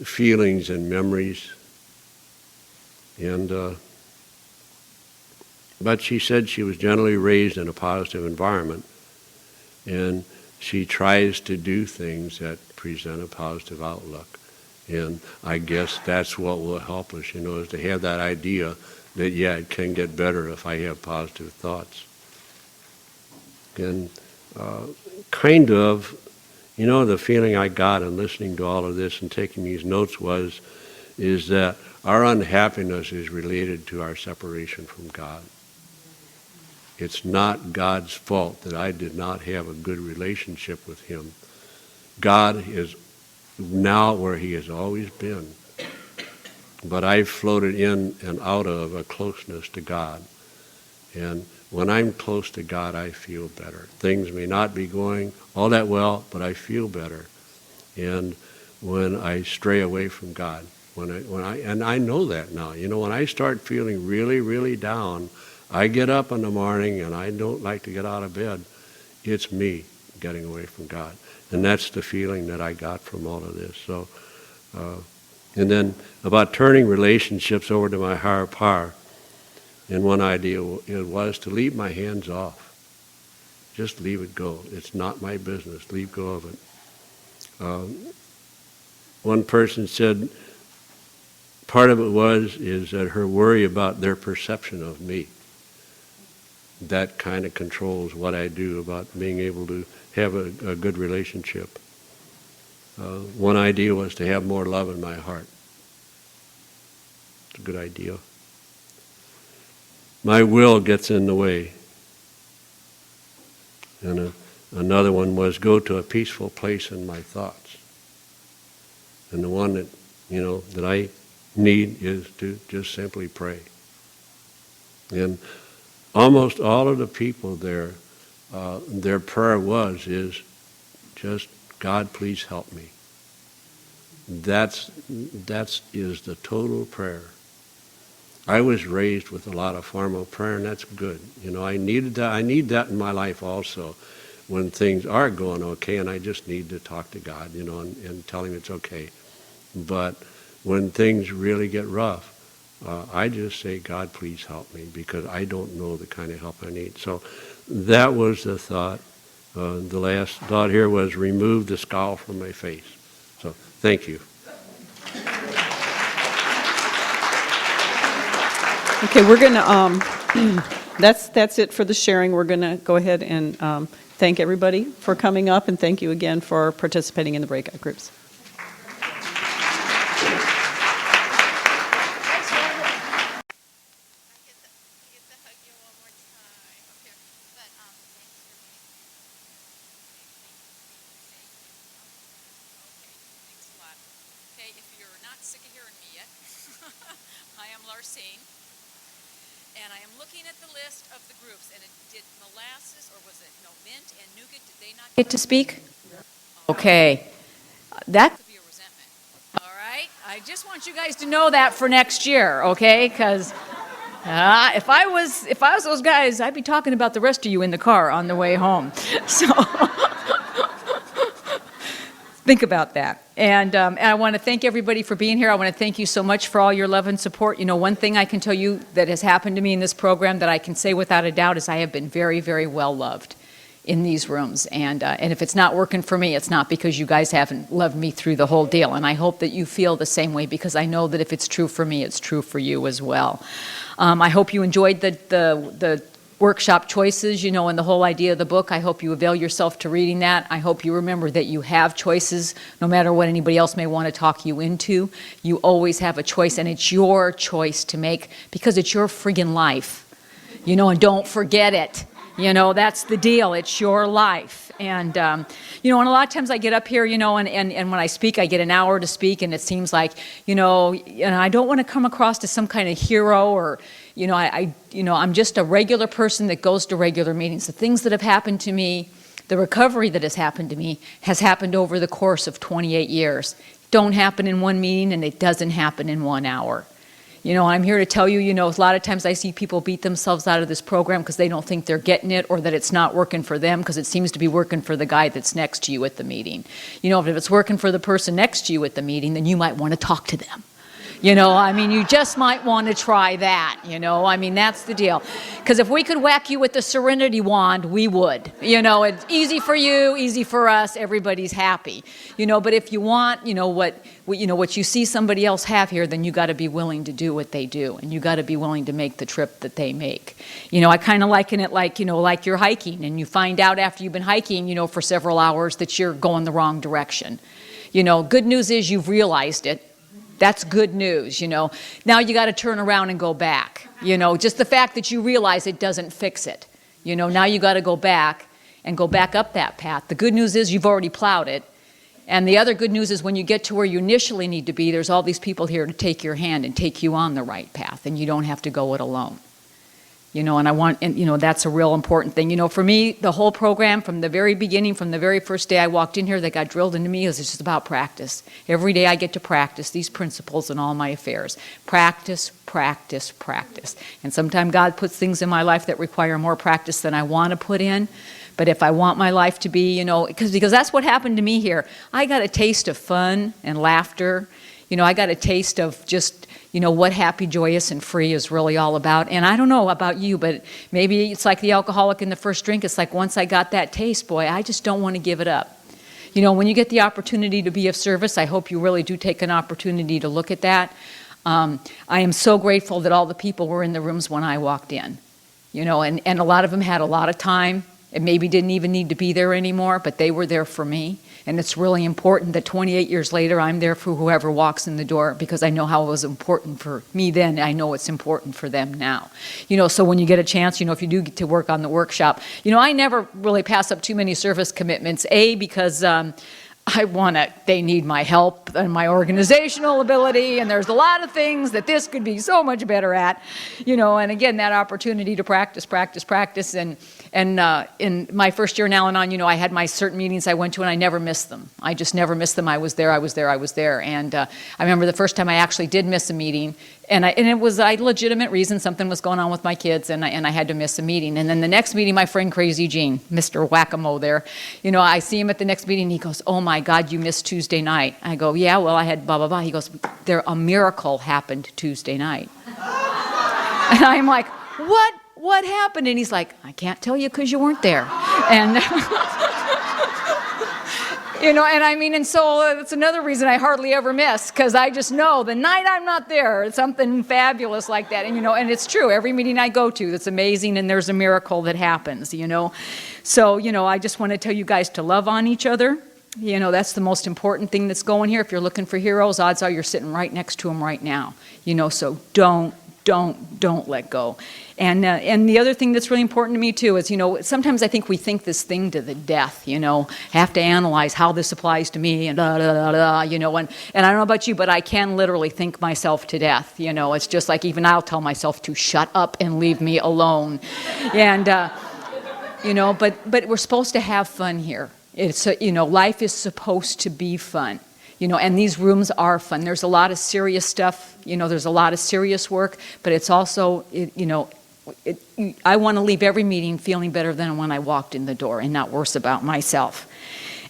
[SPEAKER 13] feelings and memories. And but she said she was generally raised in a positive environment, and she tries to do things that present a positive outlook. And I guess that's what will help us, is to have that idea that, yeah, it can get better if I have positive thoughts. And kind of, you know, the feeling I got in listening to all of this and taking these notes is that our unhappiness is related to our separation from God. It's not God's fault that I did not have a good relationship with Him. God is now where He has always been. But I've floated in and out of a closeness to God. And when I'm close to God, I feel better. Things may not be going all that well, but I feel better. And when I stray away from God, and I know that now. You know, when I start feeling really, really down, I get up in the morning and I don't like to get out of bed. It's me getting away from God. And that's the feeling that I got from all of this. So, and then about turning relationships over to my higher power, and one idea it was to leave my hands off. Just leave it go. It's not my business. Leave go of it. One person said part of it is that her worry about their perception of me. That kind of controls what I do about being able to have a good relationship. One idea was to have more love in my heart. It's a good idea. My will gets in the way. And another one was go to a peaceful place in my thoughts. And the one that, you know, that I need is to just simply pray. And almost all of the people there, their prayer is just, God, please help me. That is the total prayer. I was raised with a lot of formal prayer, and that's good. You know, I needed that. I need that in my life also, when things are going okay, and I just need to talk to God, you know, and tell Him it's okay. But when things really get rough, I just say, God, please help me, because I don't know the kind of help I need. So that was the thought. The last thought here was remove the scowl from my face. So thank you.
[SPEAKER 2] Okay, we're going to, that's it for the sharing. We're going to go ahead and thank everybody for coming up, and thank you again for participating in the breakout groups.
[SPEAKER 1] Okay, if you're not sick of hearing me yet, I am Larcene, and I am looking at the list of the groups, and it did molasses, or was it, no, mint and nougat, did they not get to speak? Okay, that could be a resentment, all right? I just want you guys to know that for next year, okay? Because if I was those guys, I'd be talking about the rest of you in the car on the way home, so... Think about that. And I want to thank everybody for being here. I want to thank you so much for all your love and support. You know, one thing I can tell you that has happened to me in this program that I can say without a doubt is I have been very, very well loved in these rooms. And if it's not working for me, it's not because you guys haven't loved me through the whole deal. And I hope that you feel the same way, because I know that if it's true for me, it's true for you as well. I hope you enjoyed the workshop choices, you know, and the whole idea of the book. I hope you avail yourself to reading that. I hope you remember that you have choices, no matter what anybody else may want to talk you into. You always have a choice, and it's your choice to make, because it's your friggin' life, you know, and don't forget it. You know, that's the deal. It's your life. And, you know, and a lot of times I get up here, you know, and when I speak, I get an hour to speak, and it seems like, you know, and I don't want to come across as some kind of hero, or, you know, I'm just a regular person that goes to regular meetings. The things that have happened to me, the recovery that has happened to me, has happened over the course of 28 years. It don't happen in one meeting, and it doesn't happen in 1 hour. You know, I'm here to tell you, you know, a lot of times I see people beat themselves out of this program because they don't think they're getting it, or that it's not working for them because it seems to be working for the guy that's next to you at the meeting. You know, if it's working for the person next to you at the meeting, then you might want to talk to them. You know, I mean, you just might want to try that, you know, I mean, that's the deal. Because if we could whack you with the Serenity wand, we would. You know, it's easy for you, easy for us, everybody's happy. You know, but if you want, you know, what you see somebody else have here, then you got to be willing to do what they do, and you got to be willing to make the trip that they make. You know, I kind of liken it like, you know, like you're hiking, and you find out after you've been hiking, you know, for several hours that you're going the wrong direction. You know, good news is you've realized it. That's good news, you know. Now you got to turn around and go back. You know, just the fact that you realize it doesn't fix it. You know, now you got to go back and go back up that path. The good news is you've already plowed it. And the other good news is when you get to where you initially need to be, there's all these people here to take your hand and take you on the right path, and you don't have to go it alone. You know, and you know, that's a real important thing. You know, for me, the whole program from the very beginning, from the very first day I walked in here, that got drilled into me is it's just about practice. Every day I get to practice these principles in all my affairs. Practice, practice, practice. And sometimes God puts things in my life that require more practice than I want to put in. But if I want my life to be, you know, because that's what happened to me here. I got a taste of fun and laughter. You know, I got a taste of just, you know, what happy, joyous, and free is really all about. And I don't know about you, but maybe it's like the alcoholic in the first drink. It's like once I got that taste, boy, I just don't want to give it up. You know, when you get the opportunity to be of service, I hope you really do take an opportunity to look at that. I am so grateful that all the people were in the rooms when I walked in. You know, and a lot of them had a lot of time and maybe didn't even need to be there anymore, but they were there for me. And it's really important that 28 years later, I'm there for whoever walks in the door, because I know how it was important for me then. I know it's important for them now. You know, so when you get a chance, you know, if you do get to work on the workshop, you know, I never really pass up too many service commitments, because they need my help and my organizational ability, and there's a lot of things that this could be so much better at, you know, and again, that opportunity to practice, and in my first year in Al-Anon, you know, I had my certain meetings I went to, and I never missed them. I just never missed them. I was there. And I remember the first time I actually did miss a meeting, and it was a legitimate reason. Something was going on with my kids, and I had to miss a meeting. And then the next meeting, my friend Crazy Gene, Mr. Whack-A-Mole there, you know, I see him at the next meeting, and he goes, "Oh my God, you missed Tuesday night." I go, "Yeah, well, I had blah, blah, blah." He goes, "A miracle happened Tuesday night." And I'm like, what happened? And he's like, "I can't tell you because you weren't there." And, you know, and I mean, and so that's another reason I hardly ever miss, because I just know the night I'm not there, it's something fabulous like that. And, you know, and it's true. Every meeting I go to, it's amazing, and there's a miracle that happens, you know. So, you know, I just want to tell you guys to love on each other. You know, that's the most important thing that's going here. If you're looking for heroes, odds are you're sitting right next to them right now. You know, so don't let go. And the other thing that's really important to me too is, you know, sometimes I think we think this thing to the death, you know, have to analyze how this applies to me and you know, and I don't know about you, but I can literally think myself to death, you know. It's just like even I'll tell myself to shut up and leave me alone. And, you know, but we're supposed to have fun here. It's, you know, life is supposed to be fun. You know, and these rooms are fun. There's a lot of serious stuff, you know, there's a lot of serious work, but it's also, you know, I want to leave every meeting feeling better than when I walked in the door and not worse about myself.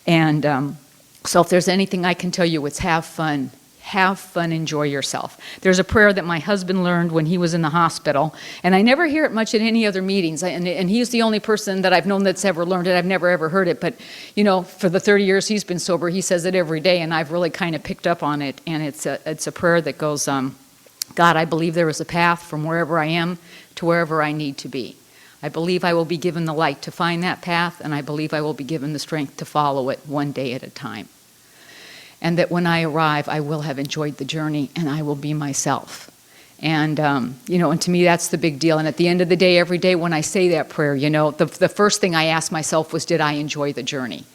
[SPEAKER 1] And so if there's anything I can tell you, it's have fun. Have fun, enjoy yourself. There's a prayer that my husband learned when he was in the hospital, and I never hear it much at any other meetings, and he's the only person that I've known that's ever learned it. I've never ever heard it, but you know, for the 30 years he's been sober, he says it every day, and I've really kind of picked up on it. And it's a prayer that goes, God, I believe there is a path from wherever I am to wherever I need to be. I believe I will be given the light to find that path, and I believe I will be given the strength to follow it one day at a time. And that when I arrive, I will have enjoyed the journey, and I will be myself. And, you know, and to me, that's the big deal. And at the end of the day, every day when I say that prayer, you know, the first thing I asked myself was, did I enjoy the journey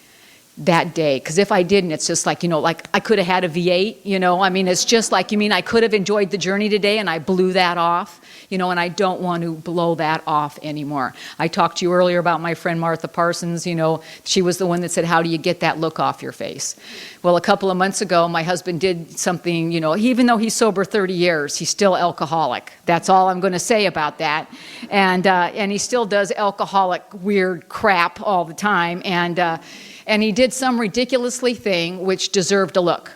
[SPEAKER 1] that day? Because if I didn't, it's just like, you know, like I could have had a V8, you know. I mean, it's just like, you mean I could have enjoyed the journey today, and I blew that off, you know, and I don't want to blow that off anymore. I talked to you earlier about my friend Martha Parsons, you know. She was the one that said, how do you get that look off your face? Well, a couple of months ago, my husband did something, you know, even though he's sober 30 years, he's still alcoholic. That's all I'm going to say about that. And he still does alcoholic weird crap all the time. And he did some ridiculously thing which deserved a look.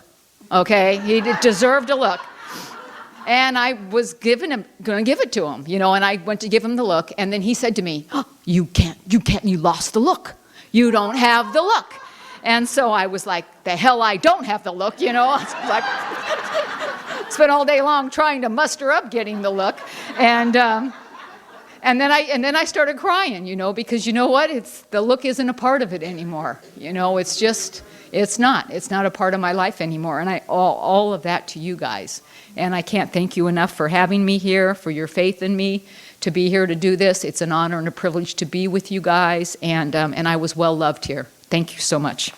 [SPEAKER 1] Okay? He deserved a look. And I was going to give it to him, you know, and I went to give him the look, and then he said to me, oh, you can't, you lost the look. You don't have the look. And so I was like, the hell I don't have the look, you know. I was like, spent all day long trying to muster up getting the look. And then I started crying, you know, because you know what? The look isn't a part of it anymore. You know, it's not a part of my life anymore. And I owe all of that to you guys. And I can't thank you enough for having me here, for your faith in me, to be here to do this. It's an honor and a privilege to be with you guys. And I was well loved here. Thank you so much.